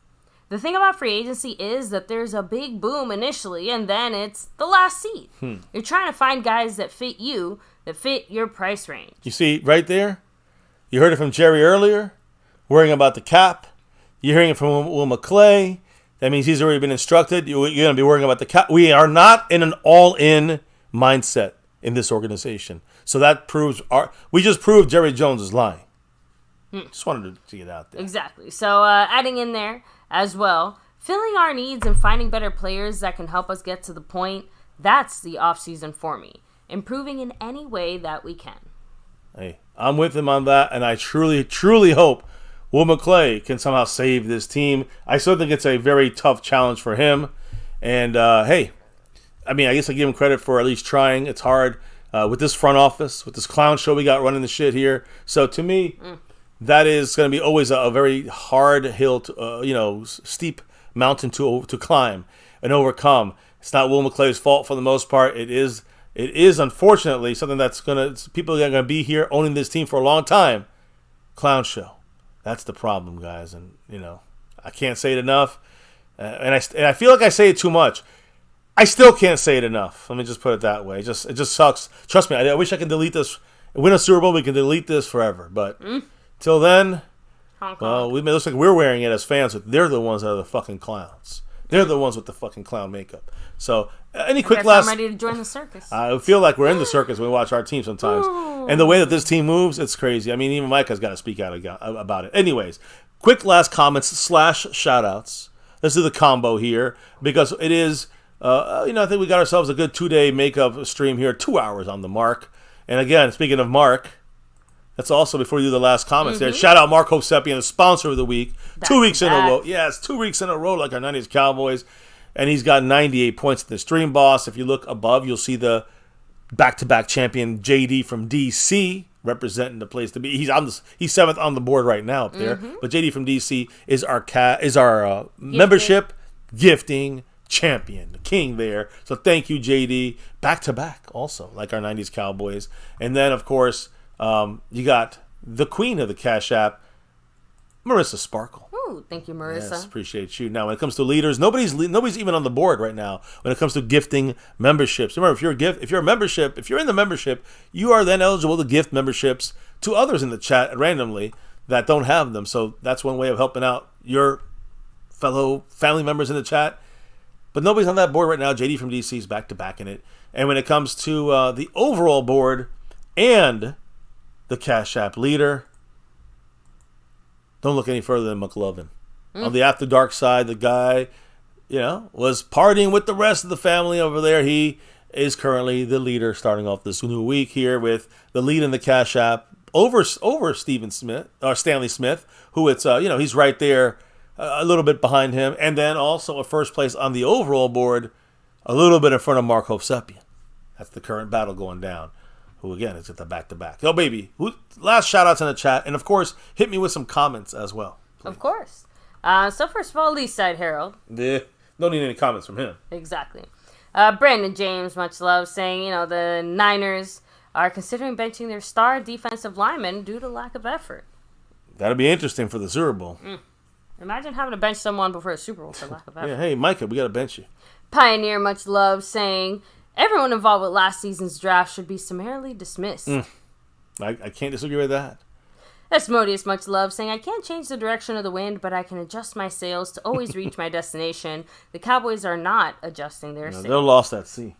The thing about free agency is that there's a big boom initially, and then it's the last seat. You're trying to find guys that fit you, that fit your price range. You see, right there, you heard it from Jerry earlier, worrying about the cap. You're hearing it from Will McCLay. That means he's already been instructed. You're going to be worrying about the cap. We are not in an all-in mindset in this organization. So that proves we just proved Jerry Jones is lying. Just wanted to get out there. Exactly. So adding in there as well, filling our needs and finding better players that can help us get to the point, that's the offseason for me. Improving in any way that we can. Hey, I'm with him on that, and I truly, truly hope Will McCLay can somehow save this team. I still think it's a very tough challenge for him. And, hey, I mean, I guess I give him credit for at least trying. It's hard with this front office, with this clown show we got running the shit here. So, to me, that is going to be always a very hard hill, to, steep mountain to climb and overcome. It's not Will McClay's fault for the most part. It is unfortunately something that's people are going to be here owning this team for a long time. Clown show. That's the problem, guys. And, I can't say it enough. And I feel like I say it too much. I still can't say it enough. Let me just put it that way. It just sucks. Trust me, I wish I could delete this. Win a Super Bowl, we can delete this forever. But till then, well, it looks like we're wearing it as fans. But they're the ones that are the fucking clowns. They're the ones with the fucking clown makeup. So, any quick last... I'm ready to join the circus. I feel like we're in the circus when we watch our team sometimes. Ooh. And the way that this team moves, it's crazy. I mean, even Micah's got to speak out about it. Anyways, quick last comments / shout-outs. Let's do the combo here because it is, I think we got ourselves a good 2-day makeup stream here, 2 hours on the mark. And again, speaking of Mark, that's also before you do the last comments there. Shout out Mark Hosepian, the sponsor of the week. 2 weeks in a row. Yes, 2 weeks in a row like our 90s Cowboys. And he's got 98 points in the stream boss. If you look above, you'll see the back-to-back champion JD from DC representing the place to be. He's 7th on the board right now up there. But JD from DC is our membership gifting champion, the king there. So thank you, JD. Back-to-back also, like our 90s Cowboys. And then, of course, you got the queen of the Cash App, Marissa Sparkle. Ooh, thank you, Marissa. Yes, appreciate you. Now, when it comes to leaders, nobody's even on the board right now. When it comes to gifting memberships, remember, if you're in the membership, you are then eligible to gift memberships to others in the chat randomly that don't have them. So that's one way of helping out your fellow family members in the chat. But nobody's on that board right now. JD from DC is back to back in it. And when it comes to the overall board and the Cash App leader, don't look any further than McLovin. On the After Dark side, the guy, was partying with the rest of the family over there. He is currently the leader starting off this new week here with the lead in the Cash App over Stanley Smith, who he's right there a little bit behind him. And then also a first place on the overall board, a little bit in front of Mark Hosepian. That's the current battle going down. Who, again, is at the back-to-back. Yo, baby, last shout-outs in the chat. And, of course, hit me with some comments as well. Please. Of course. So, first of all, Leaside Harold. Don't need any comments from him. Exactly. Brandon James, much love, saying, the Niners are considering benching their star defensive lineman due to lack of effort. That'll be interesting for the Super Bowl. Imagine having to bench someone before a Super Bowl for lack of effort. Yeah, hey, Micah, we got to bench you. Pioneer, much love, saying... Everyone involved with last season's draft should be summarily dismissed. I can't disagree with that. Asmodeus, much love, saying, I can't change the direction of the wind, but I can adjust my sails to always reach my destination. The Cowboys are not adjusting their sails. They're lost at sea.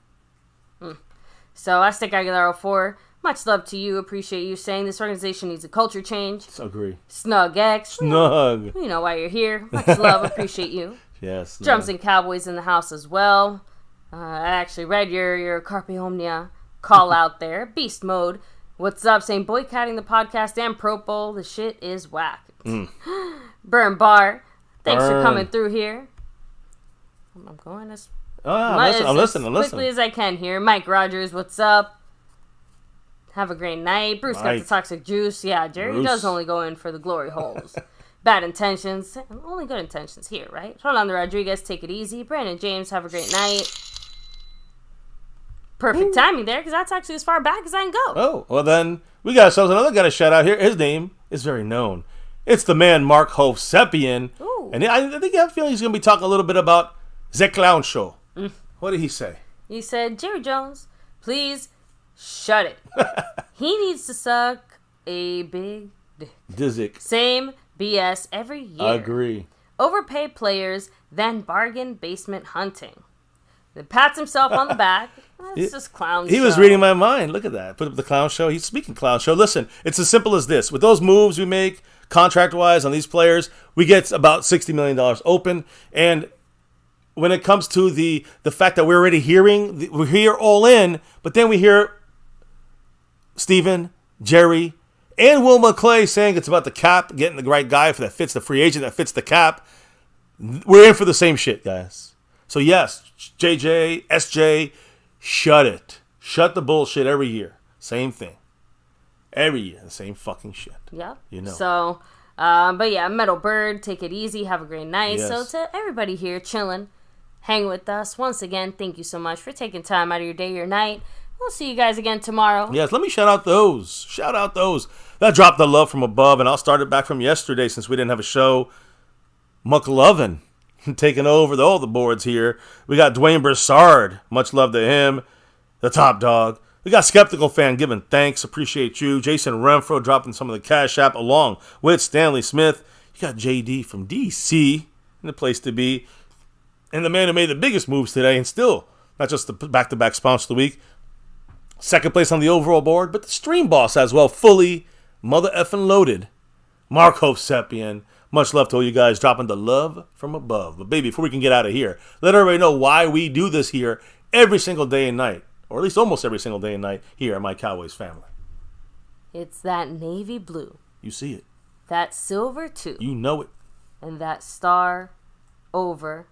So, Aztec Aguilera 4, much love to you. Appreciate you saying this organization needs a culture change. Agree. Snug X. Snug. You know why you're here. Much love. Appreciate you. Yes. Drums and Cowboys in the house as well. I actually read your Carpe Omnia call out there. Beast Mode. What's up? Saying boycotting the podcast and Pro Bowl. The shit is whack. Burn Bar. Thanks for coming through here. I'm going as I'm listening. quickly as I can here. Mike Rogers, what's up? Have a great night. Bruce got the toxic juice. Yeah, Jerry does only go in for the glory holes. Bad intentions. Only good intentions here, right? Rolando Rodriguez, take it easy. Brandon James, have a great night. Perfect timing there, because that's actually as far back as I can go. Oh, well then, we got ourselves another guy to shout out here. His name is very known. It's the man, Mark Hovsepian. And I think I have a feeling he's going to be talking a little bit about The Clown Show. What did he say? He said, Jerry Jones, please shut it. He needs to suck a big dick. Dizzick. Same BS every year. Agree. Overpay players, then bargain basement hunting. Then pats himself on the back. It's just clown show. He was reading my mind. Look at that. Put up the clown show. He's speaking clown show. Listen, it's as simple as this. With those moves we make, contract-wise, on these players, we get about $60 million open. And when it comes to the fact that we're already hearing, we hear all in, but then we hear Steven, Jerry, and Will McCLAY saying it's about the cap, getting the right guy that fits the free agent, that fits the cap. We're in for the same shit, guys. So yes, JJ, SJ, shut it. Shut the bullshit every year. Same thing. Every year, the same fucking shit. Yeah. You know. So, but yeah, Metal Bird, take it easy. Have a great night. Yes. So to everybody here chilling, hang with us. Once again, thank you so much for taking time out of your day, your night. We'll see you guys again tomorrow. Yes, let me shout out those. Shout out those. That dropped the love from above, and I'll start it back from yesterday since we didn't have a show. McLovin taking over all the boards here. We got Dwayne Broussard. Much love to him. The top dog. We got Skeptical Fan giving thanks. Appreciate you. Jason Renfro dropping some of the Cash App along with Stanley Smith. You got JD from DC in the place to be. And the man who made the biggest moves today, and still not just the back-to-back sponsor of the week. Second place on the overall board, but the stream boss as well. Fully mother effing loaded. Mark Hovsepian. Much love to all you guys dropping the love from above. But baby, before we can get out of here, let everybody know why we do this here every single day and night. Or at least almost every single day and night here at My Cowboys Family. It's that navy blue. You see it. That silver too. You know it. And that star over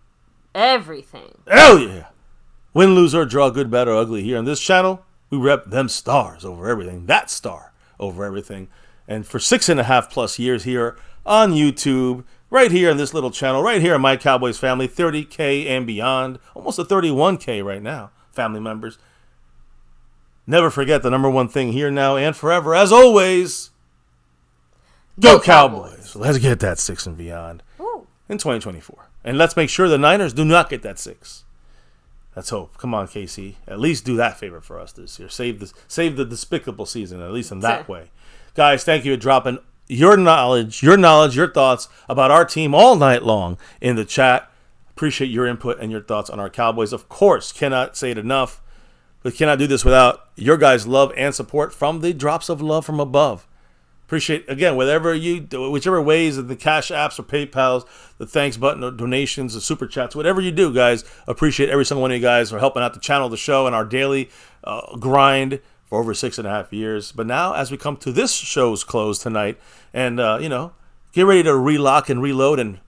everything. Hell yeah. Win, lose, or draw, good, bad, or ugly. Here on this channel, we rep them stars over everything. That star over everything. And for 6.5+ years here on YouTube, right here on this little channel, right here on My Cowboys Family, 30K and beyond, almost a 31K right now, family members. Never forget the number one thing here now and forever, as always, go Cowboys. Let's get that 6 and beyond in 2024. And let's make sure the Niners do not get that 6. Let's hope. Come on, KC. At least do that favor for us this year. Save the despicable season, at least in that way. Guys, thank you for dropping your knowledge, your thoughts about our team all night long in the chat. Appreciate your input and your thoughts on our Cowboys. Of course, cannot say it enough. We cannot do this without your guys' love and support from the drops of love from above. Appreciate, again, whichever ways, the Cash Apps or PayPals, the thanks button, or donations, the Super Chats, whatever you do, guys, appreciate every single one of you guys for helping out the channel, the show, and our daily grind for over 6.5 years. But now, as we come to this show's close tonight, and, get ready to relock and reload and,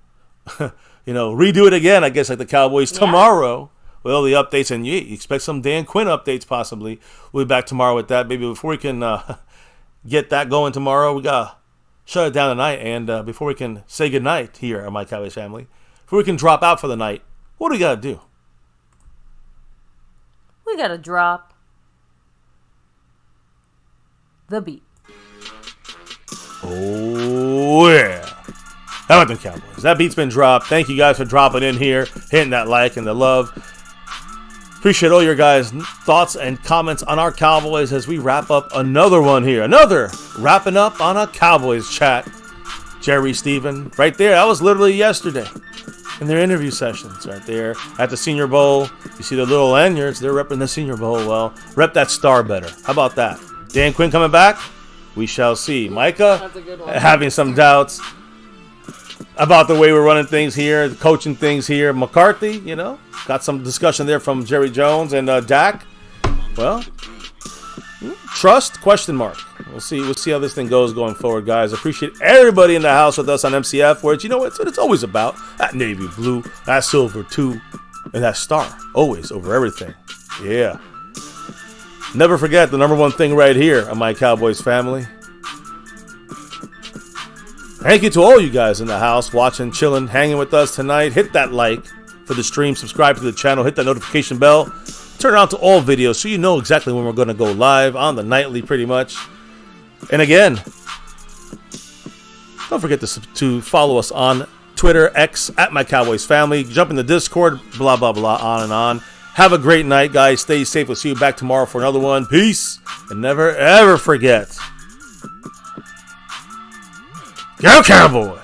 redo it again, I guess, like the Cowboys tomorrow. With all the updates, and you expect some Dan Quinn updates possibly. We'll be back tomorrow with that, baby. Before we can get that going tomorrow, we got to shut it down tonight. And before we can say goodnight here at My Cowboys Family, before we can drop out for the night, what do we got to do? We got to drop the beat. Oh, yeah. How about the Cowboys? That beat's been dropped. Thank you guys for dropping in here, hitting that like and the love. Appreciate all your guys' thoughts and comments on our Cowboys as we wrap up another one here. Another wrapping up on a Cowboys chat. Jerry, Steven, right there. That was literally yesterday in their interview sessions right there at the Senior Bowl. You see the little lanyards. They're repping the Senior Bowl. Well, rep that star better. How about that? Dan Quinn coming back? We shall see. Micah having some doubts about the way we're running things here, coaching things here. McCarthy, got some discussion there from Jerry Jones and DAK. Well, trust, question mark. We'll see how this thing goes going forward, guys. Appreciate everybody in the house with us on MCF, where it's what it's always about. That navy blue, that silver too, and that star. Always over everything. Yeah. Never forget the number one thing right here on My Cowboys Family. Thank you to all you guys in the house watching, chilling, hanging with us tonight. Hit that like for the stream. Subscribe to the channel. Hit that notification bell. Turn it on to all videos so you know exactly when we're going to go live on the nightly pretty much. And again, don't forget to follow us on Twitter, X, at MyCowboysFamily. Jump in the Discord, blah, blah, blah, on and on. Have a great night, guys. Stay safe. We'll see you back tomorrow for another one. Peace. And never, ever forget, Go Cowboys!